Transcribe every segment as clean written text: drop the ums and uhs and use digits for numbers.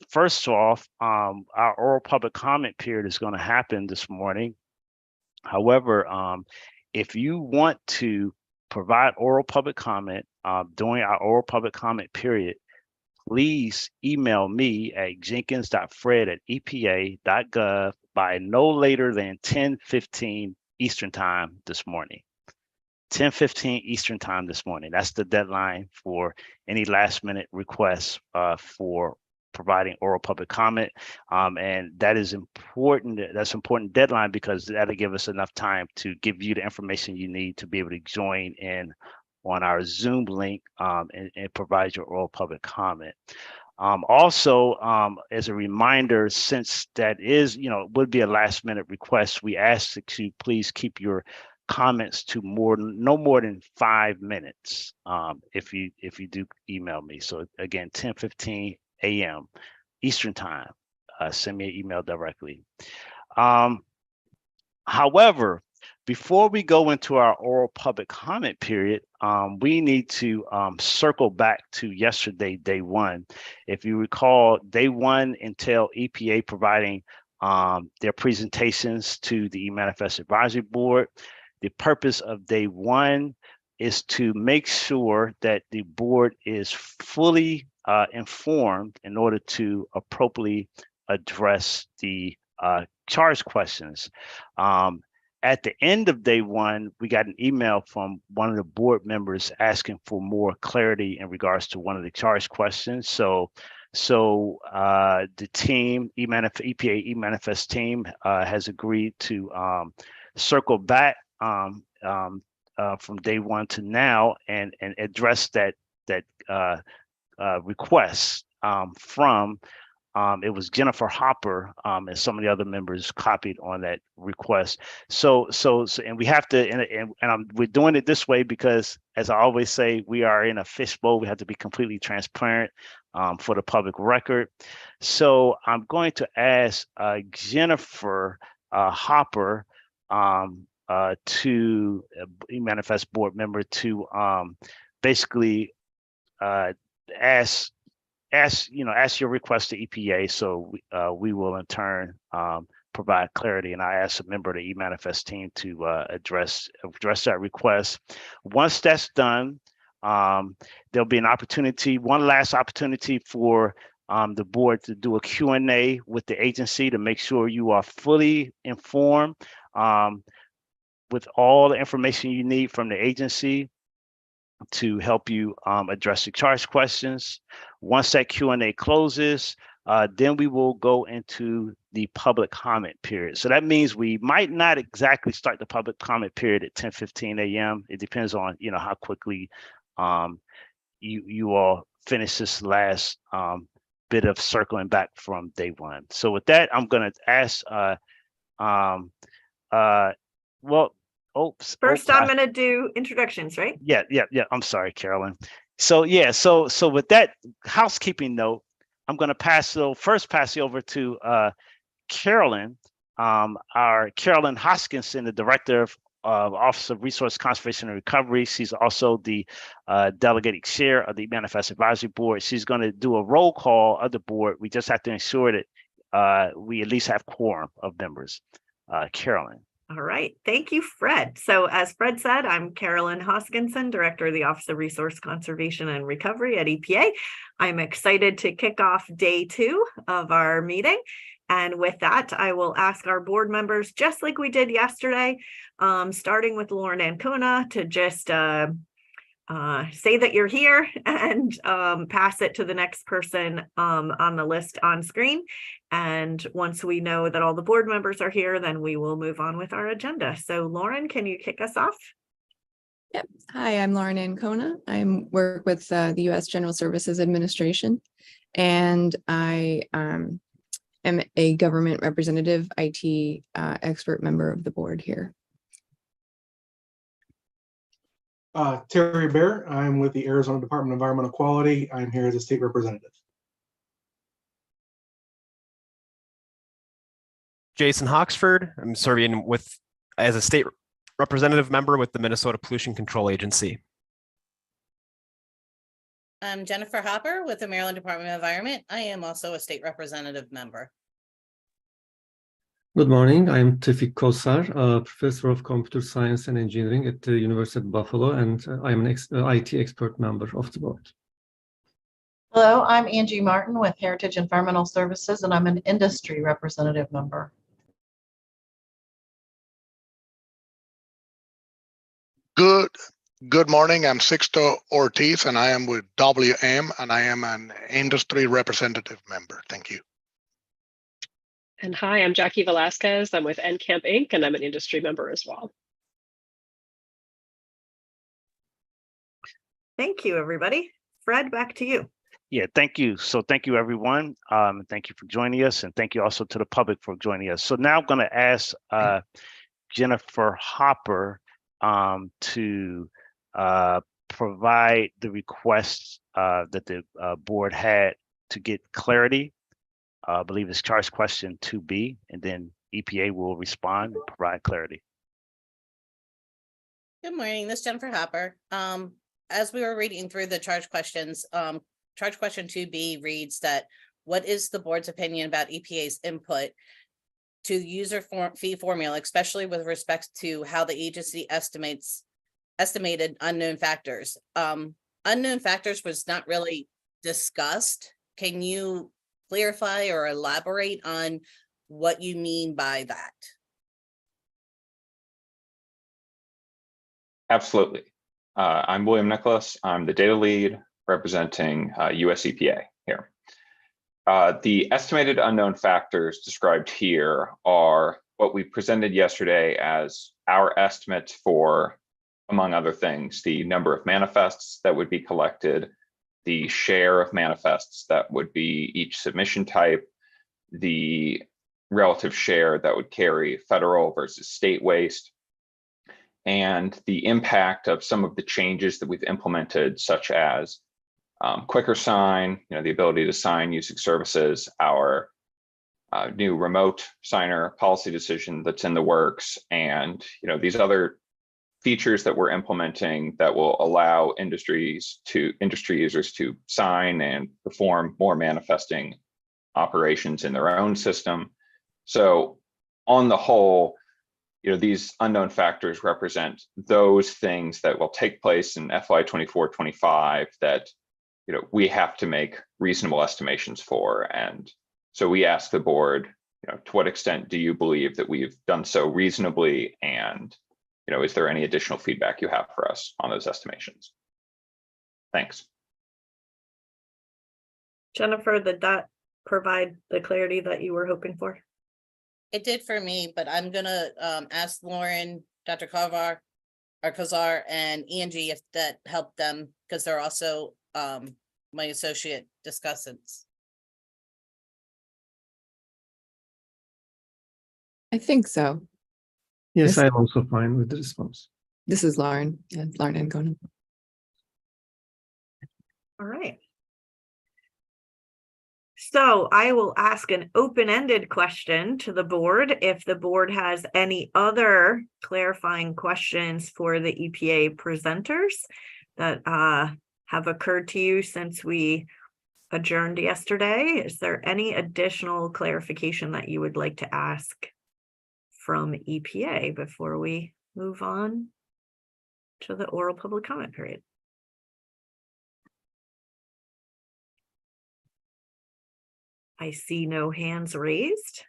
First off, our oral public comment period is going to happen this morning. However, if you want to provide oral public comment during our oral public comment period, please email me at jenkins.fred@epa.gov by no later than 10:15 Eastern time this morning. 10:15 Eastern time this morning. That's the deadline for any last minute requests for providing oral public comment. And that is important. That's an important deadline because that'll give us enough time to give you the information you need to be able to join in on our Zoom link and provide your oral public comment. Also, as a reminder, since that is, would be a last minute request, we ask that you please keep your comments to no more than 5 minutes if you do email me. So again, 10:15 a.m. Eastern time, send me an email directly. However, before we go into our oral public comment period, we need to circle back to yesterday, day one. If you recall, day one entailed EPA providing their presentations to the E-Manifest Advisory Board. The purpose of day one is to make sure that the board is fully informed in order to appropriately address the charge questions. At the end of day one, we got an email from one of the board members asking for more clarity in regards to one of the charge questions. So the team, EPA E-Manifest team, has agreed to circle back from day one to now and address that request from it was Jennifer Hopper and some of the other members copied on that request. So and we have to and we're doing it this way because, as I always say, we are in a fishbowl. We have to be completely transparent for the public record. So I'm going to ask Jennifer Hopper to E-Manifest board member to basically ask your request to EPA, so we will in turn provide clarity. And I asked a member of the E-Manifest team to address that request. Once that's done, there'll be one last opportunity for the board to do a Q&A with the agency to make sure you are fully informed with all the information you need from the agency to help you address the charge questions. Once that Q&A closes, then we will go into the public comment period. So that means we might not exactly start the public comment period at 10:15 a.m. It depends on how quickly you all finish this last bit of circling back from day one. So with that, I'm going to ask First, I'm going to do introductions, right? Yeah. I'm sorry, Carolyn. So with that housekeeping note, I'm going to pass you over to Carolyn, our Carolyn Hoskinson, the director of Office of Resource Conservation and Recovery. She's also the delegated chair of the Manifest Advisory Board. She's going to do a roll call of the board. We just have to ensure that we at least have quorum of members. Carolyn. All right. Thank you, Fred. So as Fred said, I'm Carolyn Hoskinson, Director of the Office of Resource Conservation and Recovery at EPA. I'm excited to kick off day 2 of our meeting. And with that, I will ask our board members, just like we did yesterday, starting with Lauren Ancona, to just say that you're here and pass it to the next person on the list on screen. And once we know that all the board members are here, then we will move on with our agenda. So Lauren, can you kick us off? Yep. Hi, I'm Lauren Ancona. I work with the U.S. General Services Administration, and I am a government representative, IT expert member of the board here. Terry Bear, I'm with the Arizona Department of Environmental Quality. I'm here as a state representative. Jason Hoxford, I'm serving as a state representative member with the Minnesota Pollution Control Agency. I'm Jennifer Hopper with the Maryland Department of Environment. I am also a state representative member. Good morning. I'm Tevfik Kosar, professor of computer science and engineering at the University of Buffalo, and I'm an IT expert member of the board. Hello, I'm Angie Martin with Heritage Environmental Services, and I'm an industry representative member. Good morning. I'm Sixto Ortiz, and I am with WM, and I am an industry representative member. Thank you. And hi, I'm Jackie Velasquez. I'm with NCAMP Inc., and I'm an industry member as well. Thank you, everybody. Fred, back to you. Yeah, thank you. So thank you, everyone. Thank you for joining us, and thank you also to the public for joining us. So now I'm going to ask Jennifer Hopper to provide the requests that the board had to get clarity. I believe it's charge question 2B, and then EPA will respond and provide clarity. Good morning, this is Jennifer Hopper. As we were reading through the charge questions, charge question 2B reads that, what is the board's opinion about EPA's input to user fee formula, especially with respect to how the agency estimated unknown factors? Unknown factors was not really discussed. Can you clarify or elaborate on what you mean by that? Absolutely. I'm William Nicholas. I'm the data lead representing US EPA here. The estimated unknown factors described here are what we presented yesterday as our estimates for, among other things, the number of manifests that would be collected, the share of manifests that would be each submission type, the relative share that would carry federal versus state waste, and the impact of some of the changes that we've implemented, such as quicker sign, the ability to sign using services, our new remote signer policy decision that's in the works, and these other features that we're implementing that will allow industry users to sign and perform more manifesting operations in their own system. So on the whole, these unknown factors represent those things that will take place in FY 24-25 that we have to make reasonable estimations for. And so we ask the board, to what extent do you believe that we've done so reasonably, and is there any additional feedback you have for us on those estimations? Thanks. Jennifer, did that provide the clarity that you were hoping for? It did for me, but I'm gonna ask Lauren, Dr. Kosar, and Angie if that helped them, because they're also my associate discussants. I think so. Yes, Yes. I'm also fine with the response. This is Lauren. Yeah, Lauren Ancona. All right. So I will ask an open-ended question to the board. If the board has any other clarifying questions for the EPA presenters that have occurred to you since we adjourned yesterday, is there any additional clarification that you would like to ask from EPA before we move on to the oral public comment period? I see no hands raised.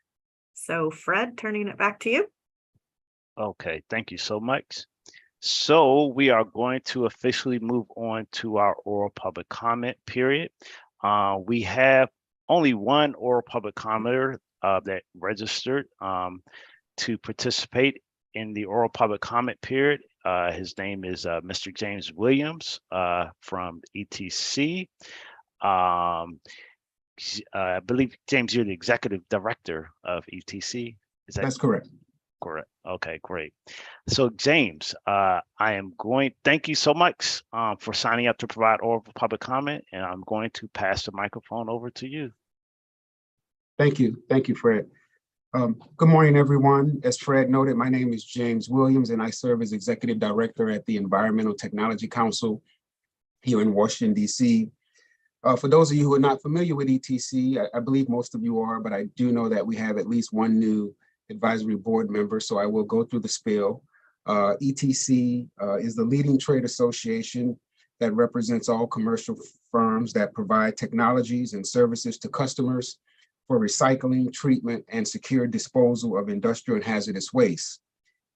So Fred, turning it back to you. Okay, thank you so much. So we are going to officially move on to our oral public comment period. We have only one oral public commenter that registered to participate in the oral public comment period. His name is Mr. James Williams from ETC. I believe, James, you're the executive director of ETC. That's correct. Correct. Okay, great. So James, thank you so much for signing up to provide oral public comment, and I'm going to pass the microphone over to you. Thank you. Thank you, Fred. Good morning, everyone. As Fred noted, my name is James Williams, and I serve as executive director at the Environmental Technology Council here in Washington, D.C. For those of you who are not familiar with ETC, I believe most of you are, but I do know that we have at least one new advisory board member, so I will go through the spiel. ETC is the leading trade association that represents all commercial firms that provide technologies and services to customers for recycling, treatment, and secure disposal of industrial and hazardous waste.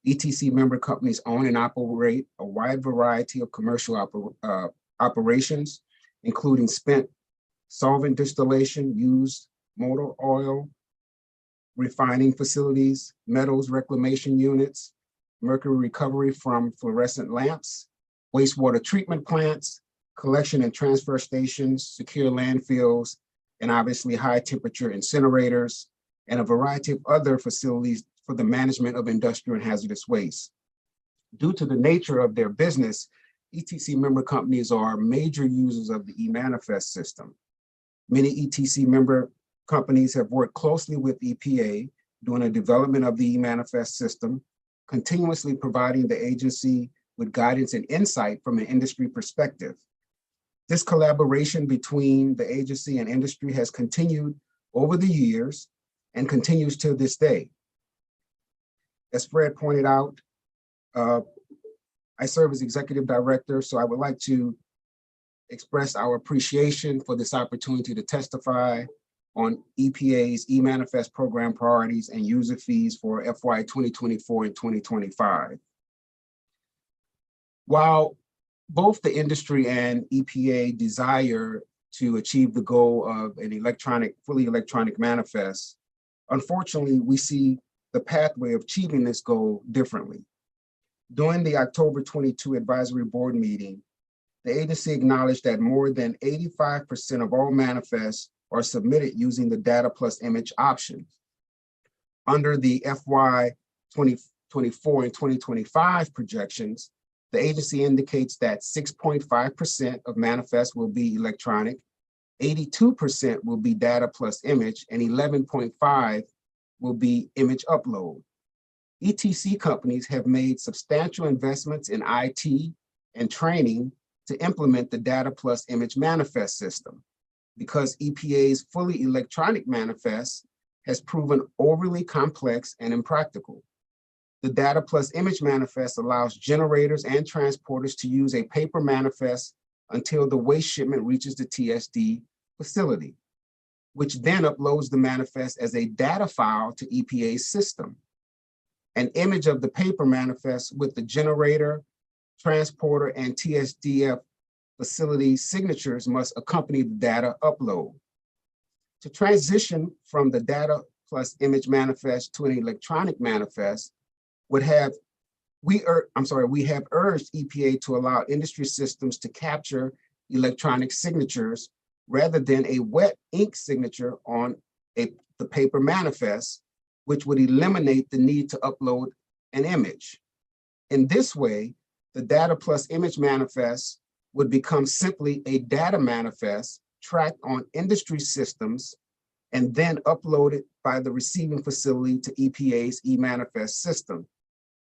ETC member companies own and operate a wide variety of commercial operations, including spent solvent distillation, used motor oil, refining facilities, metals reclamation units, mercury recovery from fluorescent lamps, wastewater treatment plants, collection and transfer stations, secure landfills, and obviously high temperature incinerators, and a variety of other facilities for the management of industrial and hazardous waste. Due to the nature of their business, ETC member companies are major users of the e-manifest system. Many ETC member companies have worked closely with EPA during the development of the e-manifest system, continuously providing the agency with guidance and insight from an industry perspective. This collaboration between the agency and industry has continued over the years and continues to this day. As Fred pointed out, I serve as executive director, so I would like to express our appreciation for this opportunity to testify on EPA's e-manifest program priorities and user fees for FY 2024 and 2025. While both the industry and EPA desire to achieve the goal of an fully electronic manifest, unfortunately, we see the pathway of achieving this goal differently. During the October 22 advisory board meeting, the agency acknowledged that more than 85% of all manifests are submitted using the data plus image option. Under the FY 2024 and 2025 projections, the agency indicates that 6.5% of manifests will be electronic, 82% will be data plus image, and 11.5% will be image upload. ETC companies have made substantial investments in IT and training to implement the data plus image manifest system, because EPA's fully electronic manifest has proven overly complex and impractical. The data plus image manifest allows generators and transporters to use a paper manifest until the waste shipment reaches the TSD facility, which then uploads the manifest as a data file to EPA's system. An image of the paper manifest with the generator, transporter, and TSDF facility signatures must accompany the data upload. To transition from the data plus image manifest to an electronic manifest, we have urged EPA to allow industry systems to capture electronic signatures rather than a wet ink signature on the paper manifest, which would eliminate the need to upload an image. In this way, the data plus image manifest would become simply a data manifest tracked on industry systems and then uploaded by the receiving facility to EPA's e-manifest system,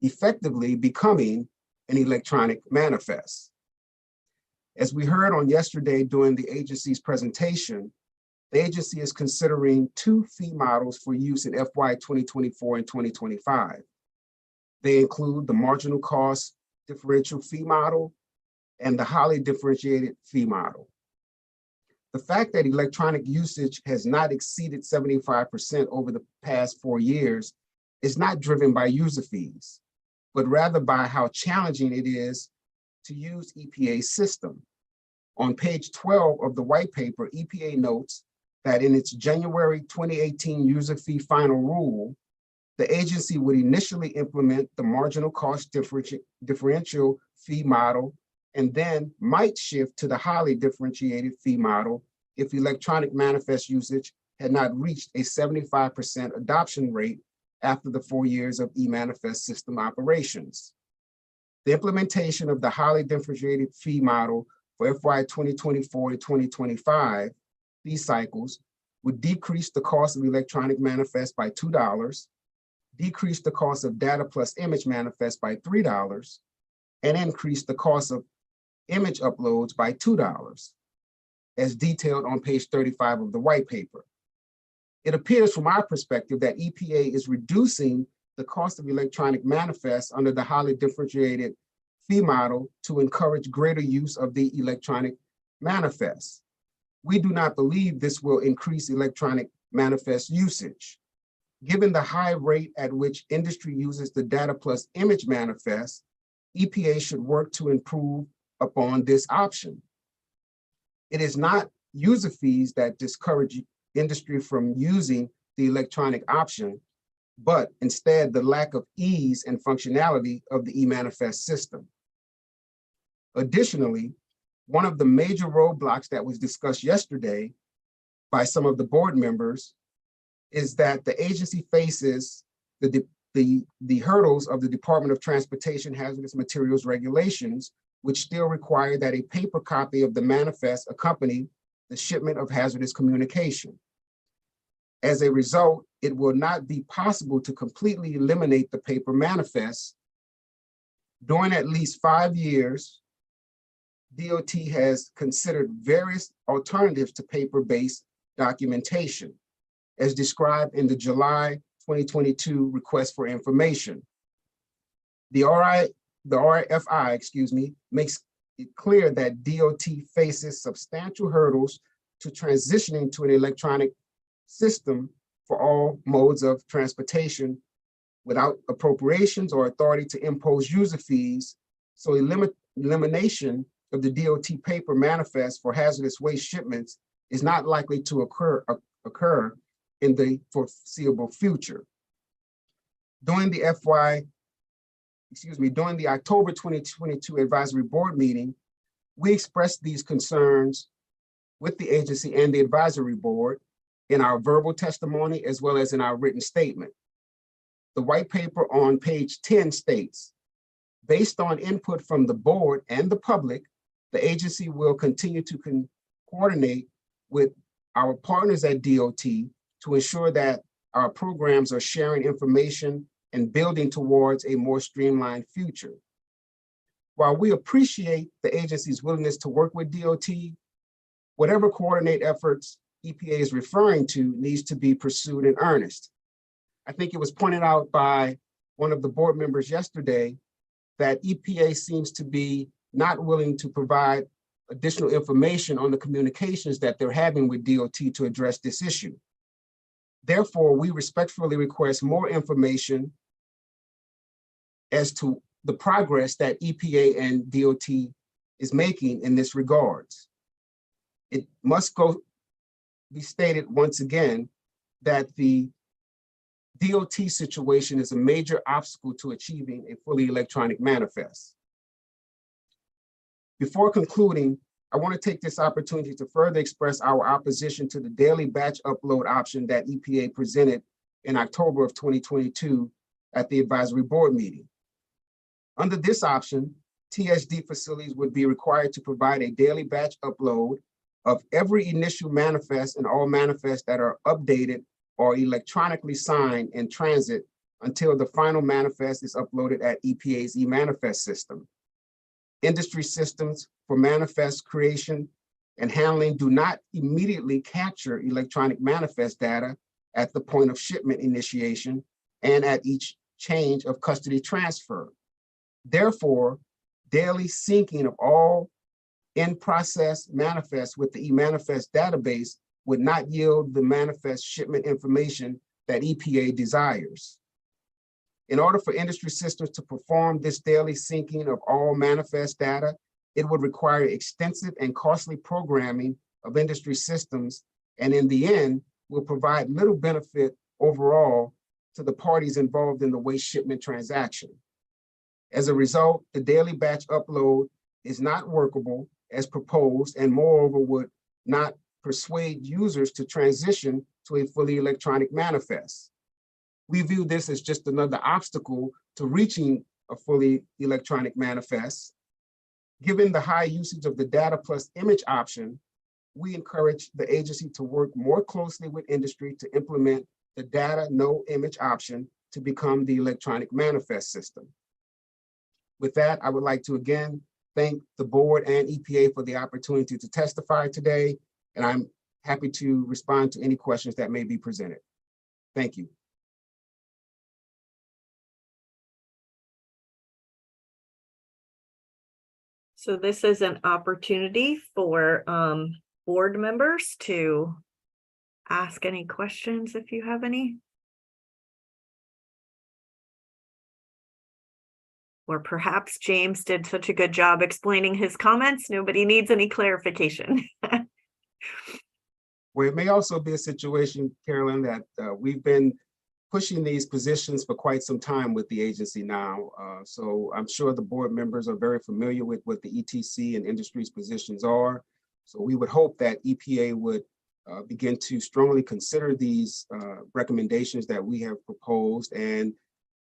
effectively becoming an electronic manifest. As we heard on yesterday during the agency's presentation, the agency is considering two fee models for use in FY 2024 and 2025. They include the marginal cost differential fee model and the highly differentiated fee model. The fact that electronic usage has not exceeded 75% over the past 4 years is not driven by user fees, but rather by how challenging it is to use EPA's system. On page 12 of the white paper, EPA notes that in its January 2018 user fee final rule, the agency would initially implement the marginal cost differential fee model and then might shift to the highly differentiated fee model if electronic manifest usage had not reached a 75% adoption rate after the 4 years of e-manifest system operations. The implementation of the highly differentiated fee model for FY 2024 and 2025, these cycles, would decrease the cost of electronic manifest by $2, decrease the cost of data plus image manifest by $3, and increase the cost of image uploads by $2. as detailed on page 35 of the white paper. It appears from our perspective that EPA is reducing the cost of electronic manifests under the highly differentiated fee model to encourage greater use of the electronic manifests. We do not believe this will increase electronic manifest usage. Given the high rate at which industry uses the data plus image manifest, EPA should work to improve upon this option. It is not user fees that discourage industry from using the electronic option, but instead the lack of ease and functionality of the e-manifest system. Additionally, one of the major roadblocks that was discussed yesterday by some of the board members is that the agency faces the hurdles of the Department of Transportation Hazardous Materials Regulations, which still require that a paper copy of the manifest accompany the shipment of hazardous communication. As a result, it will not be possible to completely eliminate the paper manifest. During at least 5 years, DOT has considered various alternatives to paper-based documentation, as described in the July 2022 request for information. The RFI, makes it clear that DOT faces substantial hurdles to transitioning to an electronic system for all modes of transportation without appropriations or authority to impose user fees. So elimination of the DOT paper manifest for hazardous waste shipments is not likely to occur in the foreseeable future. During the October 2022 advisory board meeting, we expressed these concerns with the agency and the advisory board in our verbal testimony, as well as in our written statement. The white paper on page 10 states, based on input from the board and the public, the agency will continue to coordinate with our partners at DOT to ensure that our programs are sharing information and building towards a more streamlined future. While we appreciate the agency's willingness to work with DOT, whatever coordinate efforts EPA is referring to needs to be pursued in earnest. I think it was pointed out by one of the board members yesterday that EPA seems to be not willing to provide additional information on the communications that they're having with DOT to address this issue. Therefore, we respectfully request more information as to the progress that EPA and DOT is making in this regards. It must be stated once again that the DOT situation is a major obstacle to achieving a fully electronic manifest. Before concluding, I want to take this opportunity to further express our opposition to the daily batch upload option that EPA presented in October of 2022 at the advisory board meeting. Under this option, TSD facilities would be required to provide a daily batch upload of every initial manifest and all manifests that are updated or electronically signed in transit until the final manifest is uploaded at EPA's e-manifest system. Industry systems for manifest creation and handling do not immediately capture electronic manifest data at the point of shipment initiation and at each change of custody transfer. Therefore, daily syncing of all in-process manifests with the e-manifest database would not yield the manifest shipment information that EPA desires. In order for industry systems to perform this daily syncing of all manifest data, it would require extensive and costly programming of industry systems, and in the end, will provide little benefit overall to the parties involved in the waste shipment transaction. As a result, the daily batch upload is not workable as proposed, and moreover would not persuade users to transition to a fully electronic manifest. We view this as just another obstacle to reaching a fully electronic manifest. Given the high usage of the data plus image option, we encourage the agency to work more closely with industry to implement the data no image option to become the electronic manifest system. With that, I would like to again thank the board and EPA for the opportunity to testify today and I'm happy to respond to any questions that may be presented. Thank you. So this is an opportunity for board members to ask any questions if you have any. Or perhaps James did such a good job explaining his comments, nobody needs any clarification. Well, it may also be a situation, Carolyn, that we've been pushing these positions for quite some time with the agency now. So I'm sure the board members are very familiar with what the ETC and industry's positions are. So we would hope that EPA would begin to strongly consider these recommendations that we have proposed and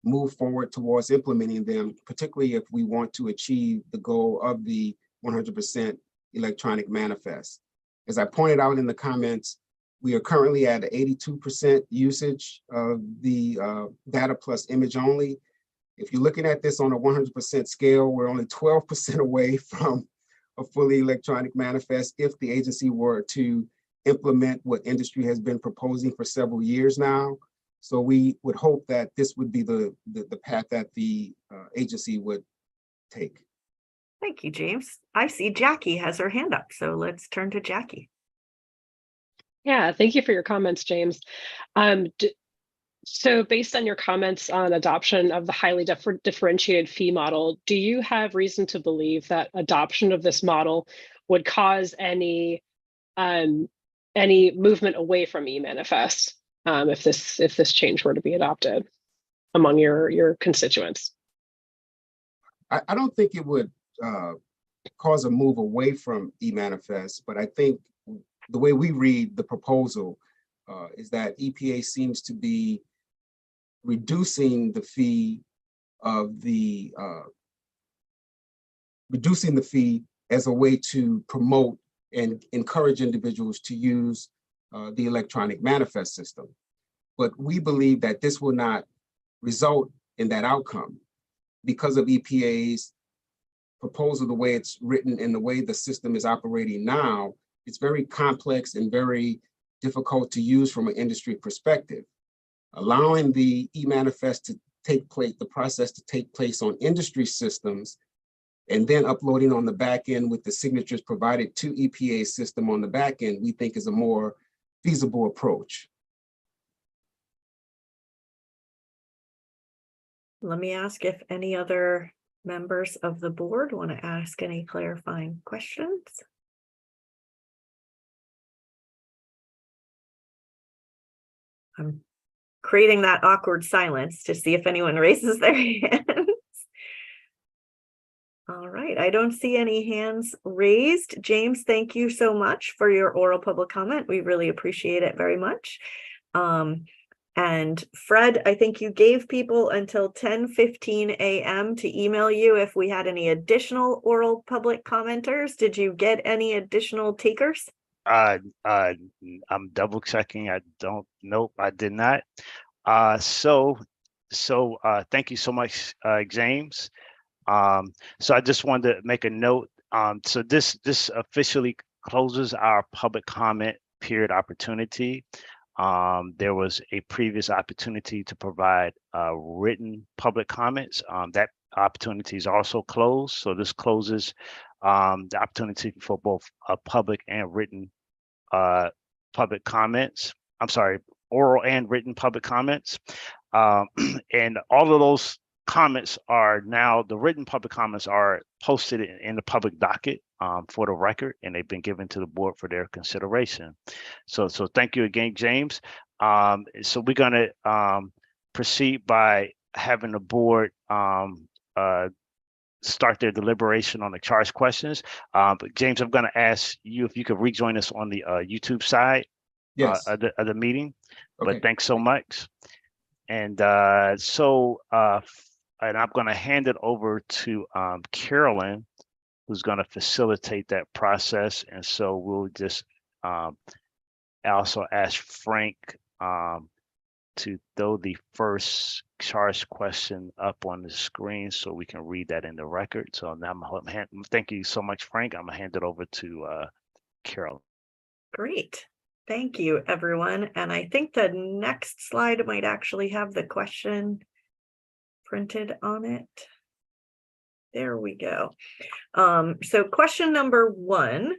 move forward towards implementing them, particularly if we want to achieve the goal of the 100% electronic manifest. As I pointed out in the comments, we are currently at 82% usage of the data plus image only. If you're looking at this on a 100% scale, we're only 12% away from a fully electronic manifest if the agency were to implement what industry has been proposing for several years now. So we would hope that this would be the path that the agency would take. Thank you, James. I see Jackie has her hand up, so let's turn to Jackie. Yeah, thank you for your comments, James. So based on your comments on adoption of the highly differentiated fee model, do you have reason to believe that adoption of this model would cause any movement away from e-manifest if this change were to be adopted among your constituents? I don't think it would cause a move away from e-manifest, but I think the way we read the proposal is that EPA seems to be reducing the fee as a way to promote and encourage individuals to use the electronic manifest system. But we believe that this will not result in that outcome because of EPA's proposal, the way it's written and the way the system is operating now. It's very complex and very difficult to use from an industry perspective. Allowing the e-manifest to take place, the process to take place on industry systems, and then uploading on the back end with the signatures provided to EPA's system on the back end, we think is a more feasible approach. Let me ask if any other members of the board want to ask any clarifying questions. I'm creating that awkward silence to see if anyone raises their hands. All right, I don't see any hands raised. James, thank you so much for your oral public comment. We really appreciate it very much. And Fred, I think you gave people until 10:15 a.m. to email you if we had any additional oral public commenters. Did you get any additional takers? I'm double checking. Nope, I did not. So thank you so much, James. So I just wanted to make a note. So this officially closes our public comment period opportunity. There was a previous opportunity to provide written public comments. That opportunity is also closed. So this closes the opportunity for both public and written public comments. I'm sorry, oral and written public comments. And all of those comments are now, the written public comments are posted in the public docket for the record, and they've been given to the board for their consideration. So thank you again, James. So we're going to proceed by having the board start their deliberation on the charge questions. But James, I'm going to ask you if you could rejoin us on the YouTube side of the meeting. Okay. But thanks so much. And and I'm going to hand it over to Carolyn, who's going to facilitate that process. And so we'll just also ask Frank to throw the first charge question up on the screen so we can read that in the record. So now thank you so much, Frank. I'm going to hand it over to Carolyn. Great. Thank you, everyone. And I think the next slide might actually have the question printed on it. There we go. So question number one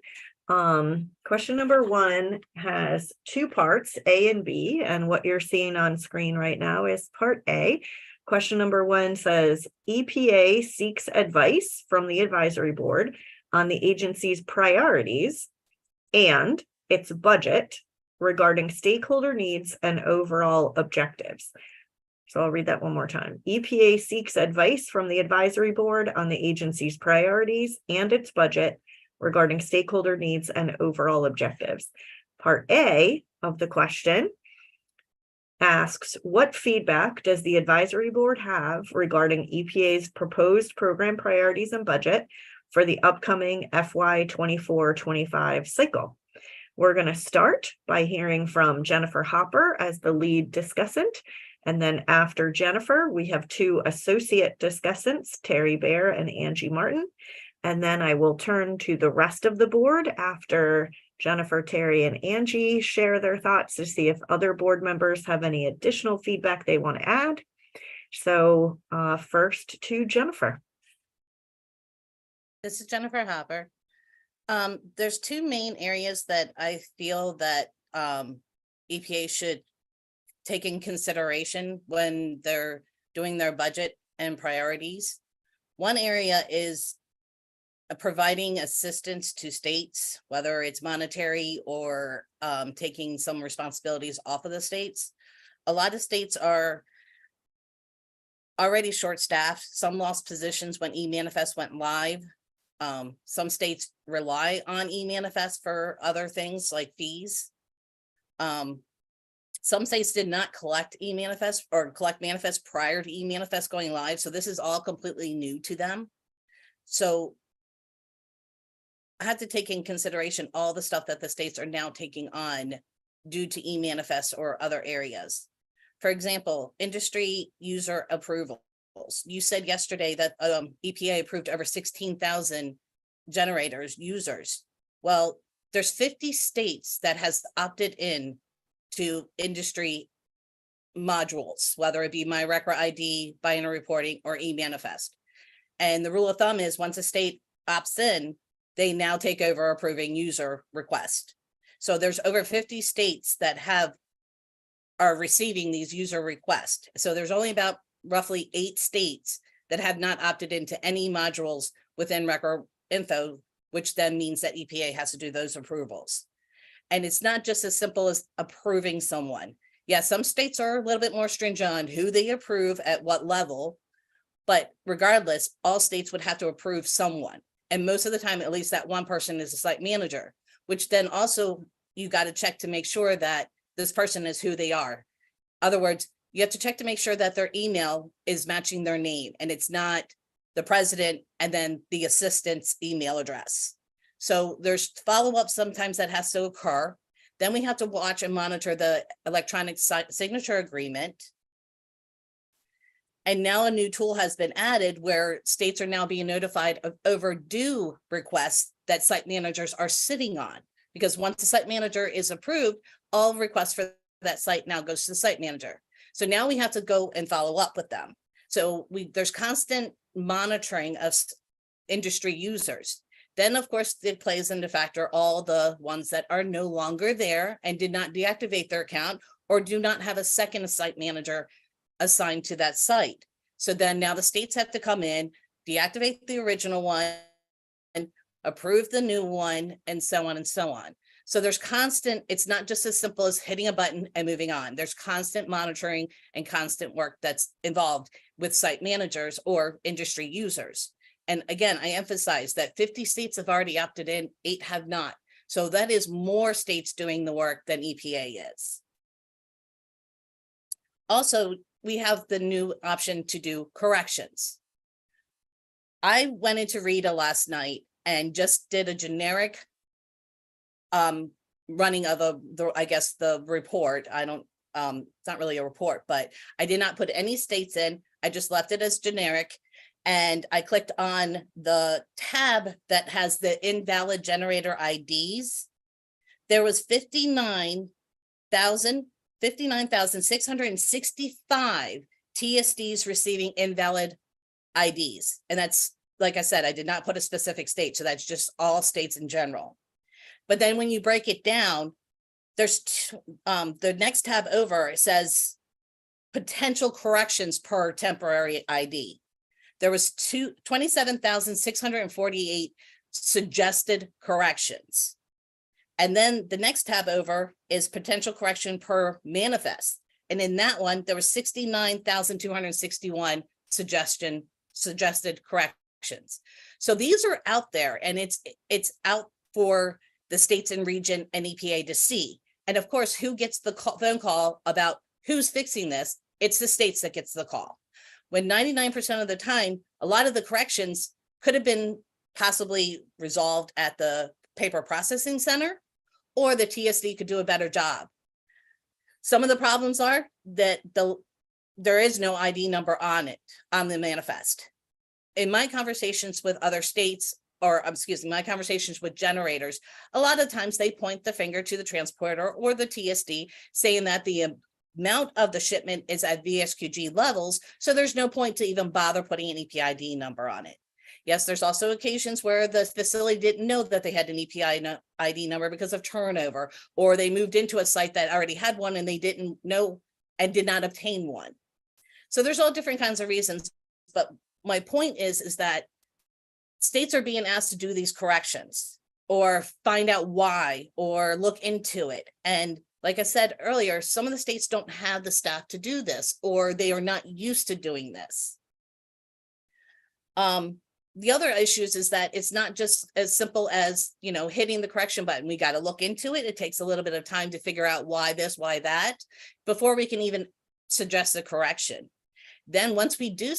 has two parts, A and B, and what you're seeing on screen right now is part A. Question number one says, EPA seeks advice from the advisory board on the agency's priorities and its budget regarding stakeholder needs and overall objectives. So I'll read that one more time. EPA seeks advice from the advisory board on the agency's priorities and its budget regarding stakeholder needs and overall objectives. Part A of the question asks, what feedback does the advisory board have regarding EPA's proposed program priorities and budget for the upcoming FY 24-25 cycle? We're going to start by hearing from Jennifer Hopper as the lead discussant. And then after Jennifer, we have two associate discussants, Terry Bear and Angie Martin. And then I will turn to the rest of the board after Jennifer, Terry, and Angie share their thoughts to see if other board members have any additional feedback they want to add. So first to Jennifer. This is Jennifer Hopper. There's two main areas that I feel that EPA should take in consideration when they're doing their budget and priorities. One area is providing assistance to states, whether it's monetary or taking some responsibilities off of the states. A lot of states are already short-staffed. Some lost positions when e-manifest went live. Some states rely on e-manifest for other things like fees. Some states did not collect e-manifest or collect manifest prior to e-manifest going live. So this is all completely new to them. So I had to take in consideration all the stuff that the states are now taking on due to e-manifest or other areas. For example, industry user approvals. You said yesterday that EPA approved over 16,000 generators, users. Well, there's 50 states that has opted in to industry modules, whether it be My Record ID, binary reporting, or e-manifest. And the rule of thumb is once a state opts in, they now take over approving user request. So there's over 50 states that are receiving these user requests. So there's only about roughly 8 states that have not opted into any modules within record info, which then means that EPA has to do those approvals. And it's not just as simple as approving someone. Yeah, some states are a little bit more stringent on who they approve at what level, but regardless, all states would have to approve someone. And most of the time, at least that one person is a site manager, which then also you got to check to make sure that this person is who they are. In other words, you have to check to make sure that their email is matching their name and it's not the president and then the assistant's email address. So there's follow-up sometimes that has to occur. Then we have to watch and monitor the electronic signature agreement. And now a new tool has been added where states are now being notified of overdue requests that site managers are sitting on. Because once the site manager is approved, all requests for that site now goes to the site manager. So now we have to go and follow up with them. So there's constant monitoring of industry users. Then, of course, it plays into factor all the ones that are no longer there and did not deactivate their account or do not have a second site manager assigned to that site. So then now the states have to come in, deactivate the original one, and approve the new one, and so on and so on. So there's constant, it's not just as simple as hitting a button and moving on. There's constant monitoring and constant work that's involved with site managers or industry users. And again, I emphasize that 50 states have already opted in, 8 have not. So that is more states doing the work than EPA is. Also, we have the new option to do corrections. I went into RETA last night and just did a generic running of the report. It's not really a report, but I did not put any states in. I just left it as generic. And I clicked on the tab that has the invalid generator IDs. there was 59,665 TSDs receiving invalid IDs. And that's, like I said, I did not put a specific state, so that's just all states in general. But then when you break it down, there's the next tab over, it says potential corrections per temporary ID. There was 27,648 suggested corrections. And then the next tab over is potential correction per manifest. And in that one, there was 69,261 suggested corrections. So these are out there, and it's out for the states and region and EPA to see. And of course, who gets the phone call about who's fixing this? It's the states that gets the call. When 99% of the time, a lot of the corrections could have been possibly resolved at the paper processing center, or the TSD could do a better job. Some of the problems are that there is no ID number on it, on the manifest. In my conversations with other states, or excuse me, my conversations with generators, a lot of times they point the finger to the transporter or the TSD, saying that the amount of the shipment is at VSQG levels, so there's no point to even bother putting an EPID number on it. Yes, there's also occasions where the facility didn't know that they had an EPI ID number because of turnover, or they moved into a site that already had one and they didn't know and did not obtain one. So there's all different kinds of reasons, but my point is that states are being asked to do these corrections or find out why or look into it. And like I said earlier, some of the states don't have the staff to do this, or they are not used to doing this. The other issues is that it's not just as simple as, you know, hitting the correction button. We got to look into it. It takes a little bit of time to figure out why this, why that, before we can even suggest a correction. Then once we do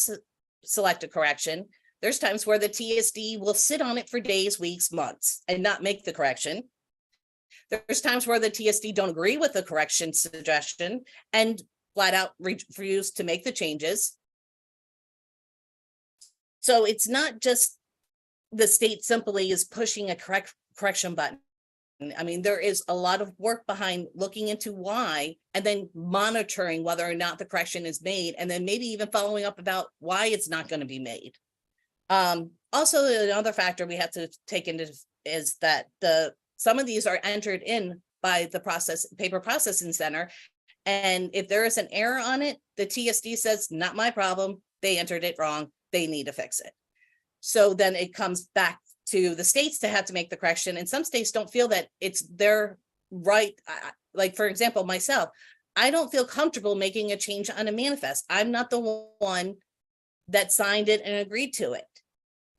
select a correction, there's times where the TSD will sit on it for days, weeks, months, and not make the correction. There's times where the TSD don't agree with the correction suggestion and flat out refuse to make the changes. So it's not just the state simply is pushing a correction button. I mean, there is a lot of work behind looking into why, and then monitoring whether or not the correction is made, and then maybe even following up about why it's not going to be made. Also, another factor we have to take into is that some of these are entered in by the paper processing center. And if there is an error on it, the TSD says, not my problem. They entered it wrong. They need to fix it. So then it comes back to the states to have to make the correction. And some states don't feel that it's their right. Like, for example, myself, I don't feel comfortable making a change on a manifest. I'm not the one that signed it and agreed to it.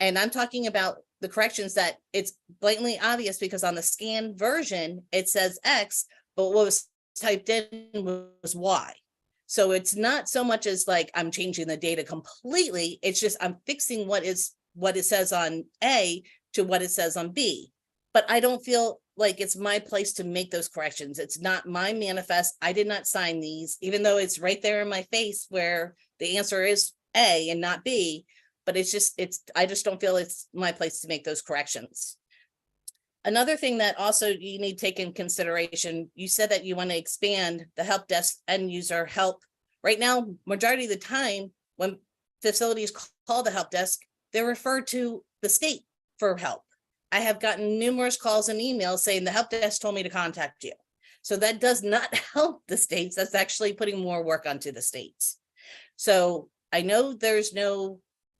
And I'm talking about the corrections that it's blatantly obvious, because on the scanned version, it says X, but what was typed in was Y. So it's not so much as like I'm changing the data completely. It's just I'm fixing what it says on A to what it says on B. But I don't feel like it's my place to make those corrections. It's not my manifest. I did not sign these, even though it's right there in my face where the answer is A and not B. But I just don't feel it's my place to make those corrections. Another thing that also you need to take in consideration, you said that you want to expand the help desk end user help. Right now, majority of the time when facilities call the help desk, they're referred to the state for help. I have gotten numerous calls and emails saying the help desk told me to contact you. So that does not help the states. That's actually putting more work onto the states. So I know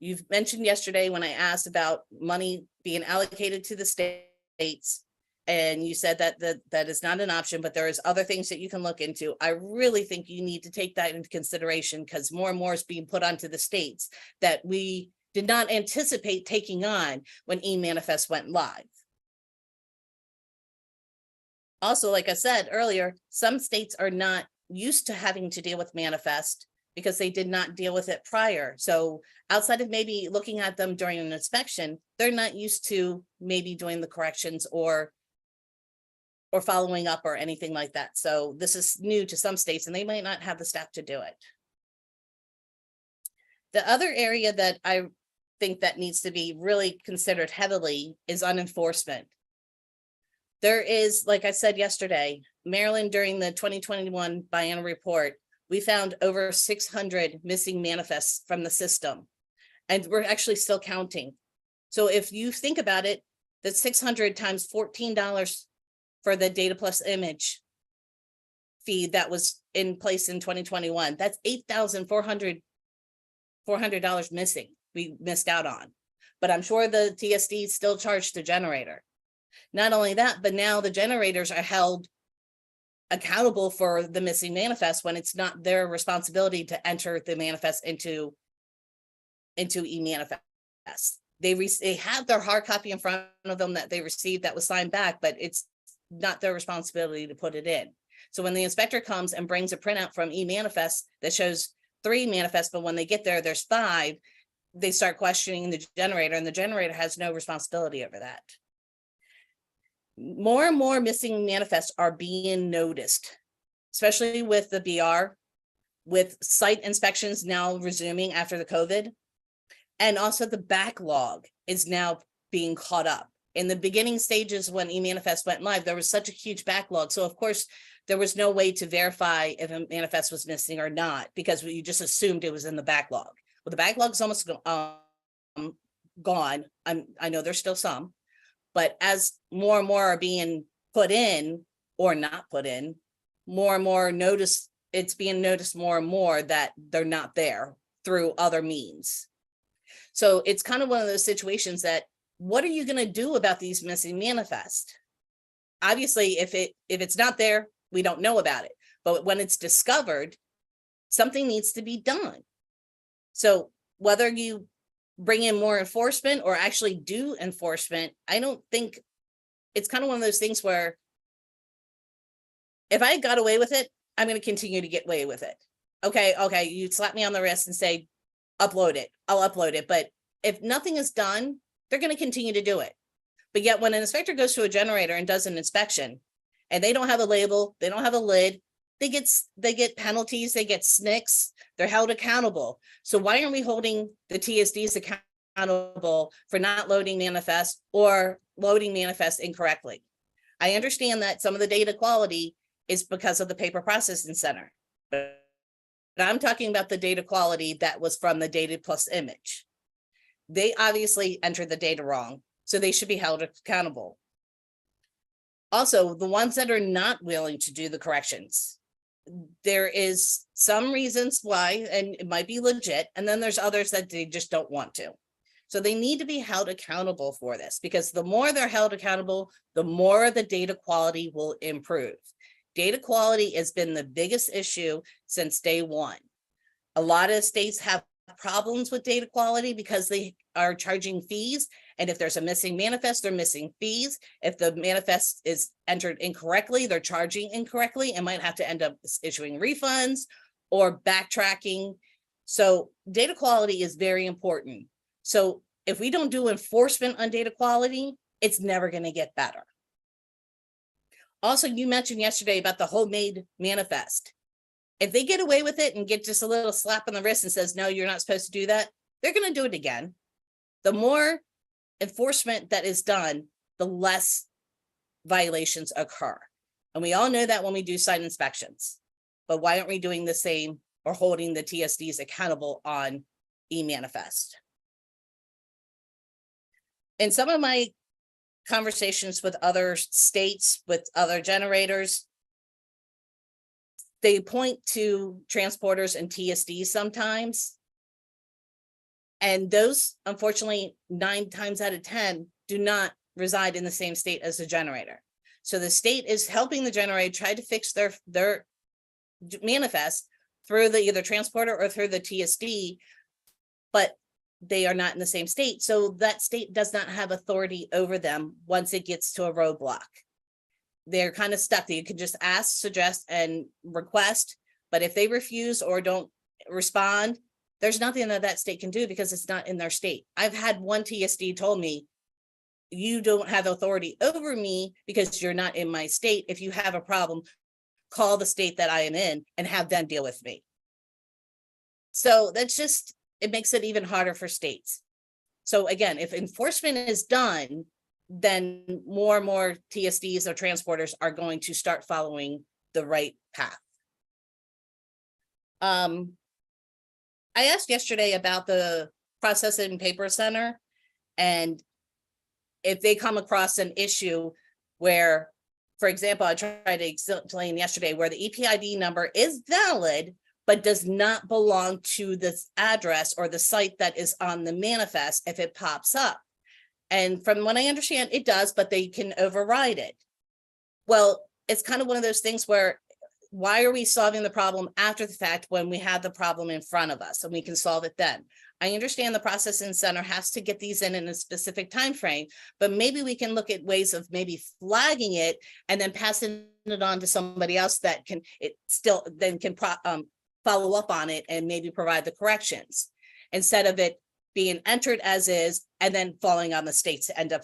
you've mentioned yesterday when I asked about money being allocated to the states, and you said that is not an option, but there is other things that you can look into. I really think you need to take that into consideration, because more and more is being put onto the states that we did not anticipate taking on when e-manifest went live. Also, like I said earlier, some states are not used to having to deal with manifest because they did not deal with it prior. So outside of maybe looking at them during an inspection, they're not used to maybe doing the corrections or following up or anything like that. So this is new to some states and they might not have the staff to do it. The other area that I think that needs to be really considered heavily is on enforcement. There is, like I said yesterday, Maryland during the 2021 biennial report, we found over 600 missing manifests from the system, and we're actually still counting. So if you think about it, that's 600 times $14 for the data plus image fee that was in place in 2021. That's $8,400 missing. We missed out on, but I'm sure the TSD still charged the generator. Not only that, but now the generators are held accountable for the missing manifest when it's not their responsibility to enter the manifest into e-manifest. They have their hard copy in front of them that they received that was signed back, but it's not their responsibility to put it in. So when the inspector comes and brings a printout from e-manifest that shows 3 manifests, but when they get there, there's 5, they start questioning the generator, and the generator has no responsibility over that. More and more missing manifests are being noticed, especially with the BR, with site inspections now resuming after the COVID. And also the backlog is now being caught up. In the beginning stages when eManifest went live, there was such a huge backlog. So of course, there was no way to verify if a manifest was missing or not, because you just assumed it was in the backlog. Well, the backlog is almost gone. I know there's still some, but as more and more are being put in or not put in, more and more it's being noticed more and more that they're not there through other means. So it's kind of one of those situations that, what are you going to do about these missing manifests? Obviously, if it's not there, we don't know about it. But when it's discovered, something needs to be done. So whether you bring in more enforcement or actually do enforcement, I don't think, it's kind of one of those things where if I got away with it, I'm going to continue to get away with it. Okay, you slap me on the wrist and say, upload it, I'll upload it. But if nothing is done, they're going to continue to do it. But yet when an inspector goes to a generator and does an inspection and they don't have a label, they don't have a lid, they get penalties, they get SNCs, they're held accountable. So why aren't we holding the TSDs accountable for not loading manifest or loading manifest incorrectly? I understand that some of the data quality is because of the paper processing center, but I'm talking about the data quality that was from the data plus image. They obviously entered the data wrong, so they should be held accountable. Also, the ones that are not willing to do the corrections, there is some reasons why, and it might be legit, and then there's others that they just don't want to. So they need to be held accountable for this, because the more they're held accountable, the more the data quality will improve. Data quality has been the biggest issue since day one. A lot of states have problems with data quality because they are charging fees. And if there's a missing manifest, they're missing fees. If the manifest is entered incorrectly, they're charging incorrectly and might have to end up issuing refunds or backtracking. So data quality is very important. So if we don't do enforcement on data quality, it's never going to get better. Also, you mentioned yesterday about the homemade manifest. If they get away with it and get just a little slap on the wrist and says, no, you're not supposed to do that, they're going to do it again. The more enforcement that is done, the less violations occur. And we all know that when we do site inspections. But why aren't we doing the same or holding the TSDs accountable on e-manifest? In some of my conversations with other states, with other generators, they point to transporters and TSDs sometimes. And those, unfortunately, 9 times out of 10 do not reside in the same state as the generator. So the state is helping the generator try to fix their manifest through the either transporter or through the TSD, but they are not in the same state. So that state does not have authority over them once it gets to a roadblock. They're kind of stuck. You can just ask, suggest, and request, but if they refuse or don't respond, there's nothing that state can do because it's not in their state. I've had one TSD told me, you don't have authority over me because you're not in my state. If you have a problem, call the state that I am in and have them deal with me. So that's just, it makes it even harder for states. So again, if enforcement is done, then more and more TSDs or transporters are going to start following the right path. I asked yesterday about the processing paper center, and if they come across an issue where, for example, I tried to explain yesterday where the EPID number is valid, but does not belong to this address or the site that is on the manifest if it pops up. And from what I understand, it does, but they can override it. Well, it's kind of one of those things where, why are we solving the problem after the fact when we have the problem in front of us and we can solve it then? I understand the processing center has to get these in a specific time frame, but maybe we can look at ways of maybe flagging it and then passing it on to somebody else that can follow up on it and maybe provide the corrections, instead of it being entered as is and then falling on the states to end up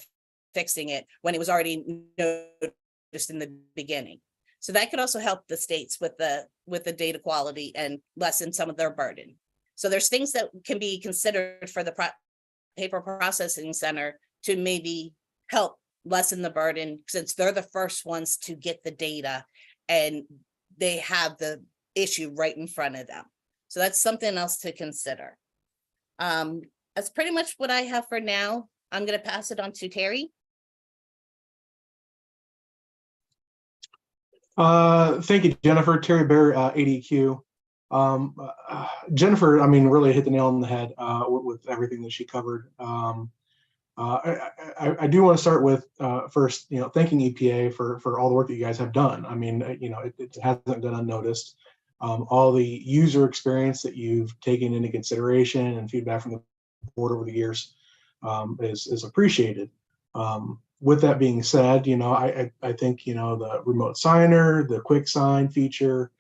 fixing it when it was already noticed in the beginning. So that could also help the states with the data quality and lessen some of their burden. So there's things that can be considered for the paper processing center to maybe help lessen the burden, since they're the first ones to get the data and they have the issue right in front of them. So that's something else to consider. That's pretty much what I have for now. I'm going to pass it on to Terry. Thank you, Jennifer. Terry Bear, ADQ. Jennifer, I mean, really hit the nail on the head with everything that she covered. I do want to start with first, thanking EPA for all the work that you guys have done. I mean, it hasn't gone unnoticed. All the user experience that you've taken into consideration and feedback from the board over the years is appreciated. With that being said, I think, the remote signer, the quick sign feature,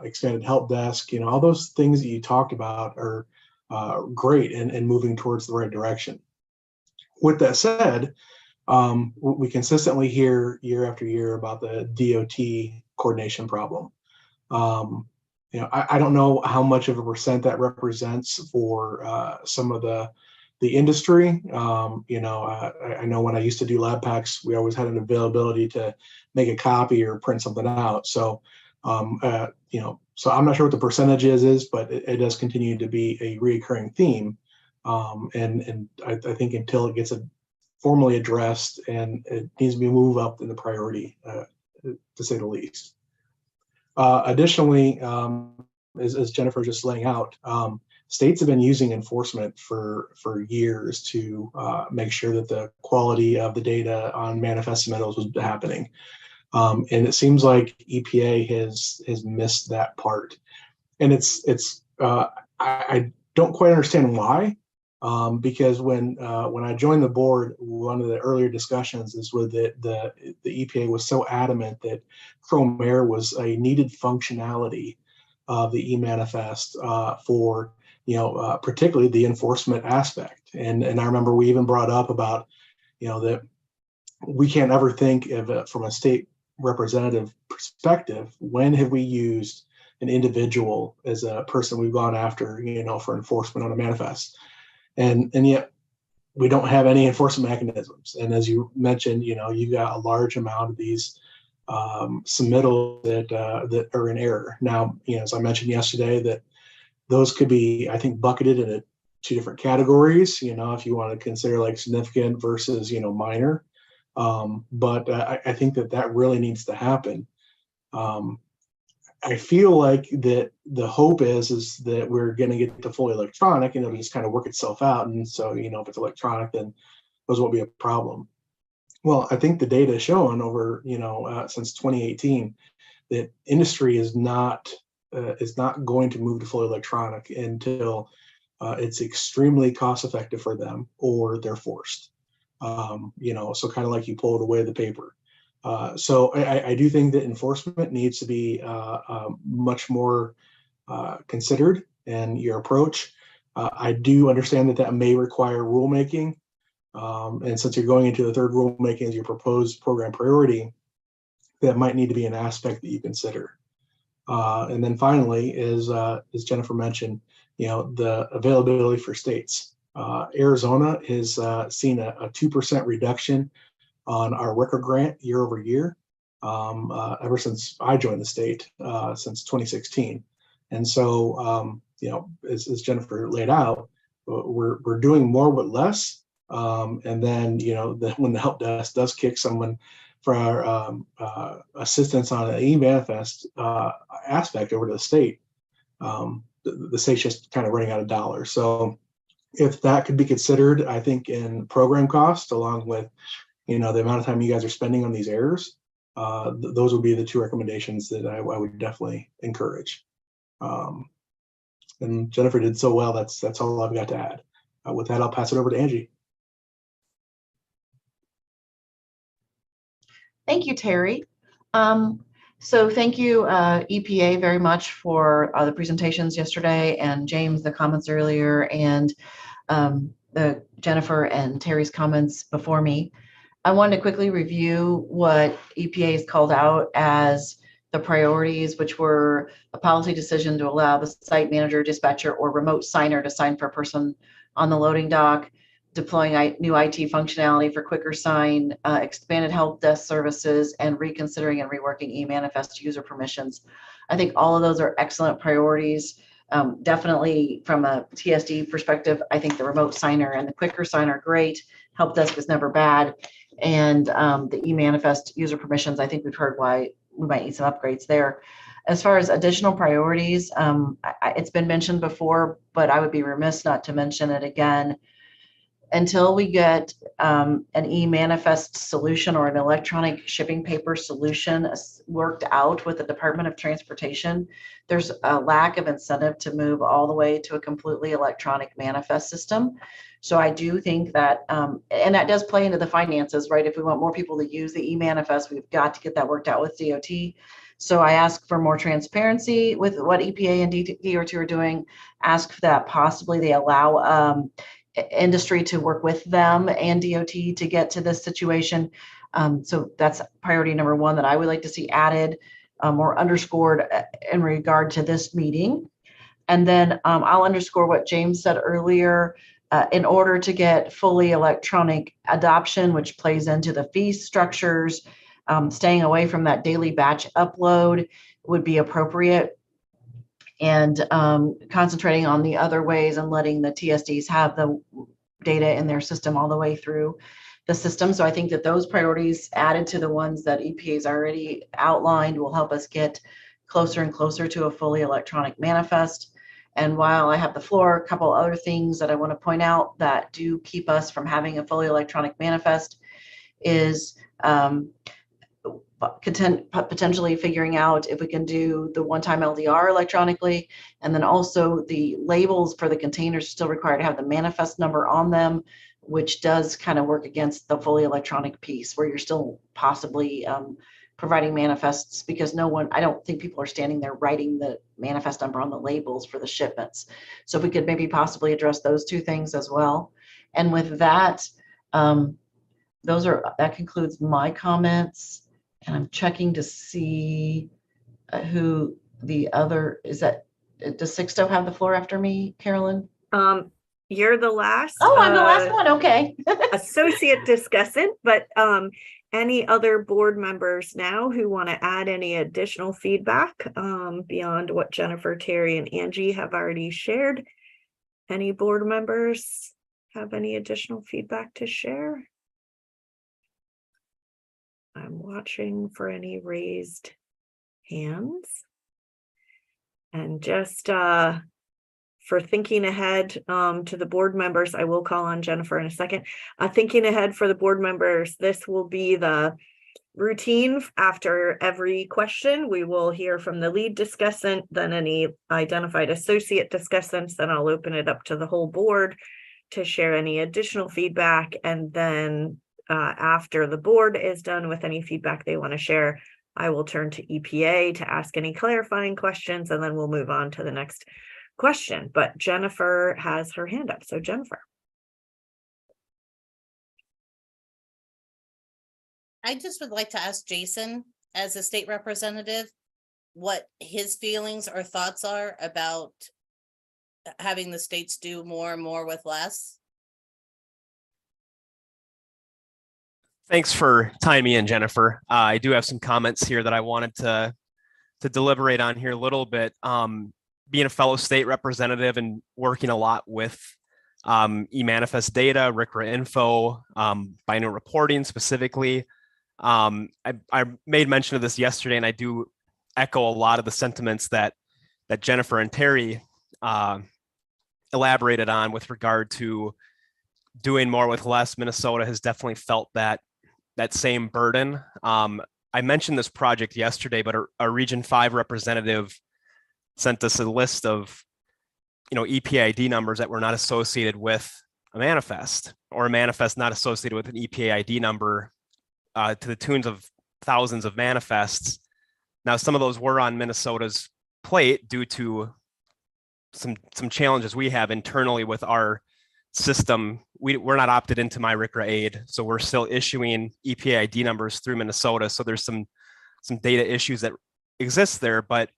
expanded help desk, all those things that you talked about are great and moving towards the right direction. With that said, we consistently hear year after year about the DOT coordination problem. I don't know how much of a percent that represents for some of the industry. I know when I used to do lab packs, we always had an availability to make a copy or print something out. So, so I'm not sure what the percentage is, but it does continue to be a recurring theme. And I think until it gets formally addressed, and it needs to be moved up in the priority, to say the least. Additionally, as Jennifer just laying out, states have been using enforcement for years to make sure that the quality of the data on manifest submittals was happening. And it seems like EPA has missed that part. And I don't quite understand why, because when I joined the board, one of the earlier discussions is with the EPA was so adamant that Chrome Air was a needed functionality of the e-manifest for particularly the enforcement aspect. And I remember we even brought up about that we can't ever think of it from a state representative perspective. When have we used an individual as a person we've gone after, for enforcement on a manifest? And yet we don't have any enforcement mechanisms. And as you mentioned, you've got a large amount of these submittals that are in error. Now, as I mentioned yesterday, that those could be, I think, bucketed into two different categories, if you want to consider like significant versus, minor. But I think that really needs to happen. I feel like that the hope is that we're going to get to fully electronic and it'll just kind of work itself out. And so, if it's electronic, then those won't be a problem. Well, I think the data is showing over, since 2018, that industry is not going to move to fully electronic until it's extremely cost effective for them or they're forced. So kind of like you pulled away the paper. So I do think that enforcement needs to be much more considered in your approach. I do understand that may require rulemaking. And since you're going into the third rulemaking as your proposed program priority, that might need to be an aspect that you consider. And then finally, as Jennifer mentioned, the availability for states. Arizona has seen a 2% reduction on our WICR grant year over year ever since I joined the state since 2016. And so, as Jennifer laid out, we're doing more with less. And then, when the help desk does kick someone for our assistance on an e-manifest aspect over to the state, the state's just kind of running out of dollars. So if that could be considered, I think in program cost, along with, the amount of time you guys are spending on these errors, those would be the two recommendations that I would definitely encourage. And Jennifer did so well. That's all I've got to add. With that, I'll pass it over to Angie. Thank you, Terry. So thank you, EPA, very much for the presentations yesterday, and James, the comments earlier, and the Jennifer and Terry's comments before me. I wanted to quickly review what EPA has called out as the priorities, which were a policy decision to allow the site manager, dispatcher, or remote signer to sign for a person on the loading dock, deploying new IT functionality for quicker sign, expanded help desk services, and reconsidering and reworking e-manifest user permissions. I think all of those are excellent priorities. Definitely from a TSD perspective, I think the remote signer and the quicker sign are great. Help desk is never bad. And the e-manifest user permissions, I think we've heard why we might need some upgrades there. As far as additional priorities, it's been mentioned before, but I would be remiss not to mention it again. Until we get an e-manifest solution or an electronic shipping paper solution worked out with the Department of Transportation, there's a lack of incentive to move all the way to a completely electronic manifest system. So I do think that, and that does play into the finances, right? If we want more people to use the e-manifest, we've got to get that worked out with DOT. So I ask for more transparency with what EPA and DOT are doing. Ask that possibly they allow industry to work with them and DOT to get to this situation. So that's priority number one that I would like to see added or underscored in regard to this meeting. And then I'll underscore what James said earlier. In order to get fully electronic adoption, which plays into the fee structures, staying away from that daily batch upload would be appropriate, and concentrating on the other ways and letting the TSDs have the data in their system all the way through the system. So I think that those priorities added to the ones that EPA's already outlined will help us get closer and closer to a fully electronic manifest. And while I have the floor, a couple other things that I want to point out that do keep us from having a fully electronic manifest is potentially figuring out if we can do the one-time LDR electronically, and then also the labels for the containers still require to have the manifest number on them, which does kind of work against the fully electronic piece where you're still possibly providing manifests, because I don't think people are standing there writing the manifest number on the labels for the shipments. So if we could maybe possibly address those two things as well. And with that, that concludes my comments. And I'm checking to see who the other is. That does Sixto have the floor after me, Carolyn? You're the last. Oh, I'm the last one. Okay. Associate discussant, but any other board members now who want to add any additional feedback beyond what Jennifer, Terry, and Angie have already shared? Any board members have any additional feedback to share? I'm watching for any raised hands. And just for thinking ahead to the board members, I will call on Jennifer in a second. Thinking ahead for the board members, this will be the routine. After every question, we will hear from the lead discussant, then any identified associate discussants, then I'll open it up to the whole board to share any additional feedback. And then after the board is done with any feedback they want to share, I will turn to EPA to ask any clarifying questions, and then we'll move on to the next question. But Jennifer has her hand up. So Jennifer. I just would like to ask Jason, as a state representative, what his feelings or thoughts are about having the states do more and more with less. Thanks for tying me in, Jennifer. I do have some comments here that I wanted to deliberate on here a little bit. Being a fellow state representative and working a lot with e-manifest data, RCRA info, binary reporting specifically. I made mention of this yesterday, and I do echo a lot of the sentiments that Jennifer and Terry elaborated on with regard to doing more with less. Minnesota has definitely felt that same burden. I mentioned this project yesterday, but our Region 5 representative sent us a list of, EPA ID numbers that were not associated with a manifest, or a manifest not associated with an EPA ID number, to the tunes of thousands of manifests. Now, some of those were on Minnesota's plate due to some challenges we have internally with our system. We're not opted into my RCRA aid, so we're still issuing EPA ID numbers through Minnesota. So there's some data issues that exist there, but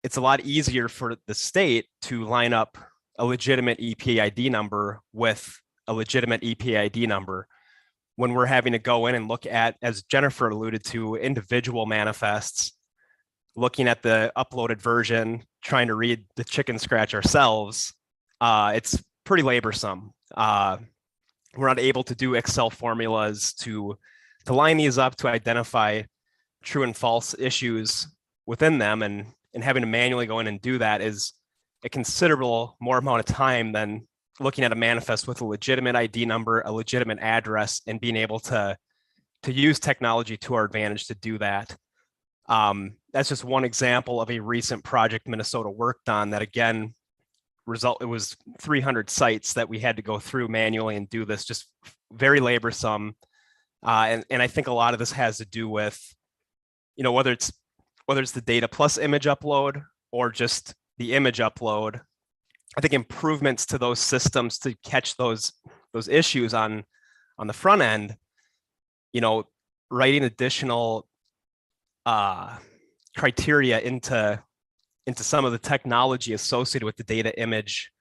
it's a lot easier for the state to line up a legitimate EPA ID number with a legitimate EPA ID number when we're having to go in and look at, as Jennifer alluded to, individual manifests, looking at the uploaded version, trying to read the chicken scratch ourselves. It's pretty laborsome. We're not able to do Excel formulas to line these up to identify true and false issues within them, and having to manually go in and do that is a considerable more amount of time than looking at a manifest with a legitimate ID number, a legitimate address, and being able to use technology to our advantage to do that. That's just one example of a recent project Minnesota worked on that, again, it was 300 sites that we had to go through manually and do this, just very laborsome. And I think a lot of this has to do with, whether it's the data plus image upload or just the image upload. I think improvements to those systems to catch those issues on the front end, writing additional criteria into some of the technology associated with the data image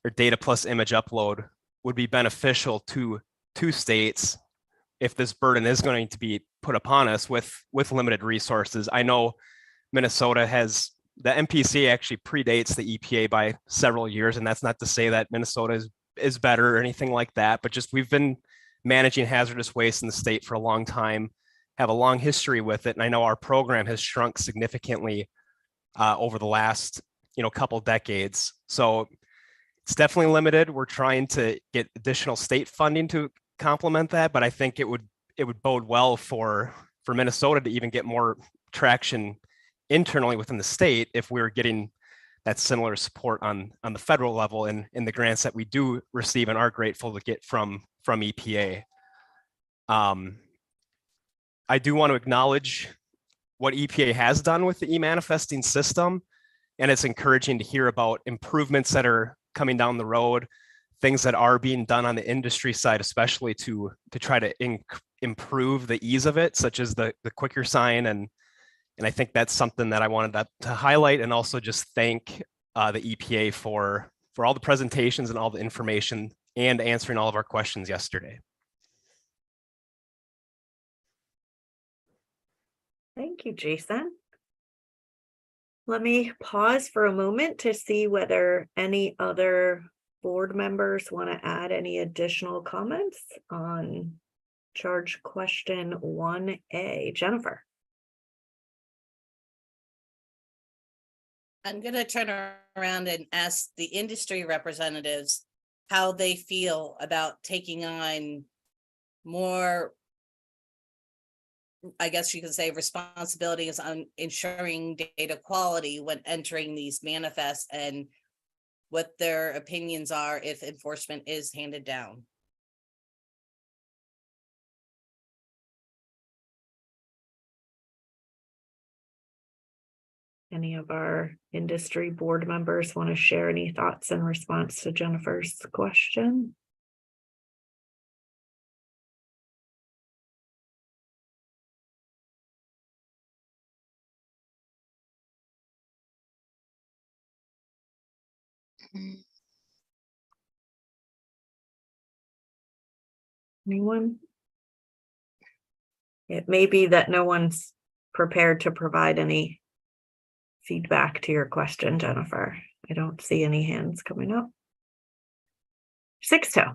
or data plus image upload would be beneficial to states if this burden is going to be put upon us with limited resources. I know Minnesota has, the MPC actually predates the EPA by several years, and that's not to say that Minnesota is better or anything like that, but just we've been managing hazardous waste in the state for a long time, have a long history with it, and I know our program has shrunk significantly over the last couple decades. So it's definitely limited. We're trying to get additional state funding to complement that, but I think it would bode well for Minnesota to even get more traction internally within the state if we were getting that similar support on the federal level and in the grants that we do receive and are grateful to get from EPA. I do want to acknowledge what EPA has done with the e-manifesting system, and it's encouraging to hear about improvements that are coming down the road, things that are being done on the industry side, especially to try to improve the ease of it, such as the quicker sign. And I think that's something that I wanted to highlight, and also just thank the EPA for all the presentations and all the information and answering all of our questions yesterday. Thank you, Jason. Let me pause for a moment to see whether any other board members want to add any additional comments on charge question 1A. Jennifer. I'm going to turn around and ask the industry representatives how they feel about taking on more, I guess you could say, responsibilities on ensuring data quality when entering these manifests, and what their opinions are if enforcement is handed down. Any of our industry board members want to share any thoughts in response to Jennifer's question? Anyone? It may be that no one's prepared to provide any feedback to your question, Jennifer. I don't see any hands coming up. Sixto.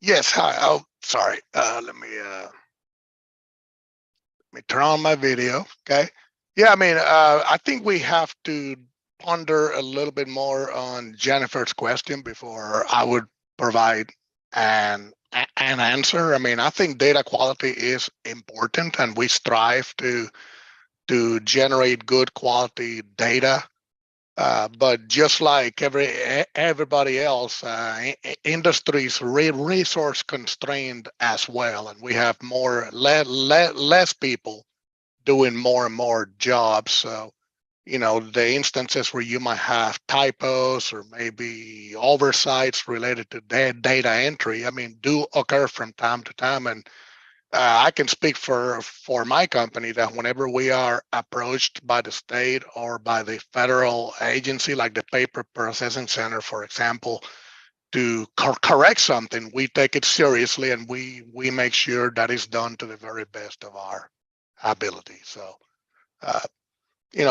Yes, hi. Oh, sorry. Let me turn on my video. Okay. Yeah, I mean, I think we have to ponder a little bit more on Jennifer's question before I would provide an answer. I mean, I think data quality is important, and we strive to generate good quality data. But just like everybody else, industries resource constrained as well, and we have less people doing more and more jobs. So, the instances where you might have typos or maybe oversights related to data entry, I mean, do occur from time to time. And I can speak for my company that whenever we are approached by the state or by the federal agency, like the Paper Processing Center, for example, to correct something, we take it seriously, and we make sure that is done to the very best of our ability. So,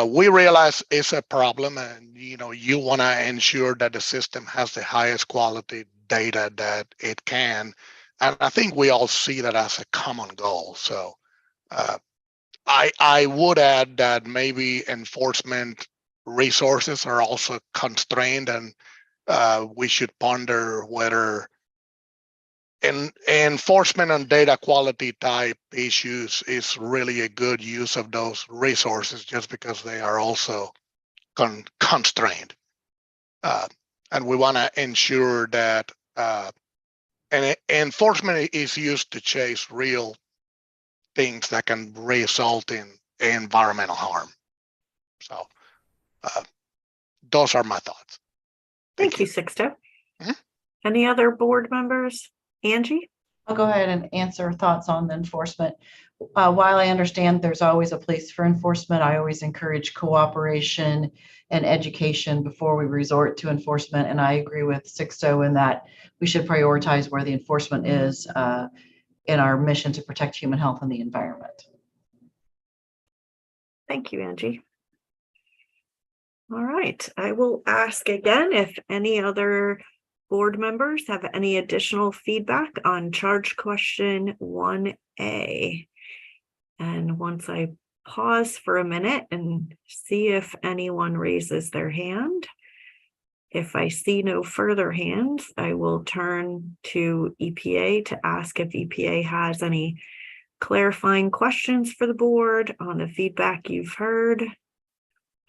we realize it's a problem, and you want to ensure that the system has the highest quality data that it can. And I think we all see that as a common goal. So I would add that maybe enforcement resources are also constrained, and we should ponder whether enforcement on data quality type issues is really a good use of those resources, just because they are also constrained. And we want to ensure that and enforcement is used to chase real things that can result in environmental harm. So those are my thoughts. Thank you, Sixto. Any other board members? Angie? I'll go ahead and answer thoughts on the enforcement. While I understand there's always a place for enforcement, I always encourage cooperation and education before we resort to enforcement. And I agree with Sixto in that we should prioritize where the enforcement is in our mission to protect human health and the environment. Thank you, Angie. All right, I will ask again if any other board members have any additional feedback on charge question 1A. And once I pause for a minute and see if anyone raises their hand, if I see no further hands, I will turn to EPA to ask if EPA has any clarifying questions for the board on the feedback you've heard.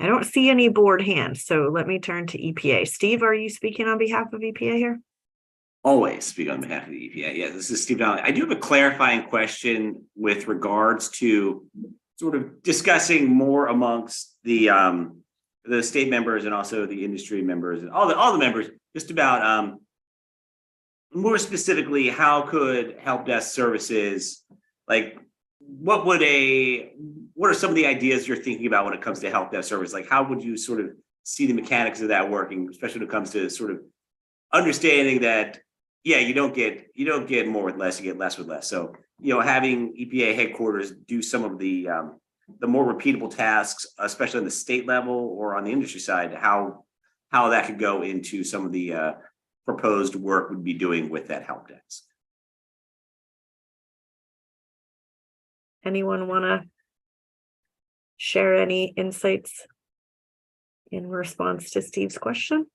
I don't see any board hands, so let me turn to EPA. Steve, are you speaking on behalf of EPA here? Always speak on behalf of the EPA. Yeah, this is Steve Donnelly. I do have a clarifying question with regards to sort of discussing more amongst the state members and also the industry members and all the members, just about more specifically, how could help desk services, like what are some of the ideas you're thinking about when it comes to help desk service? Like, how would you sort of see the mechanics of that working, especially when it comes to sort of understanding that, yeah, you don't get more with less, you get less with less. So, having EPA headquarters do some of the more repeatable tasks, especially on the state level or on the industry side, how that could go into some of the proposed work we'd be doing with that help desk. Anyone want to share any insights in response to Steve's question?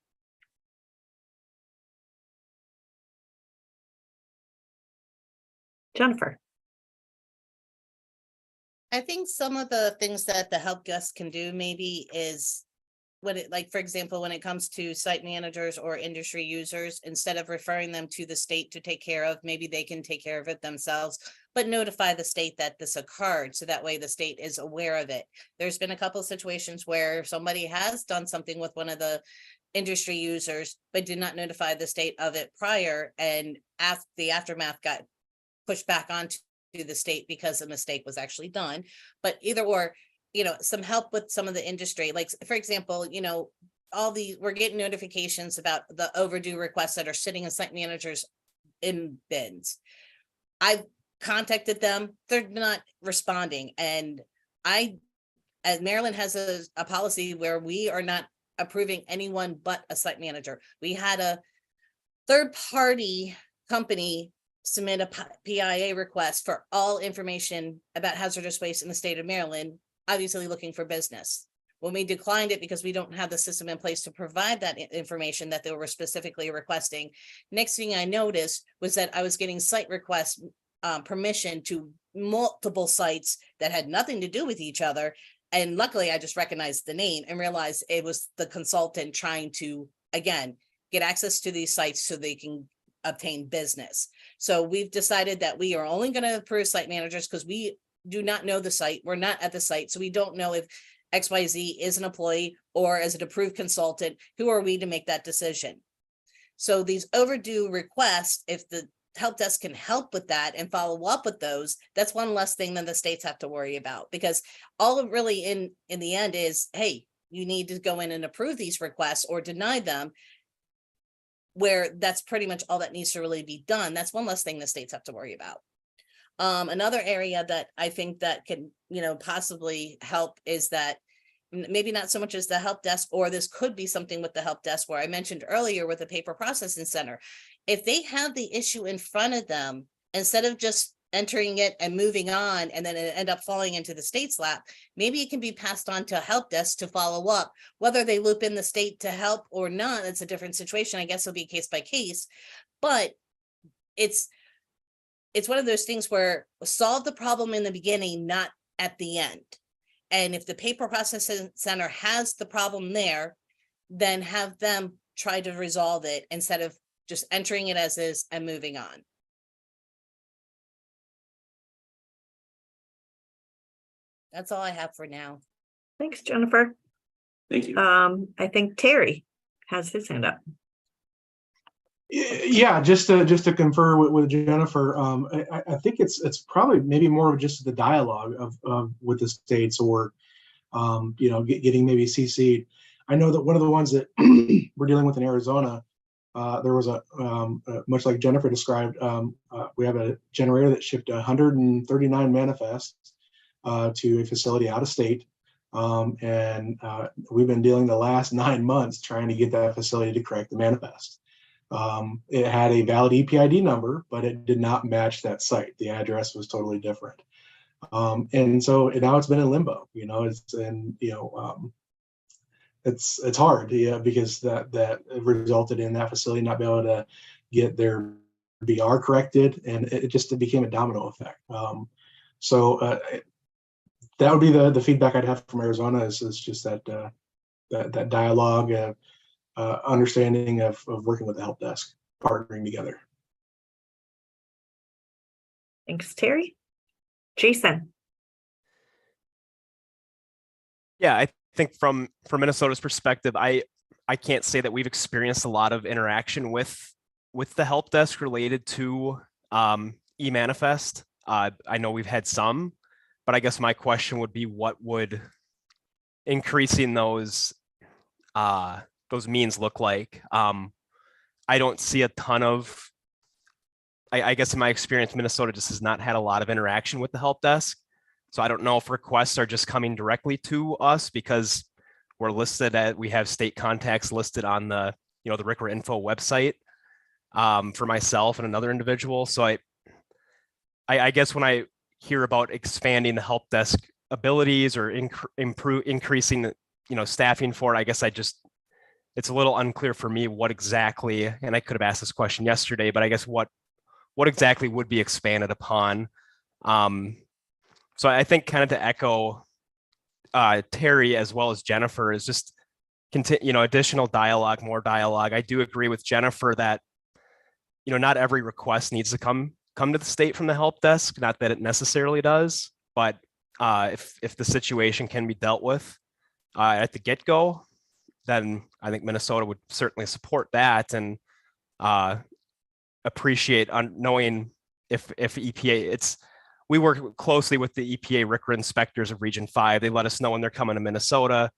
Jennifer. I think some of the things that the help desk can do maybe is for example, when it comes to site managers or industry users, instead of referring them to the state to take care of, maybe they can take care of it themselves, but notify the state that this occurred. So that way the state is aware of it. There's been a couple of situations where somebody has done something with one of the industry users, but did not notify the state of it prior. And the aftermath got pushed back onto the state because a mistake was actually done. But either or, some help with some of the industry, like for example, we're getting notifications about the overdue requests that are sitting in site managers in bins. I've contacted them, they're not responding. And as Maryland has a policy where we are not approving anyone but a site manager. We had a third party company submit a PIA request for all information about hazardous waste in the state of Maryland, obviously looking for business. When we declined it because we don't have the system in place to provide that information that they were specifically requesting, next thing I noticed was that I was getting site requests permission to multiple sites that had nothing to do with each other. And luckily I just recognized the name and realized it was the consultant trying to, again, get access to these sites so they can obtain business. So we've decided that we are only going to approve site managers because we do not know the site. We're not at the site. So we don't know if XYZ is an employee or as an approved consultant. Who are we to make that decision? So these overdue requests, if the help desk can help with that and follow up with those, that's one less thing than the states have to worry about, because all it really in the end is, hey, you need to go in and approve these requests or deny them, where that's pretty much all that needs to really be done. That's one less thing the states have to worry about. Another area that I think that can, possibly help is that maybe not so much as the help desk, or this could be something with the help desk where I mentioned earlier with the paper processing center. If they have the issue in front of them, instead of just entering it and moving on and then it end up falling into the state's lap, maybe it can be passed on to a help desk to follow up. Whether they loop in the state to help or not, it's a different situation. I guess it'll be case by case, but it's one of those things where solve the problem in the beginning, not at the end. And if the paper processing center has the problem there, then have them try to resolve it instead of just entering it as is and moving on. That's all I have for now. Thanks, Jennifer. Thank you. I think Terry has his hand up. Yeah, just to confer with Jennifer, I think it's probably maybe more of just the dialogue of with the states, or getting maybe CC'd. I know that one of the ones that we're dealing with in Arizona, there was a much like Jennifer described, we have a generator that shipped 139 manifests to a facility out of state, and we've been dealing the last 9 months trying to get that facility to correct the manifest. It had a valid EPID number, but it did not match that site. The address was totally different. And so now it's been in limbo, it's hard, because that resulted in that facility not be able to get their BR corrected, and it became a domino effect. So that would be the feedback I'd have from Arizona is just that dialogue, understanding of working with the help desk, partnering together. Thanks, Terry. Jason. Yeah, I think from Minnesota's perspective, I can't say that we've experienced a lot of interaction with the help desk related to e-manifest. I know we've had some, but I guess my question would be, what would increasing those means look like? I don't see a ton of, I guess in my experience, Minnesota just has not had a lot of interaction with the help desk. So I don't know if requests are just coming directly to us because we're listed we have state contacts listed on the RCRA info website for myself and another individual. So I guess when I hear about expanding the help desk abilities or increasing staffing for it, I guess it's a little unclear for me what exactly, and I could have asked this question yesterday, but I guess what exactly would be expanded upon. So I think kind of to echo Terry as well as Jennifer is just additional dialogue, more dialogue. I do agree with Jennifer that not every request needs to come to the state from the help desk. Not that it necessarily does, but if the situation can be dealt with at the get-go, then I think Minnesota would certainly support that and appreciate knowing if EPA. We work closely with the EPA RCRA inspectors of Region 5. They let us know when they're coming to Minnesota.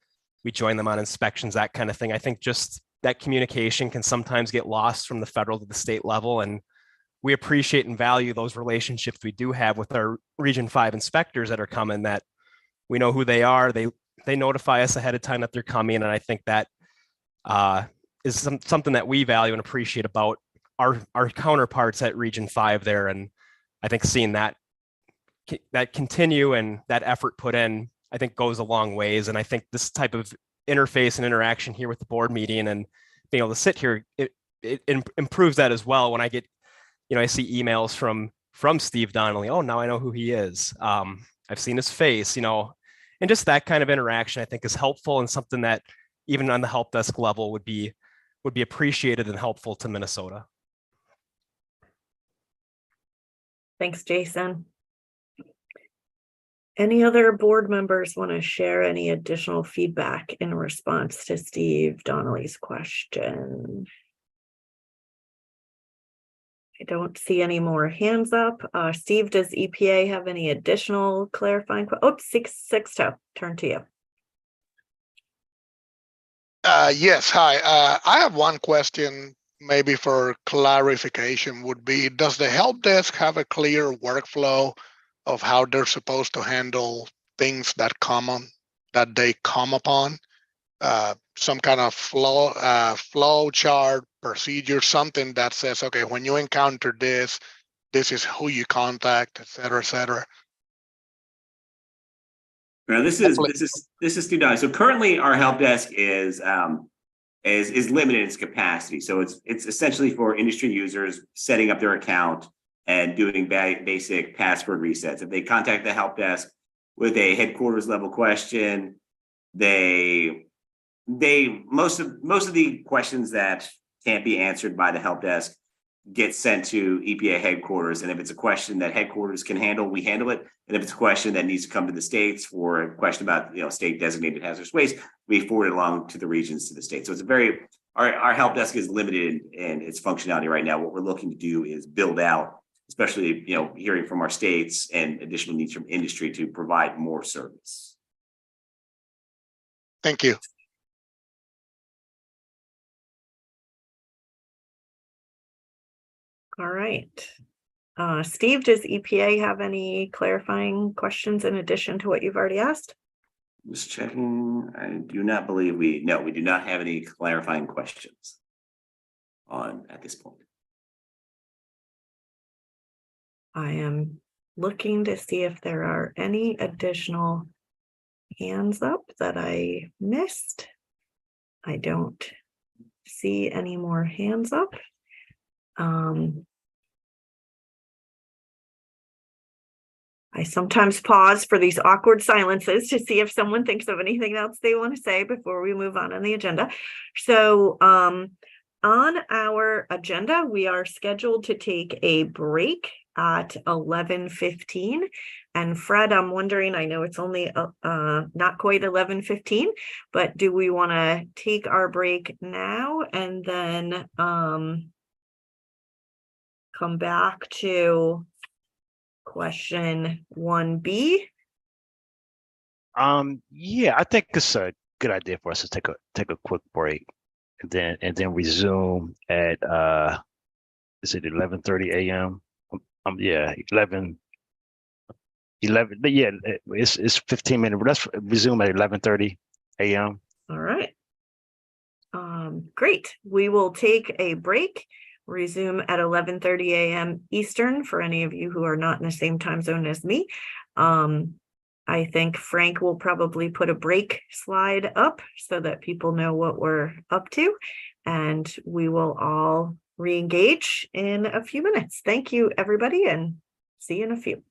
We join them on inspections, that kind of thing. I think just that communication can sometimes get lost from the federal to the state level, and we appreciate and value those relationships we do have with our Region 5 inspectors that are coming, that we know who they are. They notify us ahead of time that they're coming. And I think that is something that we value and appreciate about our counterparts at Region 5 there. And I think seeing that continue and that effort put in, I think goes a long ways. And I think this type of interface and interaction here with the board meeting and being able to sit here, it improves that as well. When I get, I see emails from Steve Donnelly. Oh, now I know who he is. I've seen his face, and just that kind of interaction, I think, is helpful and something that even on the help desk level would be appreciated and helpful to Minnesota. Thanks, Jason. Any other board members want to share any additional feedback in response to Steve Donnelly's question? I don't see any more hands up. Steve, does EPA have any additional clarifying? Sixto, turn to you. Yes, hi. I have one question, maybe for clarification, would be, does the help desk have a clear workflow of how they're supposed to handle things that they come upon? Some kind of flow chart, procedure, something that says, okay, when you encounter this is who you contact, et cetera, et cetera. Now, this is Steve Donnelly. So currently, our help desk is limited in its capacity. So it's essentially for industry users setting up their account and doing basic password resets. If they contact the help desk with a headquarters level question, most of the questions that can't be answered by the help desk get sent to EPA headquarters. And if it's a question that headquarters can handle, we handle it. And if it's a question that needs to come to the states for a question about state designated hazardous waste, we forward it along to the regions, to the state. So it's our help desk is limited in its functionality right now. What we're looking to do is build out, especially hearing from our states and additional needs from industry, to provide more service. Thank you. All right. Steve, does EPA have any clarifying questions in addition to what you've already asked? Just checking. I do not believe we do not have any clarifying questions at this point. I am looking to see if there are any additional hands up that I missed. I don't see any more hands up. I sometimes pause for these awkward silences to see if someone thinks of anything else they want to say before we move on the agenda. So on our agenda, we are scheduled to take a break at 11:15. And Fred, I'm wondering, I know it's only not quite 11:15, but do we want to take our break now and then come back to question 1B? Yeah, I think it's a good idea for us to take a quick break and then resume at is it 11:30 a.m.? Yeah, 11, but yeah, it's 15 minutes. Let's resume at 11:30 a.m. All right. Great. We will take a break, resume at 11:30 a.m. Eastern for any of you who are not in the same time zone as me. I think Frank will probably put a break slide up so that people know what we're up to, and we will all re-engage in a few minutes. Thank you, everybody, and see you in a few.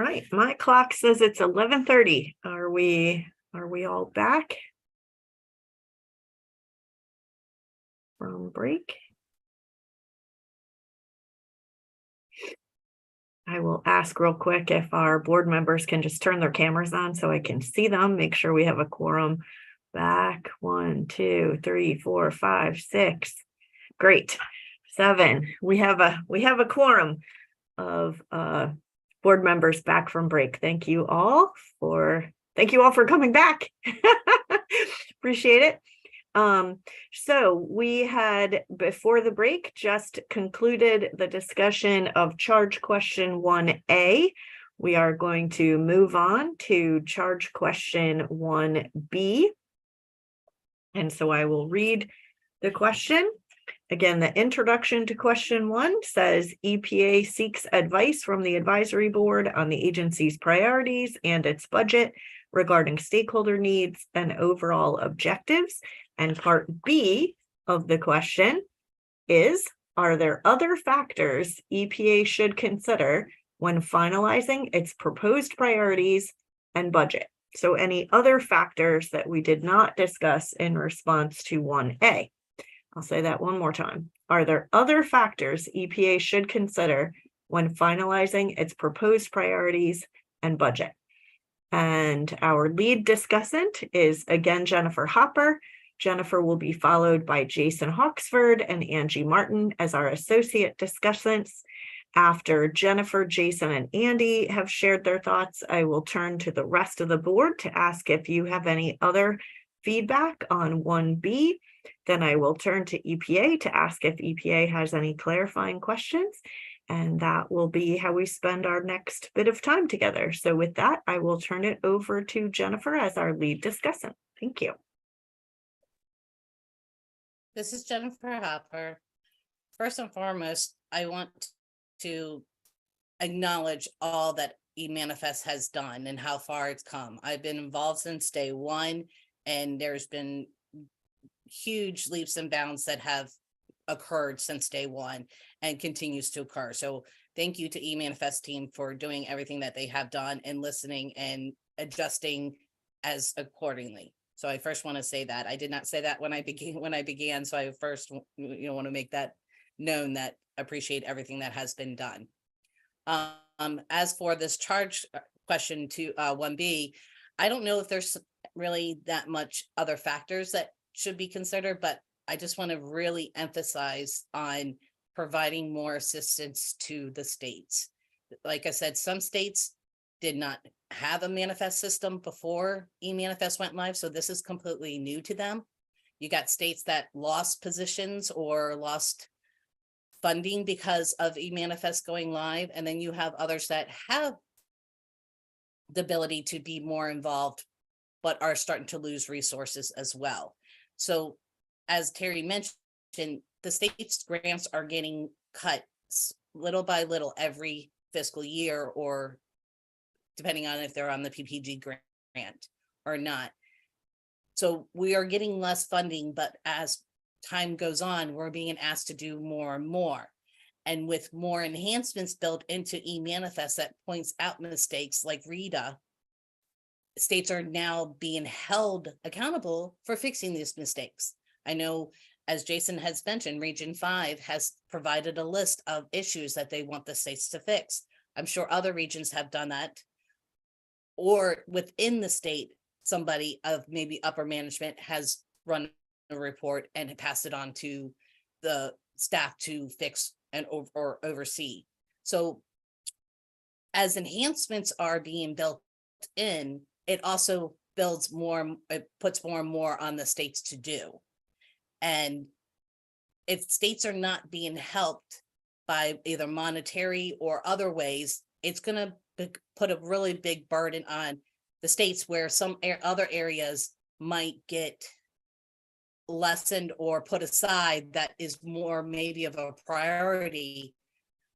right, my clock says it's 11:30. Are we all back from break? I will ask real quick if our board members can just turn their cameras on so I can see them, make sure we have a quorum. Back 1, 2, 3, 4, 5, 6. Great. 7. We have a quorum of board members back from break. Thank you all for coming back. Appreciate it. So we had, before the break, just concluded the discussion of charge question 1A. We are going to move on to charge question 1B. And so I will read the question. Again, the introduction to question 1 says EPA seeks advice from the advisory board on the agency's priorities and its budget regarding stakeholder needs and overall objectives. And part B of the question is, are there other factors EPA should consider when finalizing its proposed priorities and budget? So any other factors that we did not discuss in response to 1A? I'll say that one more time. Are there other factors EPA should consider when finalizing its proposed priorities and budget? And our lead discussant is again Jennifer Hopper. Jennifer will be followed by Jason Hawksford and Angie Martin as our associate discussants. After Jennifer, Jason, and Andy have shared their thoughts, I will turn to the rest of the board to ask if you have any other feedback on 1B. Then I will turn to EPA to ask if EPA has any clarifying questions. And that will be how we spend our next bit of time together. So with that, I will turn it over to Jennifer as our lead discussant. Thank you. This is Jennifer Hopper. First and foremost, I want to acknowledge all that eManifest has done and how far it's come. I've been involved since day one, and there's been huge leaps and bounds that have occurred since day one and continues to occur. So thank you to eManifest team for doing everything that they have done and listening and adjusting as accordingly. So I first want to say that. I did not say that when I began. So I first want to make that known, that appreciate everything that has been done. As for this charge question to 1B, I don't know if there's really that much other factors that should be considered, but I just want to really emphasize on providing more assistance to the states. Like I said, some states did not have a manifest system before eManifest went live, so this is completely new to them. You got states that lost positions or lost funding because of eManifest going live, and then you have others that have the ability to be more involved but are starting to lose resources as well. So as Terry mentioned, the state's grants are getting cut little by little every fiscal year, or depending on if they're on the PPG grant or not. So we are getting less funding, but as time goes on, we're being asked to do more and more. And with more enhancements built into eManifest that points out mistakes like RETA, states are now being held accountable for fixing these mistakes. I know, as Jason has mentioned, Region 5 has provided a list of issues that they want the states to fix. I'm sure other regions have done that. Or within the state, somebody of maybe upper management has run a report and passed it on to the staff to fix and or oversee. So as enhancements are being built in, it also builds more, it puts more and more on the states to do. And if states are not being helped by either monetary or other ways, it's going to put a really big burden on the states, where some other areas might get lessened or put aside that is more maybe of a priority,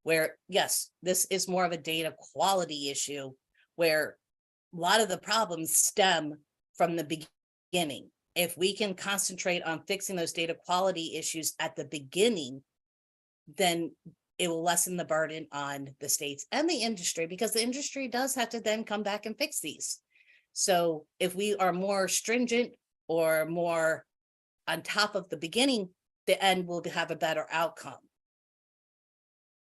where yes, this is more of a data quality issue, where a lot of the problems stem from the beginning. If we can concentrate on fixing those data quality issues at the beginning, then it will lessen the burden on the states and the industry, because the industry does have to then come back and fix these. So if we are more stringent or more on top of the beginning, the end will have a better outcome.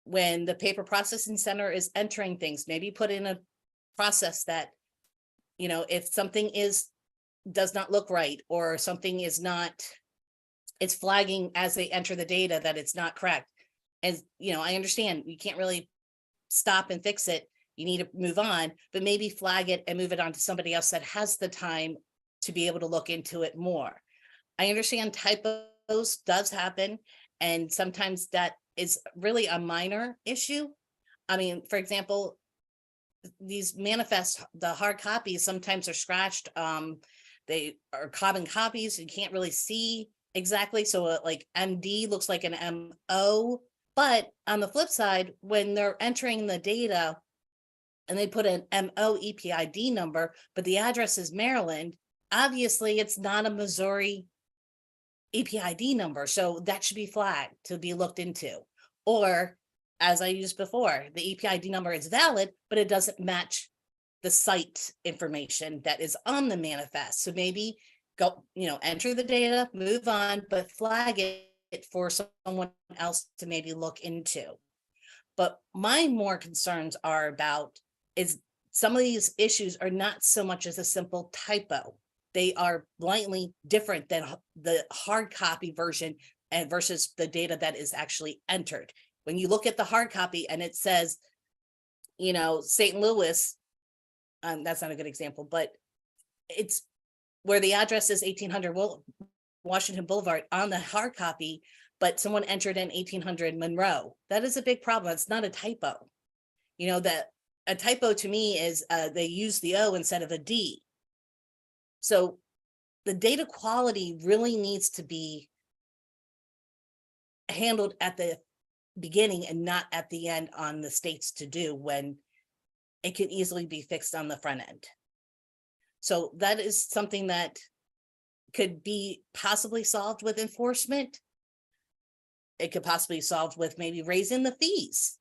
When the paper processing center is entering things, maybe put in a process that, you know, if something does not look right, or something is not, it's flagging as they enter the data that it's not correct. And, you know, I understand you can't really stop and fix it. You need to move on, but maybe flag it and move it on to somebody else that has the time to be able to look into it more. I understand typos does happen, and sometimes that is really a minor issue. I mean, for example, these manifests, the hard copies sometimes are scratched. They are carbon copies. You can't really see exactly. So like MD looks like an MO. But on the flip side, when they're entering the data and they put an MO EPID number, but the address is Maryland, obviously it's not a Missouri EPID number. So that should be flagged to be looked into. Or, as I used before, the EPID number is valid, but it doesn't match the site information that is on the manifest. So maybe go, you know, enter the data, move on, but flag it for someone else to maybe look into. But my more concerns are about is some of these issues are not so much as a simple typo. They are blatantly different than the hard copy version and versus the data that is actually entered. When you look at the hard copy and it says, you know, St. Louis, that's not a good example, but it's where the address is 1800 Washington Boulevard on the hard copy, but someone entered in 1800 Monroe. That is a big problem. It's not a typo. You know, that a typo to me is they use the O instead of a D. So the data quality really needs to be handled at the beginning and not at the end on the states to do, when it can easily be fixed on the front end. So that is something that could be possibly solved with enforcement. It could possibly be solved with maybe raising the fees.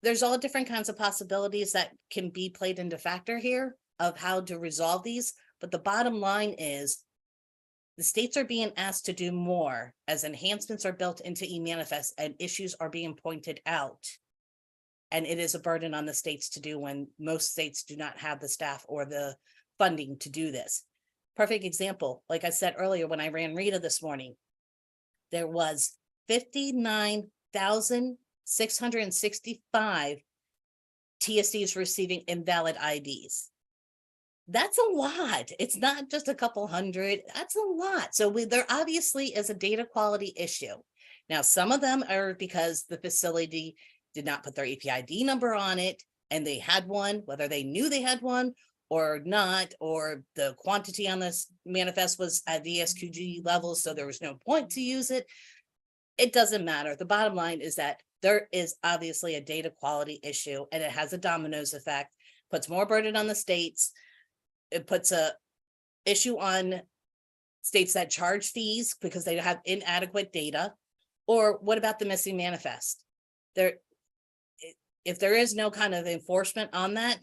There's all different kinds of possibilities that can be played into factor here of how to resolve these. But the bottom line is the states are being asked to do more as enhancements are built into e-manifest and issues are being pointed out. And it is a burden on the states to do when most states do not have the staff or the funding to do this. Perfect example, like I said earlier, when I ran Rita this morning, there was 59,665 TSDs receiving invalid IDs. That's a lot. It's not just a couple hundred. That's a lot. So there obviously is a data quality issue. Now, some of them are because the facility did not put their EPID number on it and they had one, whether they knew they had one or not, or the quantity on this manifest was at VSQG levels, so there was no point to use it. It doesn't matter. The bottom line is that there is obviously a data quality issue and it has a dominoes effect, puts more burden on the states. It puts a issue on states that charge fees because they have inadequate data. Or what about the missing manifest? If there is no kind of enforcement on that,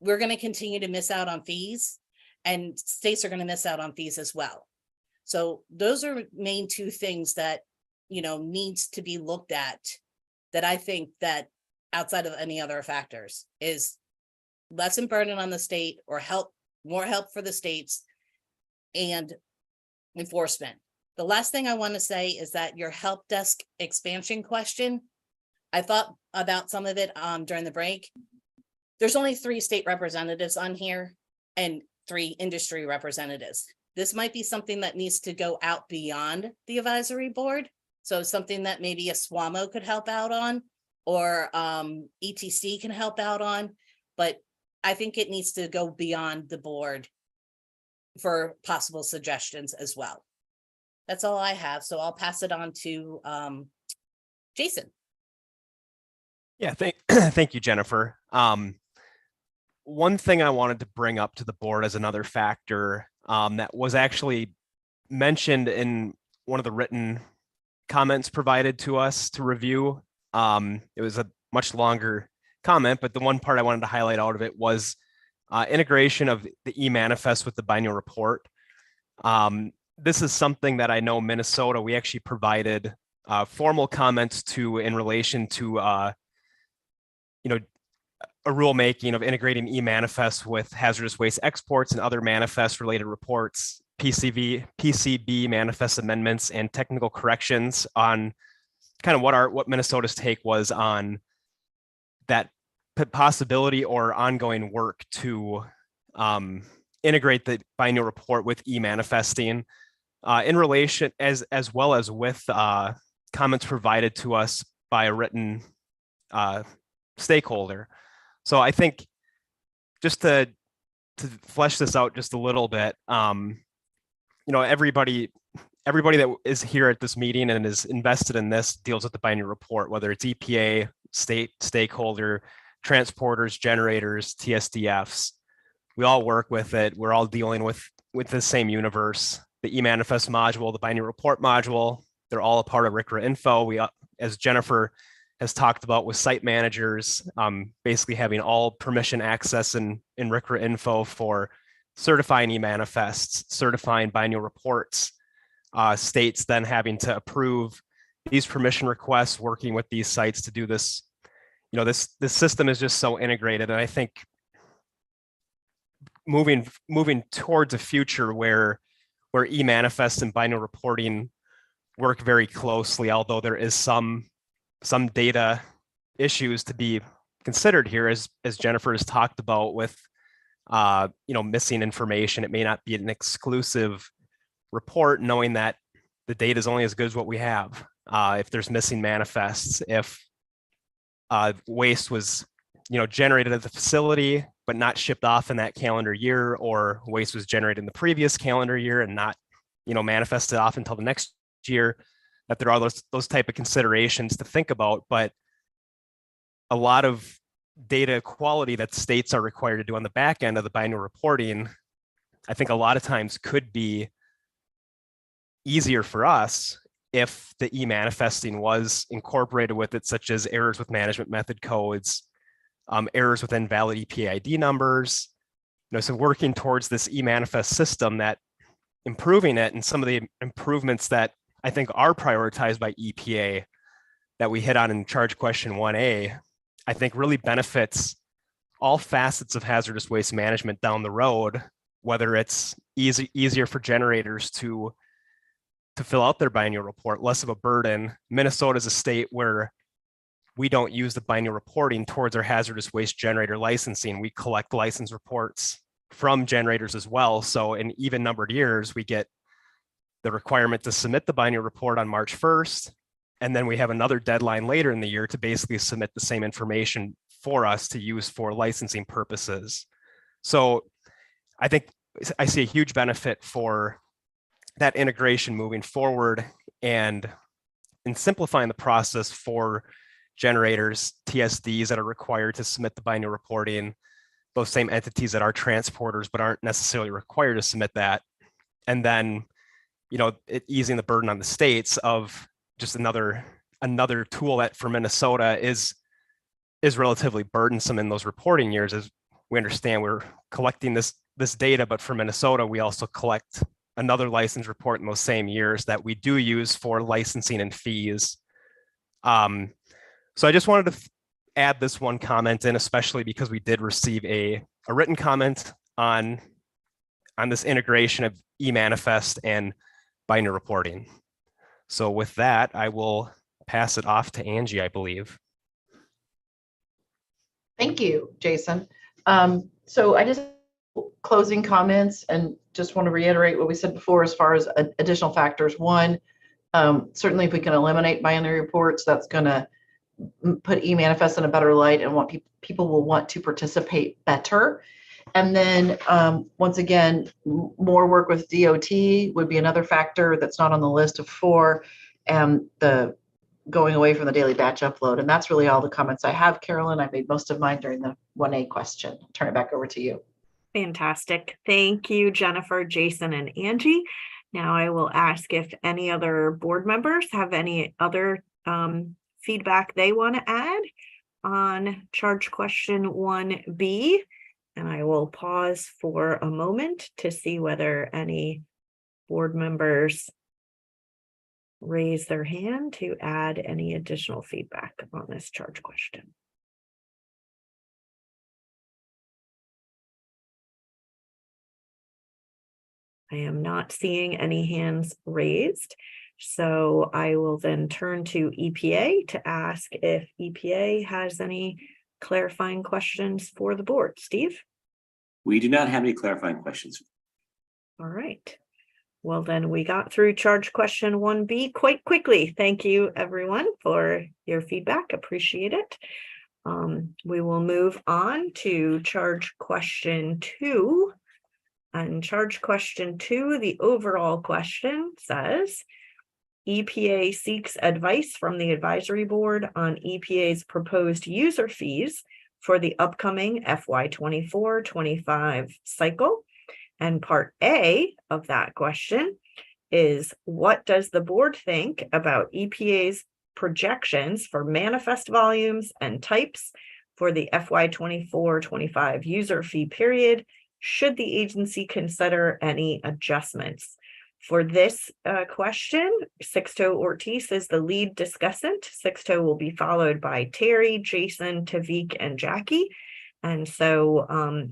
we're going to continue to miss out on fees, and states are going to miss out on fees as well. So those are main two things that, you know, needs to be looked at, that I think that outside of any other factors is lessen burden on the state or more help for the states and enforcement. The last thing I want to say is that your help desk expansion question, I thought about some of it during the break. There's only 3 state representatives on here and 3 industry representatives. This might be something that needs to go out beyond the advisory board. So something that maybe a SWAMO could help out on, or ETC can help out on, but I think it needs to go beyond the board for possible suggestions as well. That's all I have. So I'll pass it on to Jason. Yeah, thank you, Jennifer. One thing I wanted to bring up to the board as another factor that was actually mentioned in one of the written comments provided to us to review It was a much longer comment, but the one part I wanted to highlight out of it was integration of the e-manifest with the biennial report. This is something that I know Minnesota, we actually provided formal comments to in relation to, a rulemaking of integrating e-manifest with hazardous waste exports and other manifest related reports, PCB manifest amendments, and technical corrections on kind of what Minnesota's take was on that possibility or ongoing work to integrate the biennial report with e-manifesting in relation as well as with comments provided to us by a written stakeholder. So I think just to flesh this out just a little bit, everybody that is here at this meeting and is invested in this deals with the biennial report, whether it's EPA, state stakeholder, transporters, generators, TSDFs. We all work with it. We're all dealing with the same universe. The e-manifest module, the biennial report module, they're all a part of RCRA info. We, as Jennifer has talked about with site managers, basically having all permission access in RCRA info for certifying e-manifests, certifying biennial reports, states then having to approve these permission requests, working with these sites to do this. This system is just so integrated. And I think moving towards a future where e-manifest and biennial reporting work very closely, although there is some data issues to be considered here, as Jennifer has talked about with missing information. It may not be an exclusive report, knowing that the data is only as good as what we have. If there's missing manifests, if waste was generated at the facility but not shipped off in that calendar year, or waste was generated in the previous calendar year and not manifested off until the next year, that there are those type of considerations to think about. But a lot of data quality that states are required to do on the back end of the biennial reporting, I think a lot of times could be easier for us if the e-manifesting was incorporated with it, such as errors with management method codes, errors with invalid EPA ID numbers. So working towards this e-manifest system, that improving it, and some of the improvements that I think are prioritized by EPA that we hit on in charge question 1A, I think really benefits all facets of hazardous waste management down the road, whether it's easier for generators to fill out their biennial report, less of a burden. Minnesota is a state where we don't use the biennial reporting towards our hazardous waste generator licensing. We collect license reports from generators as well. So in even numbered years, we get the requirement to submit the biennial report on March 1st. And then we have another deadline later in the year to basically submit the same information for us to use for licensing purposes. So I think I see a huge benefit for that integration moving forward, and in simplifying the process for generators, TSDs that are required to submit the biennial reporting, those same entities that are transporters but aren't necessarily required to submit that. And then, easing the burden on the states of just another tool that for Minnesota is relatively burdensome in those reporting years. As we understand, we're collecting this data, but for Minnesota, we also collect another license report in those same years that we do use for licensing and fees. So I just wanted to add this one comment in, especially because we did receive a written comment on this integration of e-manifest and biennial reporting. So with that, I will pass it off to Angie, I believe. Thank you, Jason. So I just closing comments, and just want to reiterate what we said before as far as additional factors. One, certainly if we can eliminate biennial reports, that's going to put e-manifest in a better light, and what people will want to participate better. And then once again, more work with DOT would be another factor that's not on the list of 4, and the going away from the daily batch upload. And that's really all the comments I have. Carolyn, I made most of mine during the 1A question. I'll turn it back over to you. Fantastic. Thank you, Jennifer, Jason, and Angie. Now I will ask if any other board members have any other feedback they want to add on charge question 1B. And I will pause for a moment to see whether any board members raise their hand to add any additional feedback on this charge question. I am not seeing any hands raised, so I will then turn to EPA to ask if EPA has any clarifying questions for the board. Steve? We do not have any clarifying questions. All right. Well, then we got through charge question 1B quite quickly. Thank you, everyone, for your feedback. Appreciate it. We will move on to charge question 2. And charge question 2, the overall question says, EPA seeks advice from the advisory board on EPA's proposed user fees for the upcoming FY 24-25 cycle. And part A of that question is, what does the board think about EPA's projections for manifest volumes and types for the FY 24-25 user fee period? Should the agency consider any adjustments? For this question, Sixto Ortiz is the lead discussant. Sixto will be followed by Terry, Jason, Tavik, and Jackie. And so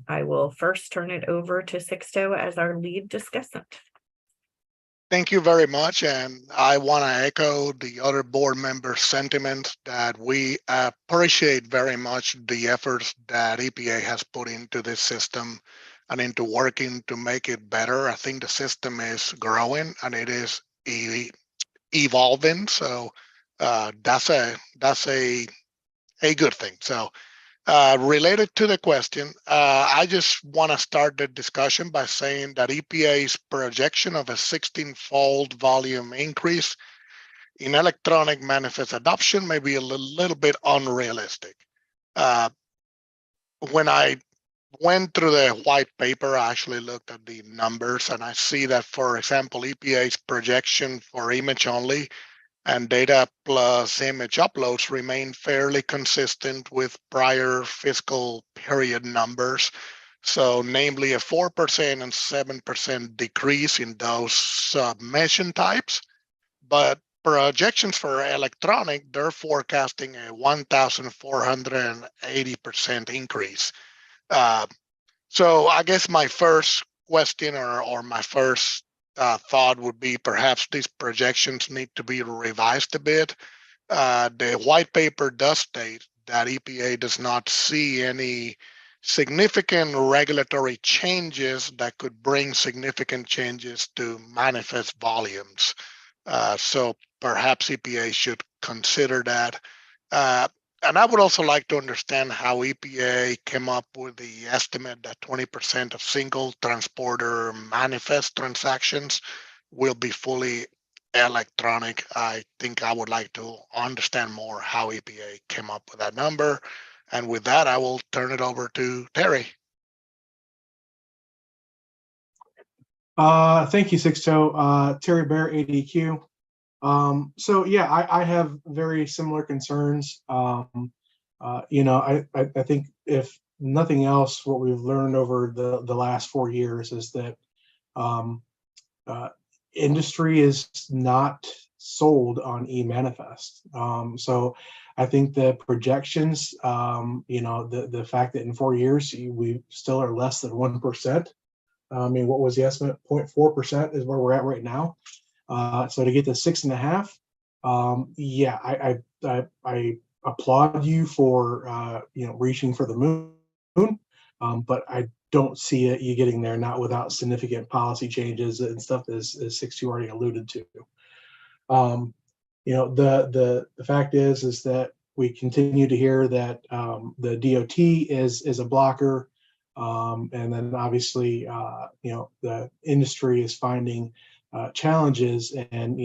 I will first turn it over to Sixto as our lead discussant. Thank you very much. And I want to echo the other board members' sentiment that we appreciate very much the efforts that EPA has put into this system and into working to make it better. I think the system is growing and it is evolving. So that's a good thing. So related to the question, I just want to start the discussion by saying that EPA's projection of a 16-fold volume increase in electronic manifest adoption may be a little bit unrealistic. When I went through the white paper, I actually looked at the numbers and I see that, for example, EPA's projection for image only and data plus image uploads remain fairly consistent with prior fiscal period numbers. So namely a 4% and 7% decrease in those submission types, but projections for electronic, they're forecasting a 1,480% increase. So I guess my first question or my first thought would be perhaps these projections need to be revised a bit. The white paper does state that EPA does not see any significant regulatory changes that could bring significant changes to manifest volumes. So perhaps EPA should consider that. And I would also like to understand how EPA came up with the estimate that 20% of single transporter manifest transactions will be fully electronic. I think I would like to understand more how EPA came up with that number. And with that, I will turn it over to Terry. Thank you, Sixto. Terry Bear, ADQ. So yeah, I have very similar concerns. I think if nothing else, what we've learned over the last 4 years is that industry is not sold on e-manifest. So I think the projections, the fact that in 4 years we still are less than 1%. I mean, what was the estimate? 0.4% is where we're at right now. So to get to 6.5, yeah, I applaud you for reaching for the moon, but I don't see you getting there, not without significant policy changes and stuff as Sixto already alluded to. The fact is that we continue to hear that the DOT is a blocker, and then obviously the industry is finding challenges and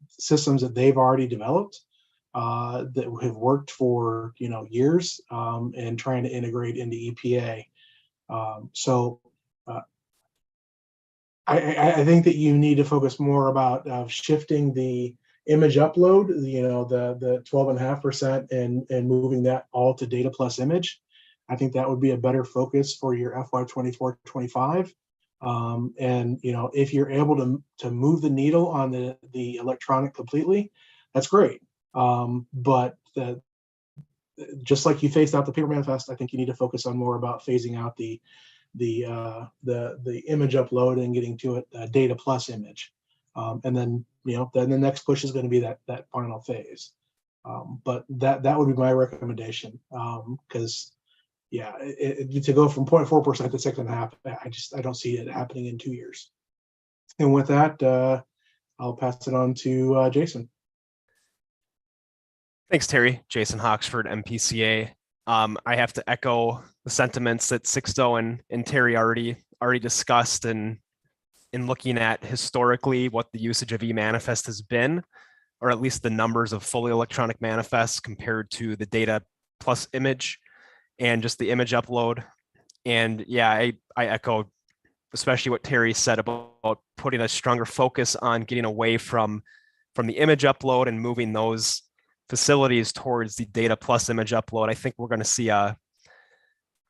systems that they've already developed that have worked for years and trying to integrate into EPA. I think that you need to focus more about shifting the image upload, the 12.5% and moving that all to data plus image. I think that would be a better focus for your FY 24-25. And if you're able to move the needle on the electronic completely, that's great. But just like you phased out the paper manifest, I think you need to focus on more about phasing out the image upload and getting to it data plus image. And then then the next push is going to be that final phase. But that would be my recommendation, because to go from 0.4% to 6.5%, I don't see it happening in 2 years. And with that, I'll pass it on to Jason. Thanks, Terry. Jason Hoxford, MPCA. I have to echo the sentiments that Sixto and Terry already discussed, and in looking at historically what the usage of e-manifest has been, or at least the numbers of fully electronic manifests compared to the data plus image and just the image upload. And yeah, I echo especially what Terry said about putting a stronger focus on getting away from the image upload and moving those facilities towards the data plus image upload. I think we're going to see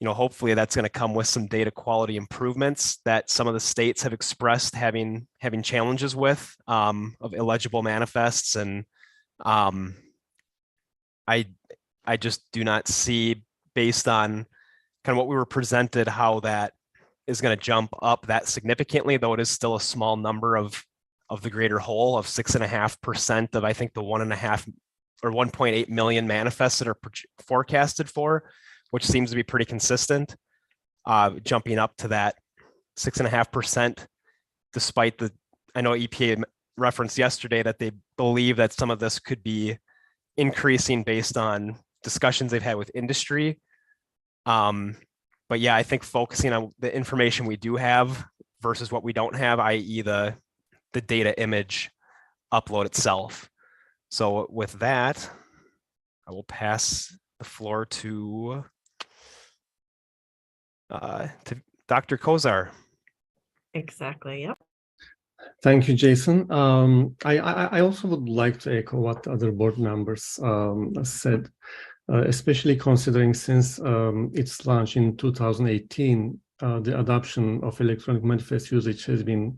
hopefully that's going to come with some data quality improvements that some of the states have expressed having challenges with, of illegible manifests. And I just do not see, based on kind of what we were presented, how that is going to jump up that significantly, though it is still a small number of the greater whole of 6.5% of, I think, the 1.5 or 1.8 million manifests that are forecasted for, which seems to be pretty consistent, jumping up to that 6.5%, despite I know EPA referenced yesterday that they believe that some of this could be increasing based on discussions they've had with industry. But yeah, I think focusing on the information we do have versus what we don't have, i.e. the data image upload itself. So with that, I will pass the floor to Dr. Kozar. Exactly. Yep. Thank you, Jason. I also would like to echo what other board members said, especially considering since its launch in 2018, the adoption of electronic manifest usage has been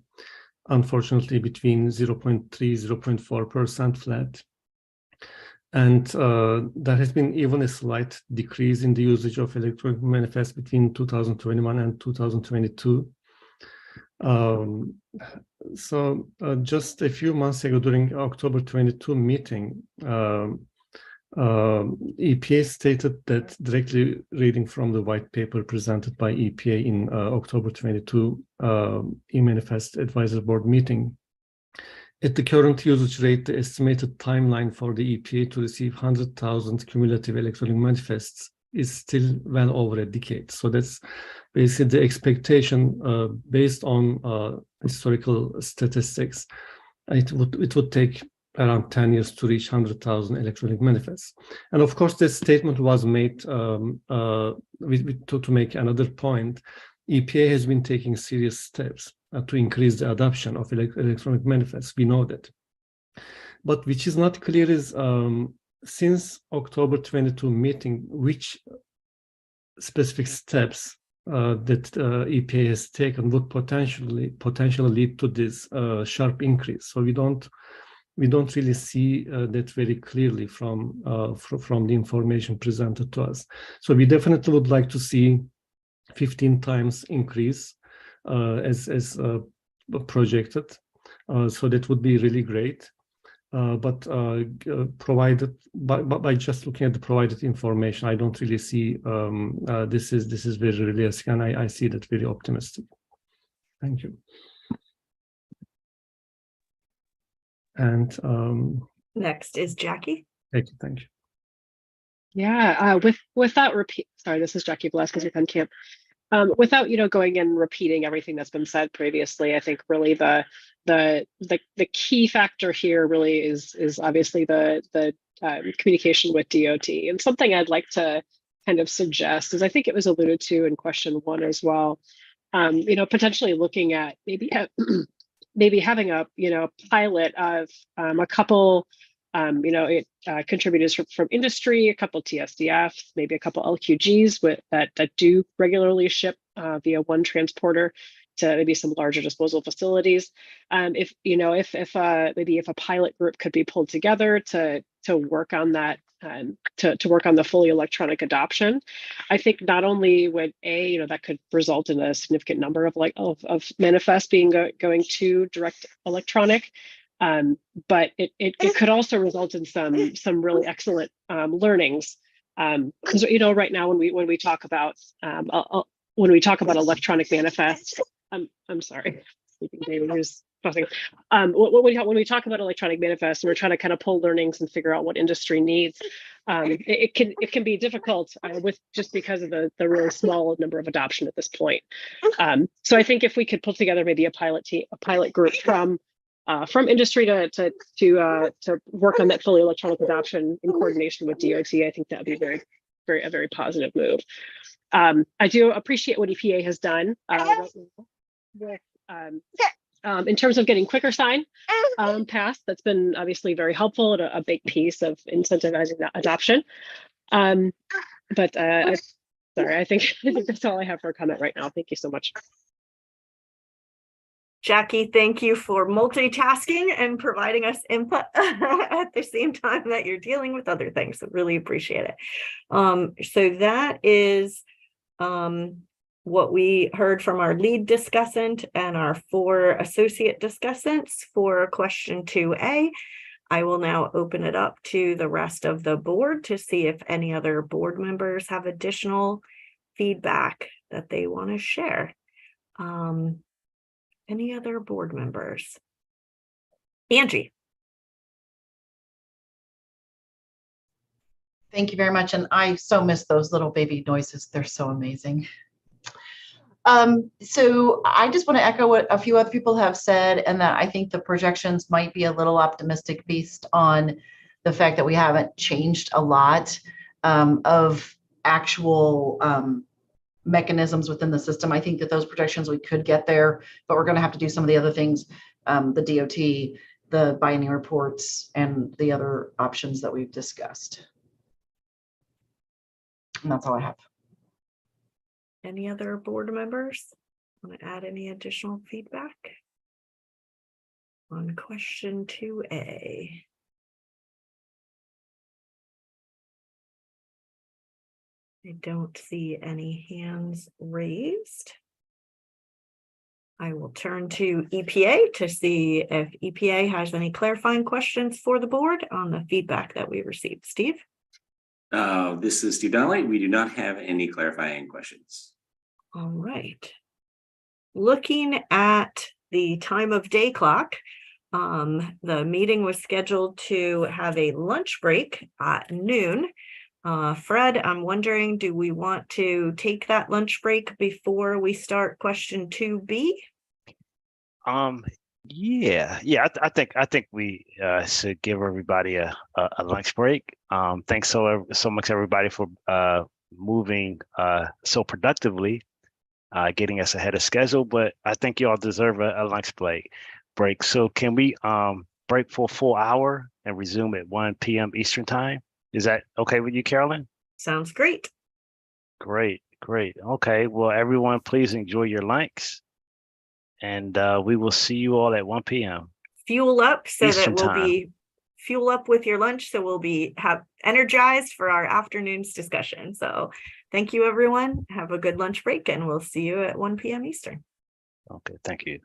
unfortunately between 0.3, 0.4% flat. And there has been even a slight decrease in the usage of electronic manifest between 2021 and 2022. So just a few months ago, during October 22 meeting, EPA stated that, directly reading from the white paper presented by EPA in October 22 e-manifest advisory board meeting, at the current usage rate, the estimated timeline for the EPA to receive 100,000 cumulative electronic manifests is still well over a decade. So that's basically the expectation based on historical statistics. It would take around 10 years to reach 100,000 electronic manifests. And of course, this statement was made to make another point. EPA has been taking serious steps to increase the adoption of electronic manifests. We know that. But which is not clear is, since October 22 meeting, which specific steps that EPA has taken would potentially lead to this sharp increase. So we don't really see that very clearly from the information presented to us. So we definitely would like to see 15 times increase as projected. So that would be really great. But provided by just looking at the provided information, I don't really see this is very realistic, and I see that very optimistic. Thank you. And next is Jackie. Thank you. Yeah, without repeat. Sorry, this is Jackie Velasquez with NCAMP. Without going and repeating everything that's been said previously, I think really the key factor here really is obviously the communication with DOT. And something I'd like to kind of suggest is, I think it was alluded to in question 1 as well. Potentially looking at maybe maybe having a pilot of a couple contributors from industry, a couple TSDFs, maybe a couple LQGs that do regularly ship via one transporter to maybe some larger disposal facilities. If a pilot group could be pulled together to work on that, to work on the fully electronic adoption, I think not only would that could result in a significant number of manifests going to direct electronic, but it could also result in some really excellent learnings. Because right now when we talk about electronic manifests, I'm sorry, sleeping David who's fussing. When we talk about electronic manifests and we're trying to kind of pull learnings and figure out what industry needs, it can be difficult with just because of the really small number of adoption at this point. So I think if we could pull together maybe a pilot group from industry to work on that fully electronic adoption in coordination with DOT, I think that would be a very positive move. I do appreciate what EPA has done with in terms of getting quicker sign passed. That's been obviously very helpful and a big piece of incentivizing that adoption. But I think that's all I have for a comment right now. Thank you so much. Jackie, thank you for multitasking and providing us input at the same time that you're dealing with other things. I really appreciate it. So that is what we heard from our lead discussant and our 4 associate discussants for question 2A. I will now open it up to the rest of the board to see if any other board members have additional feedback that they want to share. Any other board members? Angie. Thank you very much. And I so miss those little baby noises. They're so amazing. So I just want to echo what a few other people have said, and that I think the projections might be a little optimistic based on the fact that we haven't changed a lot of actual mechanisms within the system. I think that those projections, we could get there, but we're going to have to do some of the other things, the DOT, the binding reports, and the other options that we've discussed. And that's all I have. Any other board members want to add any additional feedback on question 2A? I don't see any hands raised. I will turn to EPA to see if EPA has any clarifying questions for the board on the feedback that we received. Steve? This is Steve Donnelly. We do not have any clarifying questions. All right. Looking at the time of day clock, the meeting was scheduled to have a lunch break at noon. Fred, I'm wondering, do we want to take that lunch break before we start question 2B? Yeah. I think we should give everybody a lunch break. Thanks so much everybody for moving so productively, getting us ahead of schedule. But I think you all deserve a lunch break. So can we break for a full hour and resume at 1 p.m. Eastern time? Is that okay with you, Carolyn? Sounds great. Great. Okay, well, everyone, please enjoy your lunch. And we will see you all at 1 p.m. Fuel up so Eastern that we'll time. be fuel up with your lunch. So we'll be energized for our afternoon's discussion. So thank you, everyone. Have a good lunch break, and we'll see you at 1 p.m. Eastern. Okay, thank you.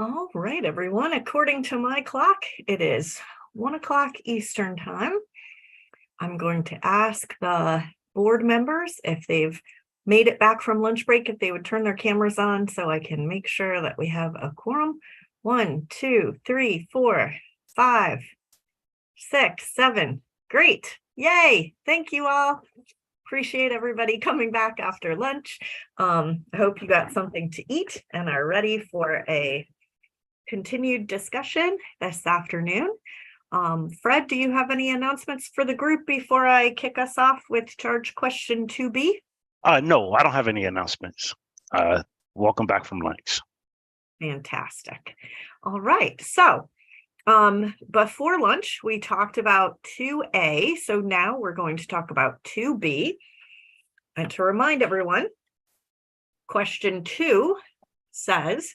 All right, everyone. According to my clock, it is 1 o'clock Eastern time. I'm going to ask the board members if they've made it back from lunch break, if they would turn their cameras on so I can make sure that we have a quorum. 1, 2, 3, 4, 5, 6, 7. Great. Yay. Thank you all. Appreciate everybody coming back after lunch. I hope you got something to eat and are ready for a continued discussion this afternoon. Fred, do you have any announcements for the group before I kick us off with charge question 2B? No, I don't have any announcements. Welcome back from lunch. Fantastic. All right. So before lunch, we talked about 2A. So now we're going to talk about 2B. And to remind everyone, question 2 says,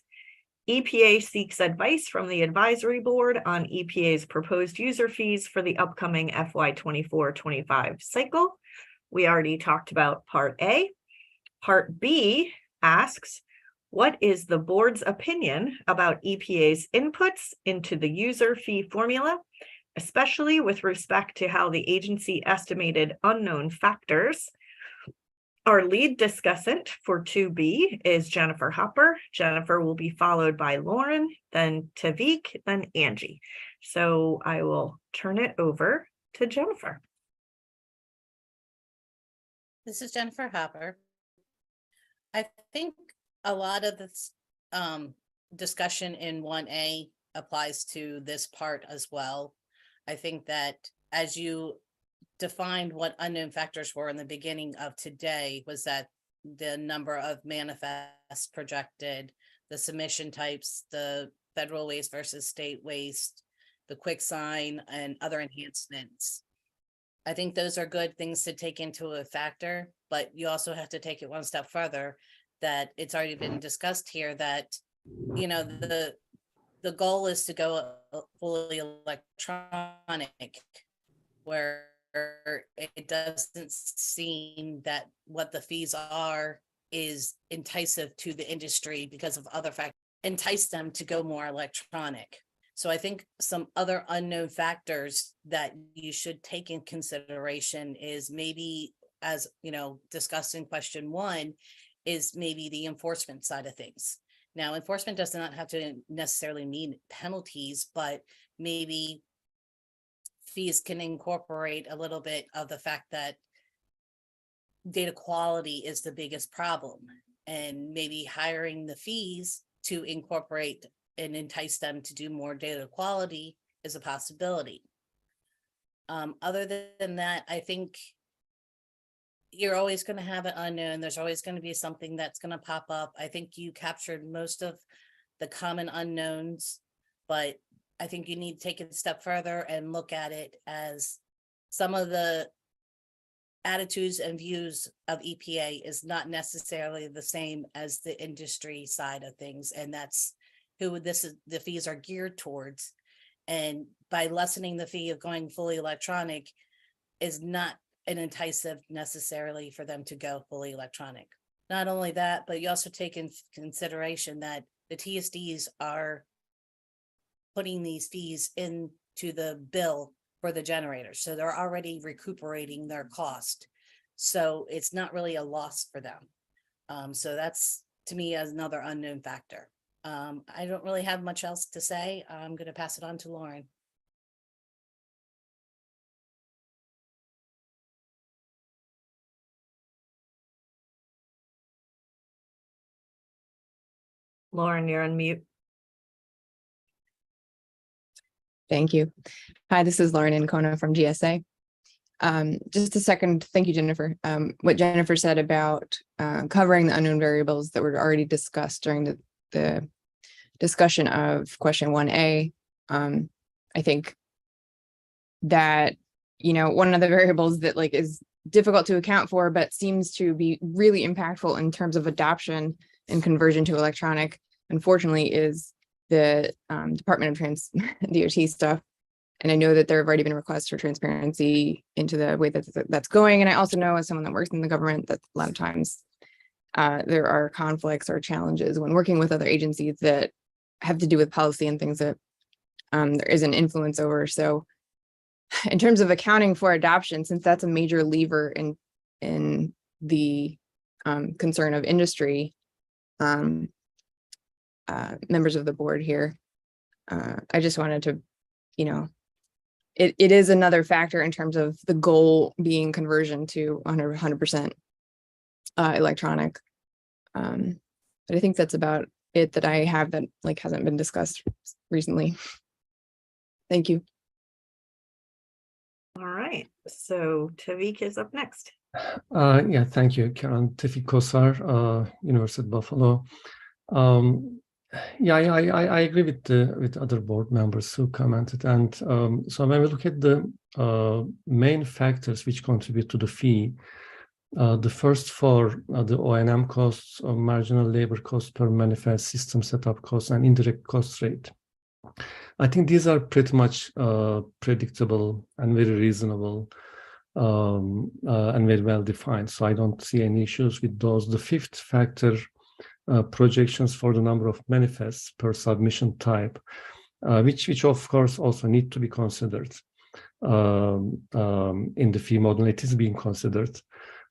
EPA seeks advice from the advisory board on EPA's proposed user fees for the upcoming FY 24-25 cycle. We already talked about part A. Part B asks, what is the board's opinion about EPA's inputs into the user fee formula, especially with respect to how the agency estimated unknown factors? Our lead discussant for 2B is Jennifer Hopper. Jennifer will be followed by Lauren, then Tavik, then Angie. So I will turn it over to Jennifer. This is Jennifer Hopper. I think a lot of this discussion in 1A applies to this part as well. I think that as you defined what unknown factors were in the beginning of today, was that the number of manifests projected, the submission types, the federal waste versus state waste, the quick sign, and other enhancements. I think those are good things to take into a factor, but you also have to take it one step further, that it's already been discussed here that, you know, the goal is to go fully electronic, where it doesn't seem that what the fees are is enticing to the industry because of other factors, entice them to go more electronic. So I think some other unknown factors that you should take in consideration is maybe, as you know, discussed in question 1, is maybe the enforcement side of things. Now, enforcement does not have to necessarily mean penalties, but maybe fees can incorporate a little bit of the fact that data quality is the biggest problem, and maybe hiring the fees to incorporate and entice them to do more data quality is a possibility. Other than that, I think you're always going to have an unknown. There's always going to be something that's going to pop up. I think you captured most of the common unknowns, but I think you need to take it a step further and look at it as some of the attitudes and views of EPA is not necessarily the same as the industry side of things. And that's who the fees are geared towards. And by lessening the fee of going fully electronic is not an enticing necessarily for them to go fully electronic. Not only that, but you also take in consideration that the TSDs are putting these fees into the bill for the generators. So they're already recuperating their cost. So it's not really a loss for them. So that's, to me, as another unknown factor. I don't really have much else to say. I'm going to pass it on to Lauren. Lauren, you're on mute. Thank you. Hi, this is Lauren Ancona from GSA. Just a second. Thank you, Jennifer. What Jennifer said about covering the unknown variables that were already discussed during the discussion of question 1A. I think that, you know, one of the variables that like is difficult to account for, but seems to be really impactful in terms of adoption and conversion to electronic, unfortunately, is the Department of DOT stuff. And I know that there have already been requests for transparency into the way that that's going. And I also know, as someone that works in the government, that a lot of times there are conflicts or challenges when working with other agencies that have to do with policy and things that there is an influence over. So in terms of accounting for adoption, since that's a major lever in the concern of industry, members of the board here, I just wanted to, it is another factor in terms of the goal being conversion to 100% electronic. But I think that's about it that I have that hasn't been discussed recently. Thank you. All right, so Tavik is up next. Yeah, thank you, Karen. Tevfik Kosar, University of Buffalo. Yeah, I agree with other board members who commented. And so when we look at the main factors which contribute to the fee, the first four are the O&M costs, or marginal labor cost per manifest, system setup costs, and indirect cost rate. I think these are pretty much predictable and very reasonable and very well defined. So I don't see any issues with those. The fifth factor, projections for the number of manifests per submission type, which of course also need to be considered in the fee model. It is being considered.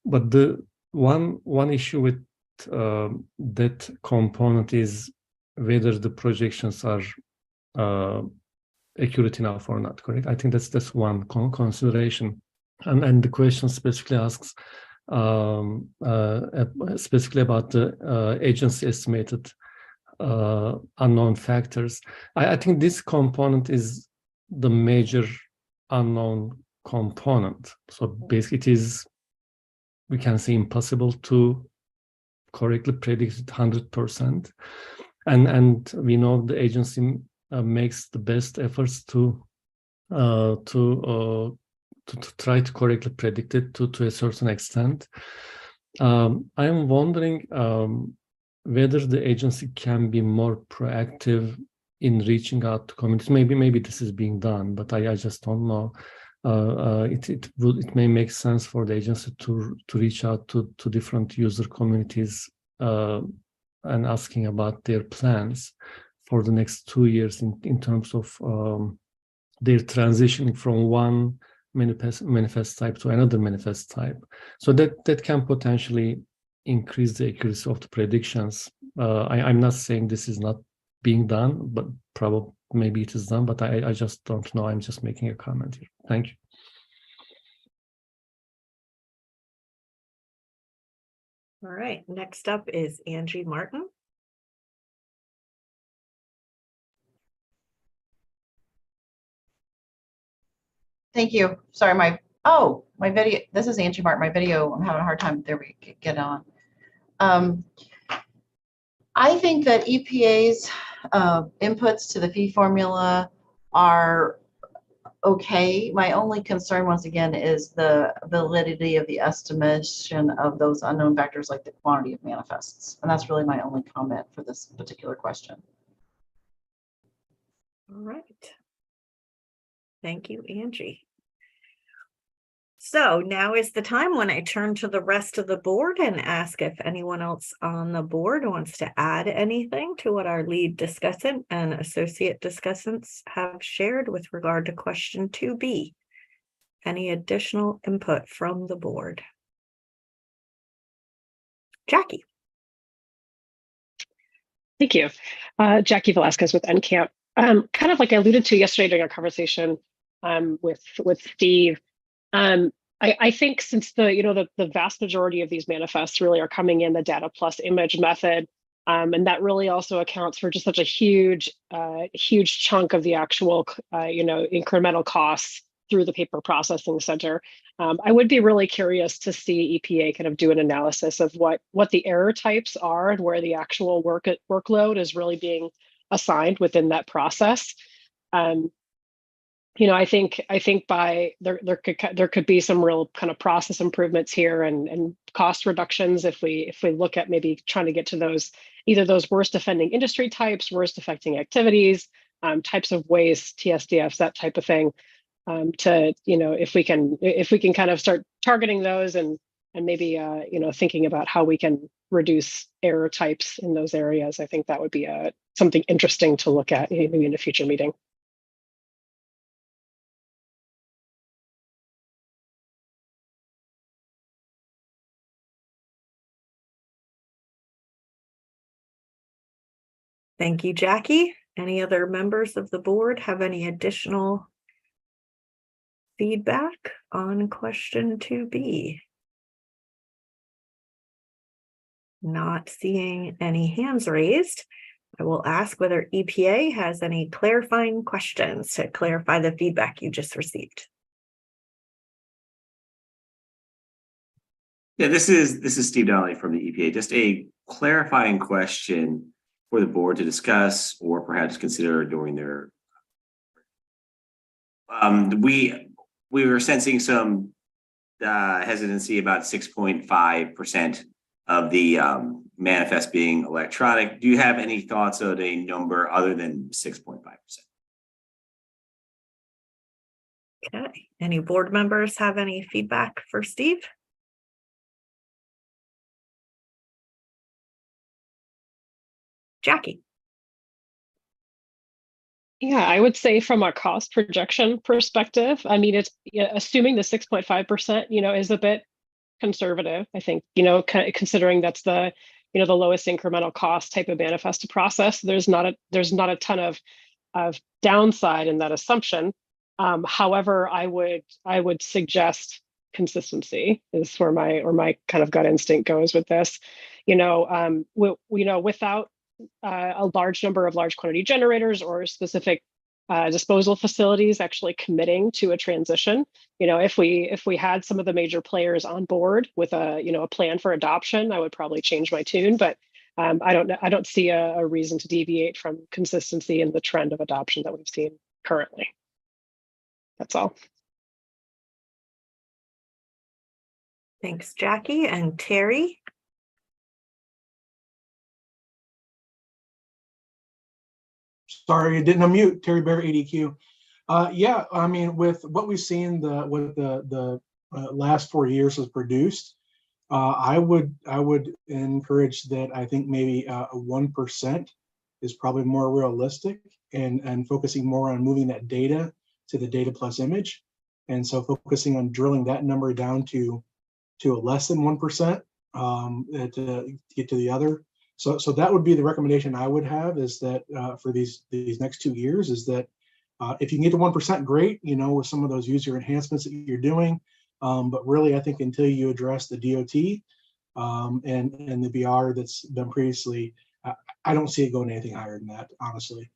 But the one issue with that component is whether the projections are accurate enough or not, correct? I think that's one consideration. And the question specifically asks specifically about the agency estimated unknown factors. I think this component is the major unknown component. So basically it is, we can say, impossible to correctly predict it 100%. And we know the agency makes the best efforts to try to correctly predict it to a certain extent. I am wondering whether the agency can be more proactive in reaching out to communities. Maybe this is being done, but I just don't know. It may make sense for the agency to reach out to different user communities and asking about their plans for the next 2 years in terms of their transitioning from one manifest type to another manifest type. So that can potentially increase the accuracy of the predictions. I'm not saying this is not being done, but probably maybe it is done, but I just don't know. I'm just making a comment here. Thank you. All right, next up is Angie Martin. Thank you. Sorry, my video, this is Angie Martin, my video, I'm having a hard time, there we get on. I think that EPA's inputs to the fee formula are okay. My only concern, once again, is the validity of the estimation of those unknown factors like the quantity of manifests. And that's really my only comment for this particular question. All right. Thank you, Angie. So now is the time when I turn to the rest of the board and ask if anyone else on the board wants to add anything to what our lead discussant and associate discussants have shared with regard to question 2B. Any additional input from the board? Jackie. Thank you. Jackie Velasquez with NCAMP. Kind of like I alluded to yesterday during our conversation with Steve, I think since the vast majority of these manifests really are coming in the data plus image method, and that really also accounts for just such a huge chunk of the actual incremental costs through the paper processing center. I would be really curious to see EPA kind of do an analysis of what the error types are and where the actual workload is really being assigned within that process. I think by there could be some real kind of process improvements here and cost reductions if we look at maybe trying to get to those either those worst offending industry types, worst affecting activities, types of waste, TSDFs, that type of thing. If we can kind of start targeting those and maybe thinking about how we can reduce error types in those areas. I think that would be something interesting to look at maybe in a future meeting. Thank you, Jackie. Any other members of the board have any additional feedback on question 2B? Not seeing any hands raised. I will ask whether EPA has any clarifying questions to clarify the feedback you just received. Yeah, this is Steve Donnelly from the EPA. Just a clarifying question for the board to discuss or perhaps consider during their. We were sensing some hesitancy about 6.5% of the manifest being electronic. Do you have any thoughts on a number other than 6.5%? Okay. Any board members have any feedback for Steve? Jackie. Yeah, I would say from a cost projection perspective, I mean, it's assuming the 6.5%, is a bit conservative. I think, considering that's the, the lowest incremental cost type of manifest to process, there's not a ton of downside in that assumption. However, I would suggest consistency is where my kind of gut instinct goes with this. Without a large number of large quantity generators or specific disposal facilities actually committing to a transition, if we had some of the major players on board with a plan for adoption, I would probably change my tune. But I don't see a reason to deviate from consistency in the trend of adoption that we've seen currently. That's all. Thanks, Jackie. And Terry. Sorry, I didn't unmute. Terry Bear, ADQ. Yeah, I mean, with what we've seen, what the last 4 years has produced, I would encourage that. I think maybe 1% is probably more realistic, and focusing more on moving that data to the data plus image, and so focusing on drilling that number down to a less than 1% to get to the other. So that would be the recommendation I would have, is that for these next 2 years, is that if you can get to 1%, great, with some of those user enhancements that you're doing. But really, I think until you address the DOT and the BR that's been previously, I don't see it going anything higher than that, honestly.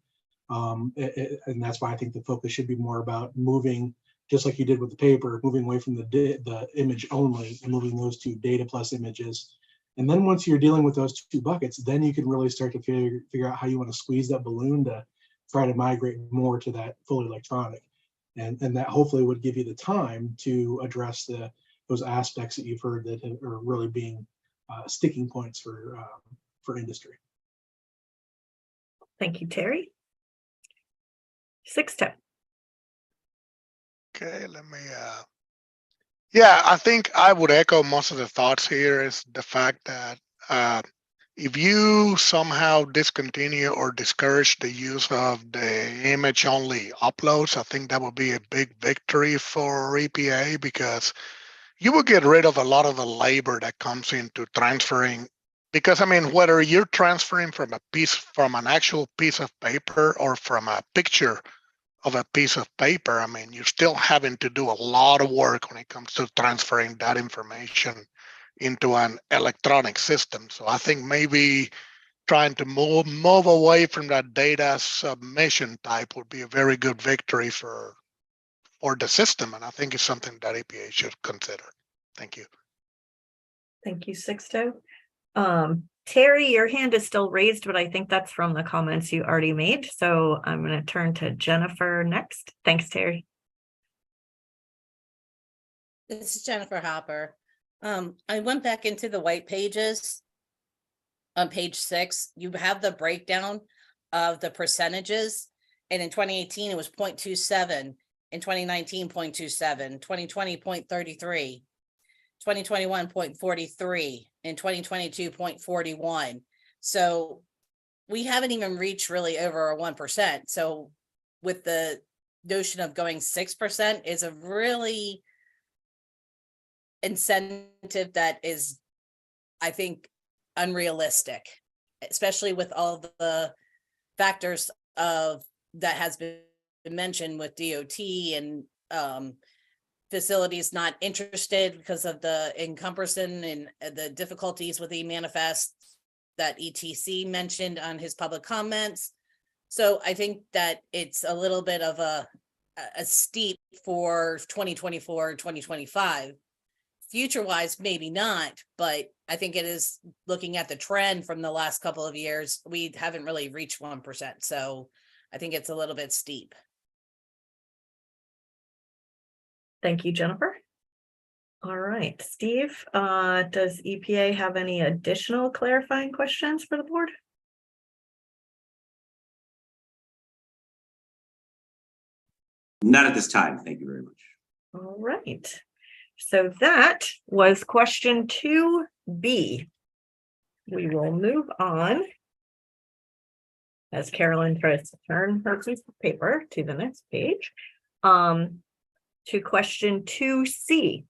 And that's why I think the focus should be more about moving, just like you did with the paper, moving away from the image only and moving those to data plus images. And then once you're dealing with those two buckets, then you can really start to figure out how you want to squeeze that balloon to try to migrate more to that fully electronic. And that hopefully would give you the time to address those aspects that you've heard that are really being sticking points for industry. Thank you, Terry. 610. Okay, let me yeah, I think I would echo most of the thoughts here. Is the fact that if you somehow discontinue or discourage the use of the image only uploads, I think that would be a big victory for EPA, because you will get rid of a lot of the labor that comes into transferring. Because I mean, whether you're transferring from an actual piece of paper or from a picture of a piece of paper, I mean, you're still having to do a lot of work when it comes to transferring that information into an electronic system. So I think maybe trying to move away from that data submission type would be a very good victory for the system. And I think it's something that EPA should consider. Thank you. Thank you, Sixto. Terry, your hand is still raised, but I think that's from the comments you already made. So I'm going to turn to Jennifer next. Thanks, Terry. This is Jennifer Hopper. I went back into the white pages on page 6. You have the breakdown of the percentages. And in 2018, it was 0.27. In 2019, 0.27. 2020, 0.33. 2021.43 and 2022.41. So we haven't even reached really over a 1%. So with the notion of going 6% is a really incentive that is, I think, unrealistic, especially with all the factors of that has been mentioned with DOT and facilities not interested because of the encumbrance and the difficulties with e-manifest that ETC mentioned on his public comments. So I think that it's a little bit of a steep for 2024, 2025. Future-wise, maybe not, but I think it is looking at the trend from the last couple of years, we haven't really reached 1%. So I think it's a little bit steep. Thank you, Jennifer. All right, Steve, does EPA have any additional clarifying questions for the board? Not at this time. Thank you very much. All right. So that was question 2B. We will move on as Carolyn tries to turn her piece of paper to the next page, to question 2C.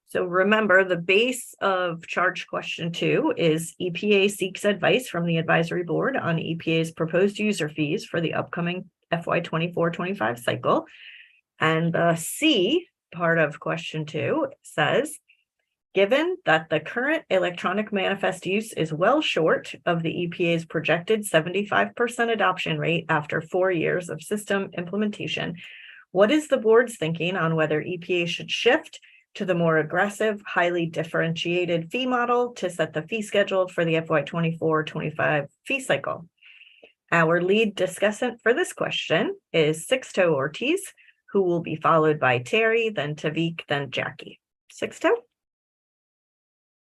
So remember, the base of charge question 2 is EPA seeks advice from the advisory board on EPA's proposed user fees for the upcoming FY 24-25 cycle. And the C part of question 2 says, given that the current electronic manifest use is well short of the EPA's projected 75% adoption rate after 4 years of system implementation, what is the board's thinking on whether EPA should shift to the more aggressive, highly differentiated fee model to set the fee schedule for the FY 24-25 fee cycle? Our lead discussant for this question is Sixto Ortiz, who will be followed by Terry, then Tavik, then Jackie. Sixto?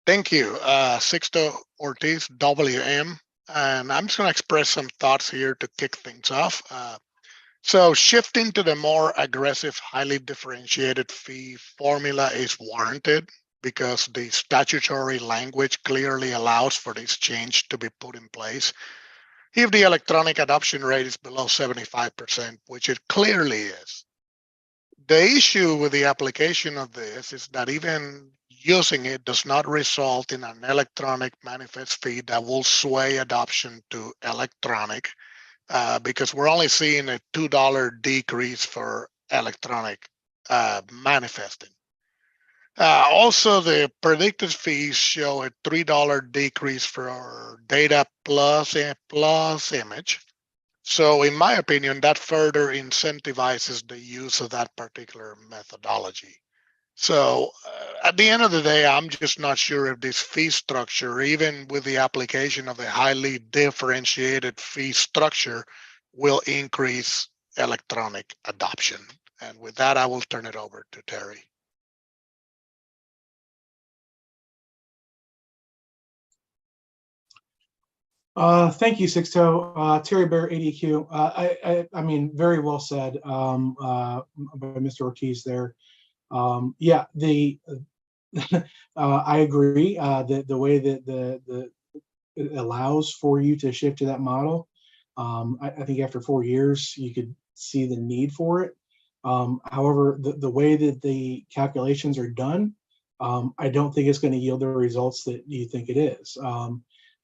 Thank you. Sixto Ortiz, WM. And I'm just going to express some thoughts here to kick things off. So shifting to the more aggressive, highly differentiated fee formula is warranted because the statutory language clearly allows for this change to be put in place if the electronic adoption rate is below 75%, which it clearly is. The issue with the application of this is that even using it does not result in an electronic manifest fee that will sway adoption to electronic, because we're only seeing a $2 decrease for electronic manifesting. Also, the predicted fees show a $3 decrease for our data plus image. So in my opinion, that further incentivizes the use of that particular methodology. So at the end of the day, I'm just not sure if this fee structure, even with the application of a highly differentiated fee structure, will increase electronic adoption. And with that, I will turn it over to Terry. Thank you, Sixto. Terry Bear, ADQ. I mean, very well said by Mr. Ortiz there. Yeah, I agree that the way that it allows for you to shift to that model. I think after 4 years, you could see the need for it. However, the way that the calculations are done, I don't think it's going to yield the results that you think it is.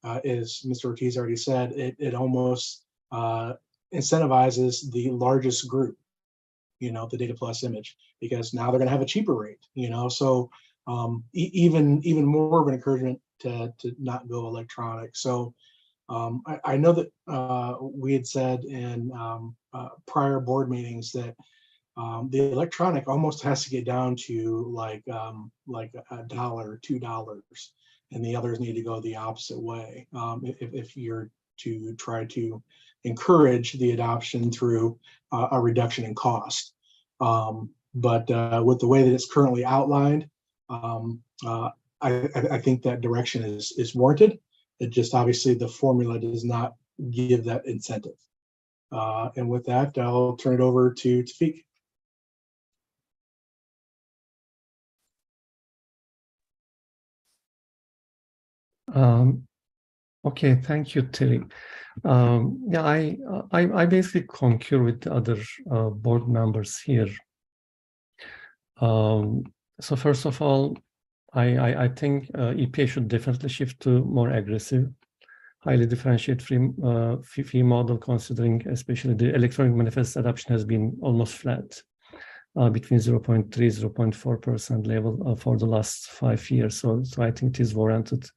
As Mr. Ortiz already said, it almost incentivizes the largest group, the data plus image, because now they're going to have a cheaper rate, so even more of an encouragement to not go electronic. So I know that we had said in prior board meetings that the electronic almost has to get down to like $1, $2, and the others need to go the opposite way if you're to try to encourage the adoption through a reduction in cost. But with the way that it's currently outlined, I think that direction is warranted. It just obviously the formula does not give that incentive. And with that, I'll turn it over to Tafik. Okay, thank you, Terry. Yeah, I basically concur with the other board members here. So first of all, I think EPA should definitely shift to more aggressive, highly differentiated fee model, considering especially the electronic manifest adoption has been almost flat between 0.3, 0.4% level for the last 5 years. So I think it is warranted,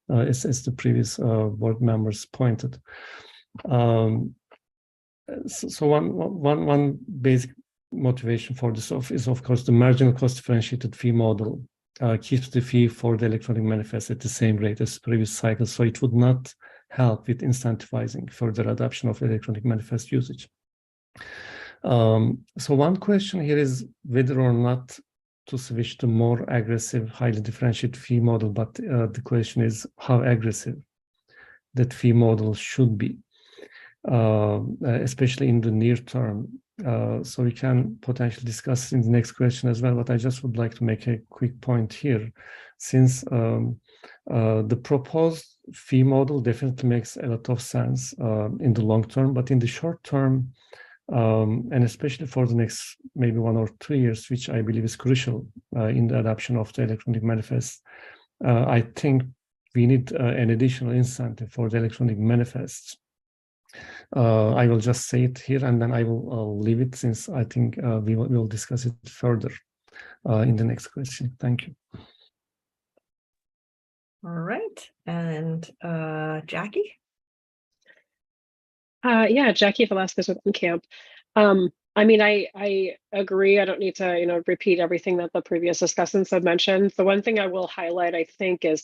as the previous board members pointed. So one basic motivation for this is, of course, the marginal cost differentiated fee model keeps the fee for the electronic manifest at the same rate as previous cycles. So it would not help with incentivizing further adoption of electronic manifest usage. So one question here is whether or not to switch to more aggressive, highly differentiated fee model, but the question is how aggressive that fee model should be, especially in the near term. So we can potentially discuss in the next question as well, but I just would like to make a quick point here. Since the proposed fee model definitely makes a lot of sense in the long term, but in the short term, and especially for the next maybe 1 or 2 years, which I believe is crucial in the adoption of the electronic manifest, I think we need an additional incentive for the electronic manifests. I will just say it here and then I will leave it, since I think we will discuss it further in the next question. Thank you. All right, and Jackie? Yeah, Jackie Velasquez with Camp. I mean, I agree. I don't need to, repeat everything that the previous discussants have mentioned. The one thing I will highlight, I think, is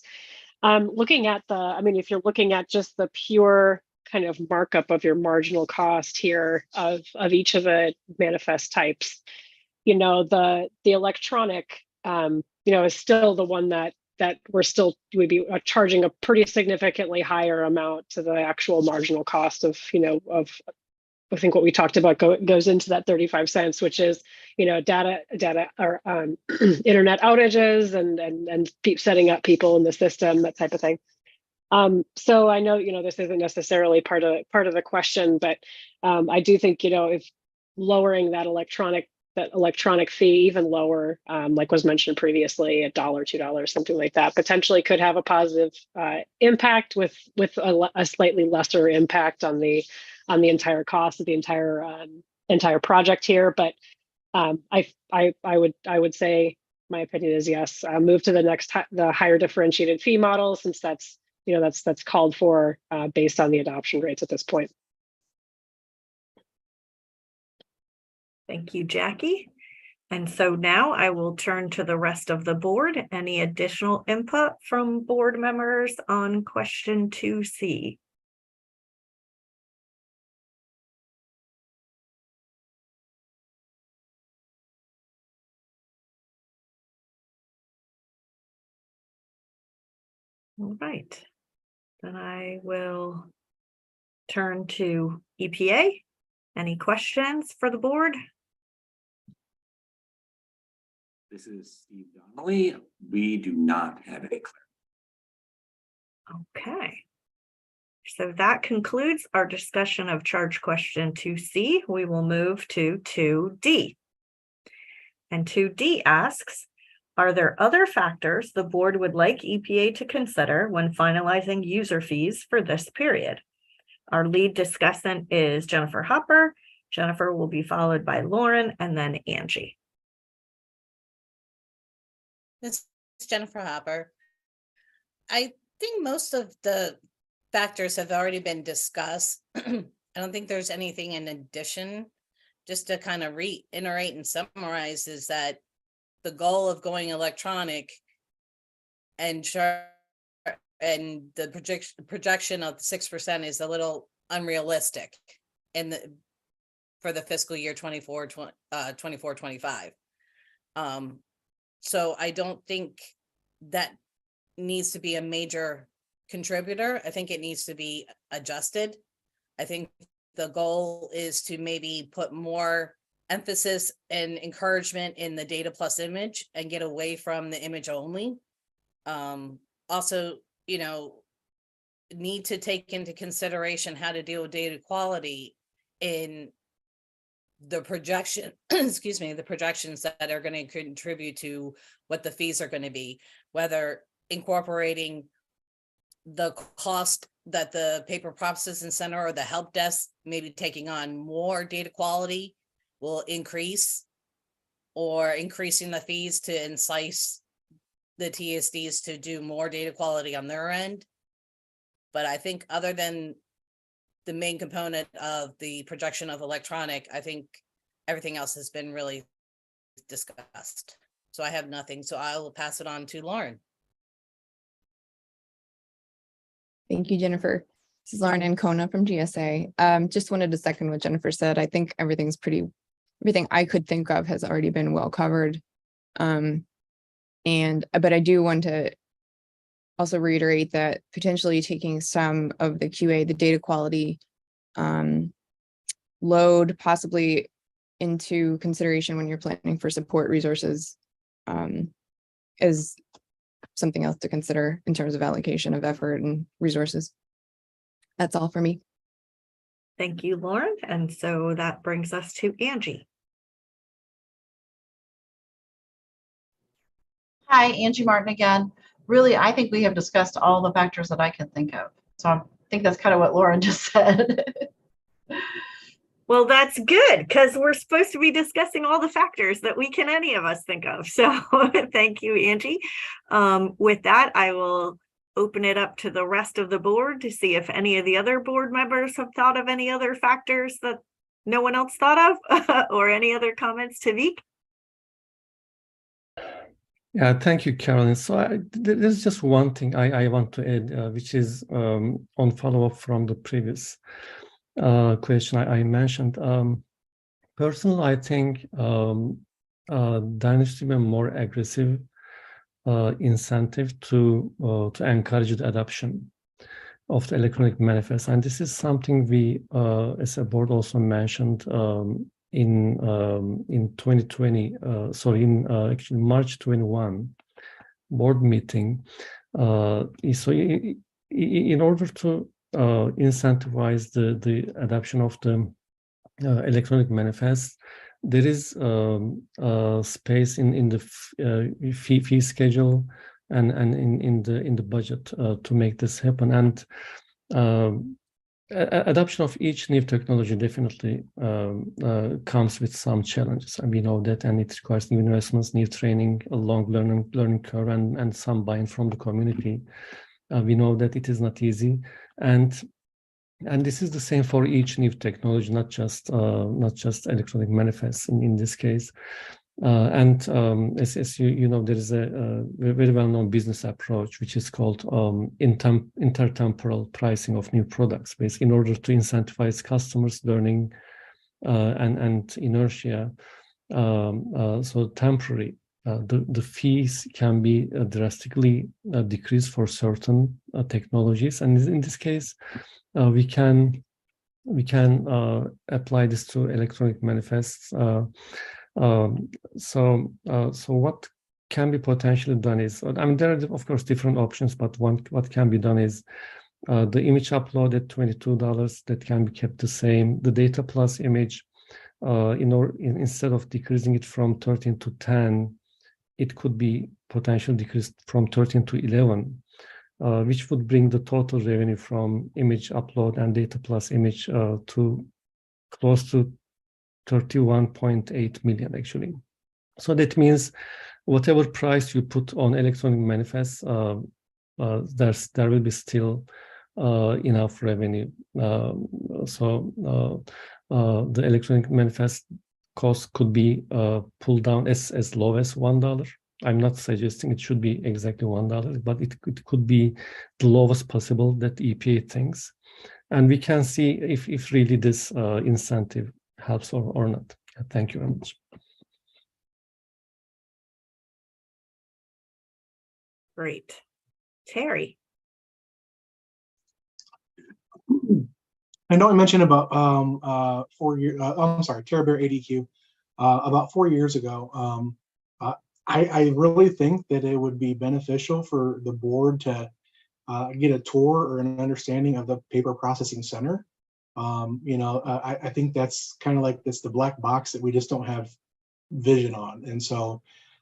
looking at if you're looking at just the pure kind of markup of your marginal cost here of each of the manifest types, the electronic, is still the one that we'd be charging a pretty significantly higher amount to the actual marginal cost of I think what we talked about goes into that 35 cents, which is, data or internet outages and setting up people in the system, that type of thing. So I know, this isn't necessarily part of the question, but I do think, if lowering that electronic fee even lower, like was mentioned previously, $1, $2, something like that, potentially could have a positive impact with a slightly lesser impact on the entire cost of the entire project here. But I would say my opinion is yes, move to the higher differentiated fee model, since that's that's called for based on the adoption rates at this point. Thank you, Jackie. And so now I will turn to the rest of the board. Any additional input from board members on question 2C? All right, then I will turn to EPA. Any questions for the board? This is Steve Donnelly. We do not have any clarity. Okay. So that concludes our discussion of charge question 2C. We will move to 2D. And 2D asks, are there other factors the board would like EPA to consider when finalizing user fees for this period? Our lead discussant is Jennifer Hopper. Jennifer will be followed by Lauren and then Angie. It's Jennifer Hopper. I think most of the factors have already been discussed. I don't think there's anything in addition. Just to kind of reiterate and summarize is that the goal of going electronic and the projection of 6% is a little unrealistic for the fiscal year 24-25. So I don't think that needs to be a major contributor. I think it needs to be adjusted. I think the goal is to maybe put more emphasis and encouragement in the data plus image and get away from the image only. Also, you know, need to take into consideration how to deal with data quality in the projection, excuse me, the projections that are going to contribute to what the fees are going to be, whether incorporating the cost that the paper processing center or the help desk maybe taking on more data quality will increase, or increasing the fees to entice the TSDs to do more data quality on their end. But I think other than the main component of the projection of electronic, I think everything else has been really discussed. So I have nothing. So I will pass it on to Lauren. Thank you, Jennifer. This is Lauren Ancona from GSA. Just wanted to second what Jennifer said. I think everything I could think of has already been well covered. But I do want to also reiterate that potentially taking some of the QA, the data quality load possibly into consideration when you're planning for support resources is something else to consider in terms of allocation of effort and resources. That's all for me. Thank you, Lauren. And so that brings us to Angie. Hi, Angie Martin again. Really, I think we have discussed all the factors that I can think of. So I think that's kind of what Lauren just said. Well, that's good, because we're supposed to be discussing all the factors that any of us think of. So thank you, Angie. With that, I will open it up to the rest of the board to see if any of the other board members have thought of any other factors that no one else thought of or any other comments to Vic. Yeah, thank you, Carolyn. So there's just one thing I want to add, which is on follow-up from the previous question I mentioned. Personally, I think there needs to be a more aggressive incentive to encourage the adoption of the electronic manifest, and this is something we, as a board, also mentioned in 2020. Actually March 21 board meeting. So in order to incentivize the adoption of the electronic manifest, there is space in the fee schedule and in the budget to make this happen. And adoption of each new technology definitely comes with some challenges, and we know that, and it requires new investments, new training, a long learning curve, and some buy-in from the community. We know that it is not easy, and this is the same for each new technology, not just electronic manifests in this case. As you know, there is a very well-known business approach which is called intertemporal pricing of new products, basically in order to incentivize customers' learning and inertia. So temporary, the fees can be drastically decreased for certain technologies, and in this case, we can apply this to electronic manifests. So what can be potentially done is, I mean, there are of course different options, but what can be done is the image upload at $22 that can be kept the same. The data plus image, instead of decreasing it from 13 to 10, it could be potentially decreased from 13 to 11, which would bring the total revenue from image upload and data plus image to close to 31.8 million actually. So that means whatever price you put on electronic manifests, there will be still enough revenue. So the electronic manifest cost could be pulled down as low as $1. I'm not suggesting it should be exactly $1, but it could be the lowest possible that EPA thinks, and we can see if really this incentive helps or not. Thank you very much. Great. Terry. I know I mentioned about 4 years. I'm sorry, Terry Bear ADQ. About 4 years ago, I really think that it would be beneficial for the board to get a tour or an understanding of the paper processing center. I think that's kind of like this the black box that we just don't have vision on. And so,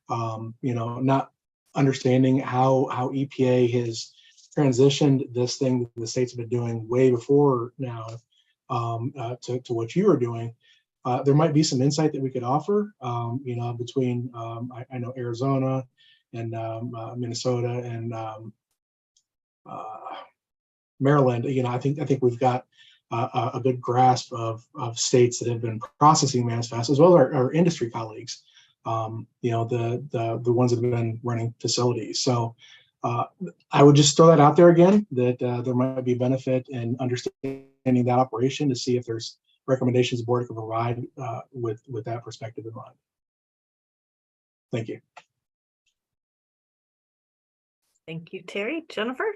not understanding how EPA has transitioned this thing that the states have been doing way before now to what you are doing. There might be some insight that we could offer, between I know Arizona and Minnesota and Maryland. I think we've got a good grasp of states that have been processing manifests, as well as our industry colleagues. The ones that have been running facilities. So I would just throw that out there again, that there might be benefit in understanding that operation to see if there's recommendations the board can provide with that perspective in mind. Thank you. Thank you, Terry. Jennifer?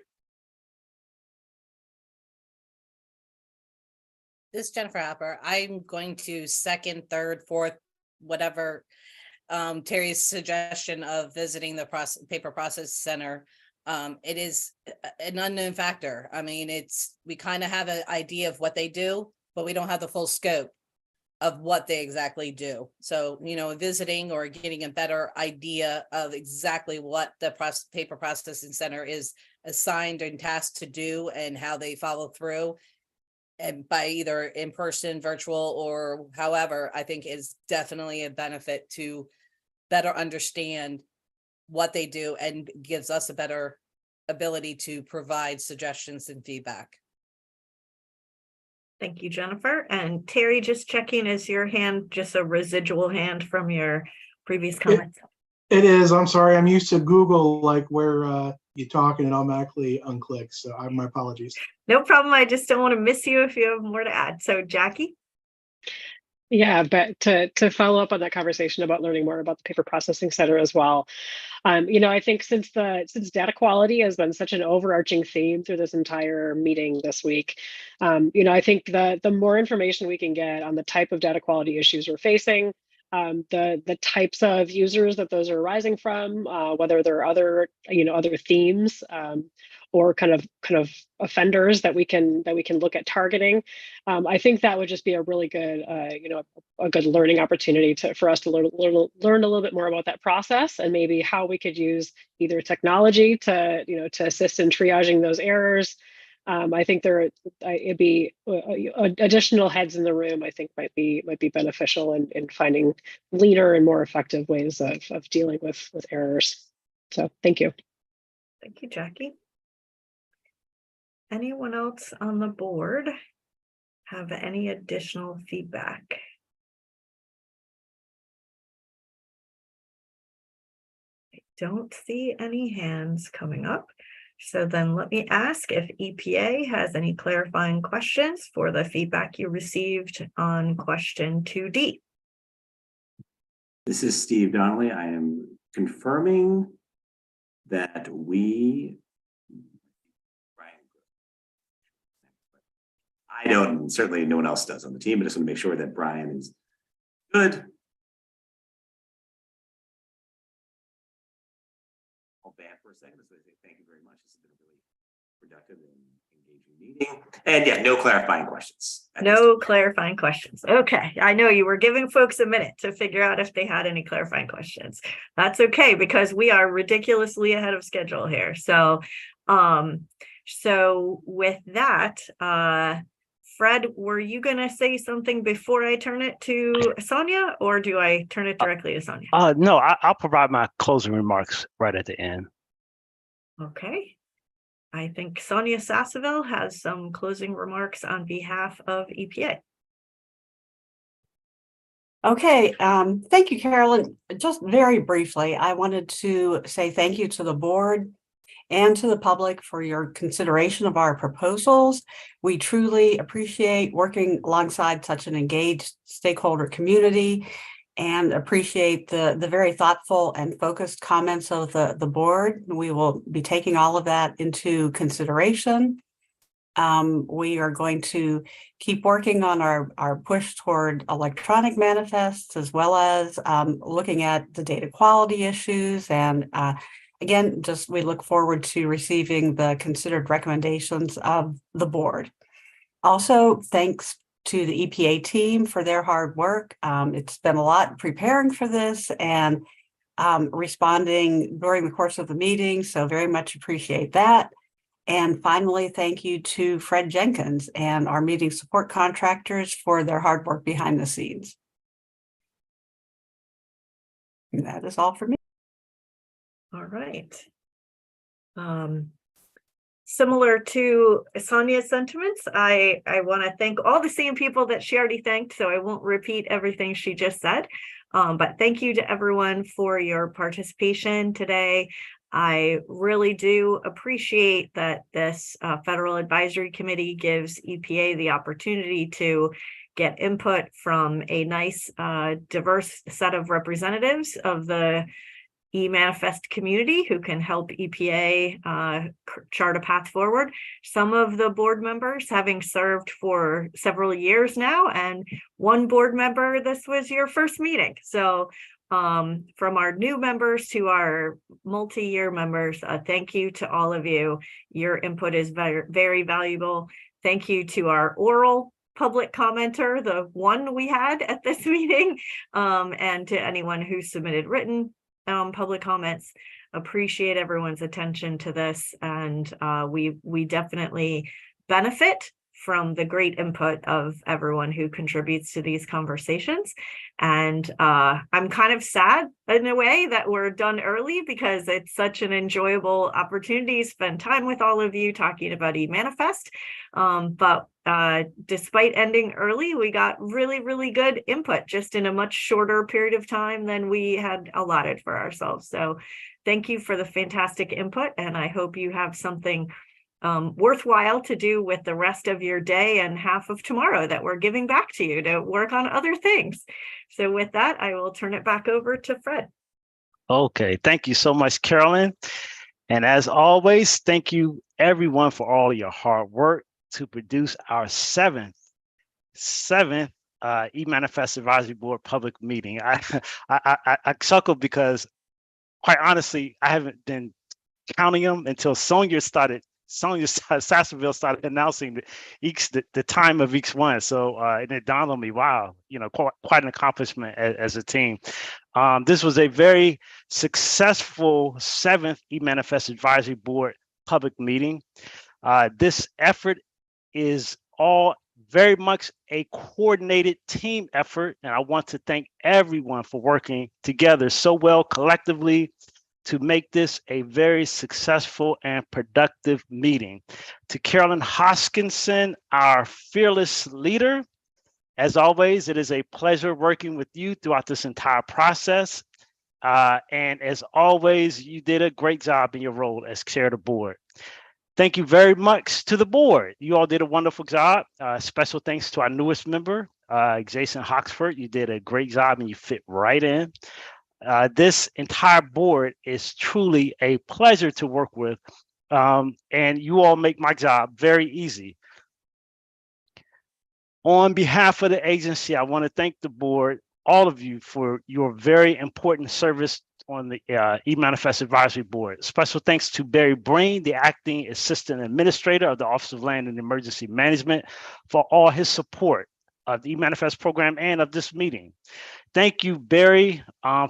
This is Jennifer Hopper. I'm going to second, third, fourth, whatever Terry's suggestion of visiting the paper process center. It is an unknown factor. I mean, we kind of have an idea of what they do, but we don't have the full scope of what they exactly do. So, visiting or getting a better idea of exactly what the paper processing center is assigned and tasked to do and how they follow through, and by either in person, virtual, or however, I think is definitely a benefit to better understand what they do and gives us a better ability to provide suggestions and feedback. Thank you, Jennifer. And Terry, just checking, is your hand just a residual hand from your previous comments? It is. I'm sorry. I'm used to Google, like where you talk and it automatically unclicks. So my apologies. No problem. I just don't want to miss you if you have more to add. So Jackie? Yeah, but to follow up on that conversation about learning more about the paper processing center as well, I think since data quality has been such an overarching theme through this entire meeting this week, I think the more information we can get on the type of data quality issues we're facing, the types of users that those are arising from, whether there are other themes or kind of offenders that we can look at targeting. I think that would just be a really good a good learning opportunity for us to learn a little bit more about that process, and maybe how we could use either technology to assist in triaging those errors. I think it'd be additional heads in the room. I think might be beneficial in finding leaner and more effective ways of dealing with errors. So thank you. Thank you, Jackie. Anyone else on the board have any additional feedback? I don't see any hands coming up. So then let me ask if EPA has any clarifying questions for the feedback you received on question 2D. This is Steve Donnelly. I am confirming that I don't, certainly no one else does on the team, but I just want to make sure that Brian is good. I'll back for a second. So I say thank you very much. This has been a really productive and engaging meeting. And yeah, no clarifying questions. No clarifying questions. Okay. I know you were giving folks a minute to figure out if they had any clarifying questions. That's okay, because we are ridiculously ahead of schedule here. So, so with that, Fred, were you going to say something before I turn it to Sonia, or do I turn it directly to Sonia? No, I'll provide my closing remarks right at the end. Okay. I think Sonia Sasseville has some closing remarks on behalf of EPA. Okay, thank you, Carolyn. Just very briefly, I wanted to say thank you to the board and to the public for your consideration of our proposals. We truly appreciate working alongside such an engaged stakeholder community, and appreciate the very thoughtful and focused comments of the board. We will be taking all of that into consideration. We are going to keep working on our push toward electronic manifests, as well as looking at the data quality issues and again, just we look forward to receiving the considered recommendations of the board. Also, thanks to the EPA team for their hard work. It's been a lot preparing for this and responding during the course of the meeting, so very much appreciate that. And finally, thank you to Fred Jenkins and our meeting support contractors for their hard work behind the scenes. And that is all for me. All right. Similar to Sonia's sentiments, I want to thank all the same people that she already thanked, so I won't repeat everything she just said. But thank you to everyone for your participation today. I really do appreciate that this Federal Advisory Committee gives EPA the opportunity to get input from a nice, diverse set of representatives of the e-manifest community who can help EPA chart a path forward. Some of the board members having served for several years now, and one board member, this was your first meeting. So from our new members to our multi-year members, thank you to all of you. Your input is very, very valuable. Thank you to our oral public commenter, the one we had at this meeting, and to anyone who submitted written public comments. Appreciate everyone's attention to this, and we definitely benefit from the great input of everyone who contributes to these conversations. And I'm kind of sad in a way that we're done early, because it's such an enjoyable opportunity to spend time with all of you talking about eManifest. But despite ending early, we got really, really good input just in a much shorter period of time than we had allotted for ourselves. So thank you for the fantastic input, and I hope you have something worthwhile to do with the rest of your day and half of tomorrow that we're giving back to you to work on other things. So with that, I will turn it back over to Fred. Okay, thank you so much, Carolyn. And as always, thank you everyone for all of your hard work to produce our seventh eManifest Advisory Board public meeting. I chuckle because, quite honestly, I haven't been counting them until Sonia Sasseville started announcing the time of each one. So and it dawned on me, wow, quite an accomplishment as a team. This was a very successful seventh eManifest Advisory Board public meeting. This effort is all very much a coordinated team effort, and I want to thank everyone for working together so well collectively to make this a very successful and productive meeting. To Carolyn Hoskinson, our fearless leader, as always, it is a pleasure working with you throughout this entire process. And as always, you did a great job in your role as chair of the board. Thank you very much to the board. You all did a wonderful job. Special thanks to our newest member, Jason Hoxford. You did a great job and you fit right in. This entire board is truly a pleasure to work with, and you all make my job very easy. On behalf of the agency, I want to thank the board, all of you, for your very important service on the eManifest Advisory Board. Special thanks to Barry Breen, the Acting Assistant Administrator of the Office of Land and Emergency Management, for all his support of the eManifest program and of this meeting. Thank you, Barry,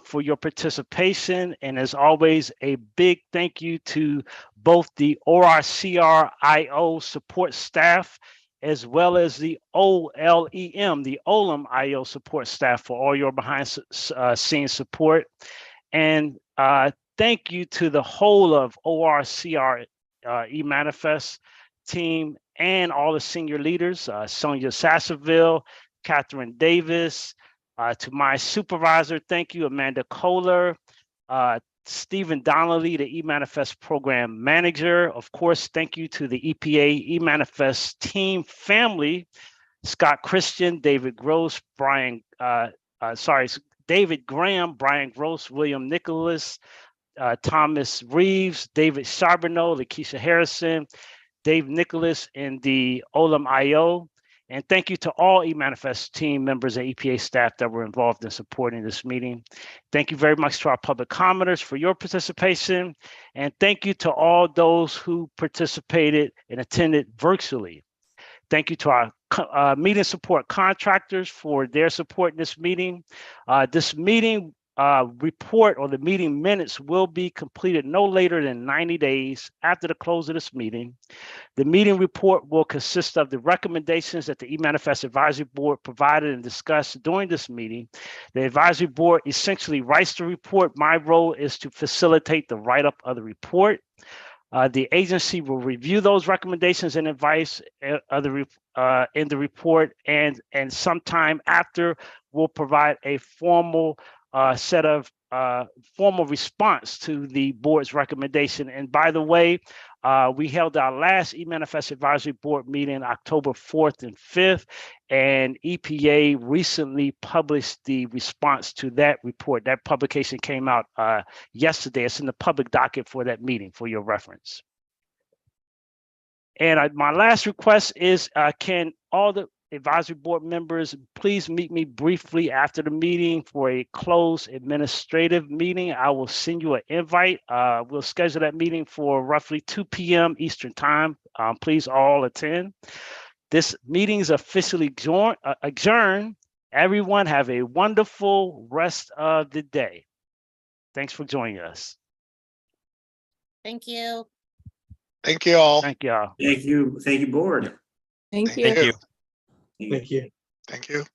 for your participation. And as always, a big thank you to both the ORCR-IO support staff, as well as the OLEM, the OLEM IO support staff, for all your behind-scenes support. And thank you to the whole of ORCR eManifest team and all the senior leaders, Sonia Sasseville, Catherine Davis, to my supervisor, thank you, Amanda Kohler, Stephen Donnelly, the eManifest program manager. Of course, thank you to the EPA eManifest team family, Scott Christian, David Gross, David Graham, Brian Gross, William Nicholas, Thomas Reeves, David Charbonneau, Lakeisha Harrison, Dave Nicholas in the OLEM IO, And thank you to all eManifest team members and EPA staff that were involved in supporting this meeting. Thank you very much to our public commenters for your participation. And thank you to all those who participated and attended virtually. Thank you to our meeting support contractors for their support in this meeting. This meeting report or the meeting minutes will be completed no later than 90 days after the close of this meeting. The meeting report will consist of the recommendations that the eManifest Advisory Board provided and discussed during this meeting. The Advisory Board essentially writes the report. My role is to facilitate the write-up of the report. The agency will review those recommendations and advice in the report, and sometime after we'll provide a formal set of formal response to the board's recommendation. And by the way, we held our last eManifest Advisory Board meeting October 4th and 5th, and EPA recently published the response to that report. That publication came out yesterday. It's in the public docket for that meeting for your reference. And my last request is, can all the advisory board members please meet me briefly after the meeting for a closed administrative meeting? I will send you an invite. We'll schedule that meeting for roughly 2 p.m. Eastern time. Please all attend. This meeting is officially adjourned. Everyone have a wonderful rest of the day. Thanks for joining us. Thank you. Thank you all. Thank y'all. Thank you. Thank you, board. Thank you. Thank you. Thank you. Thank you.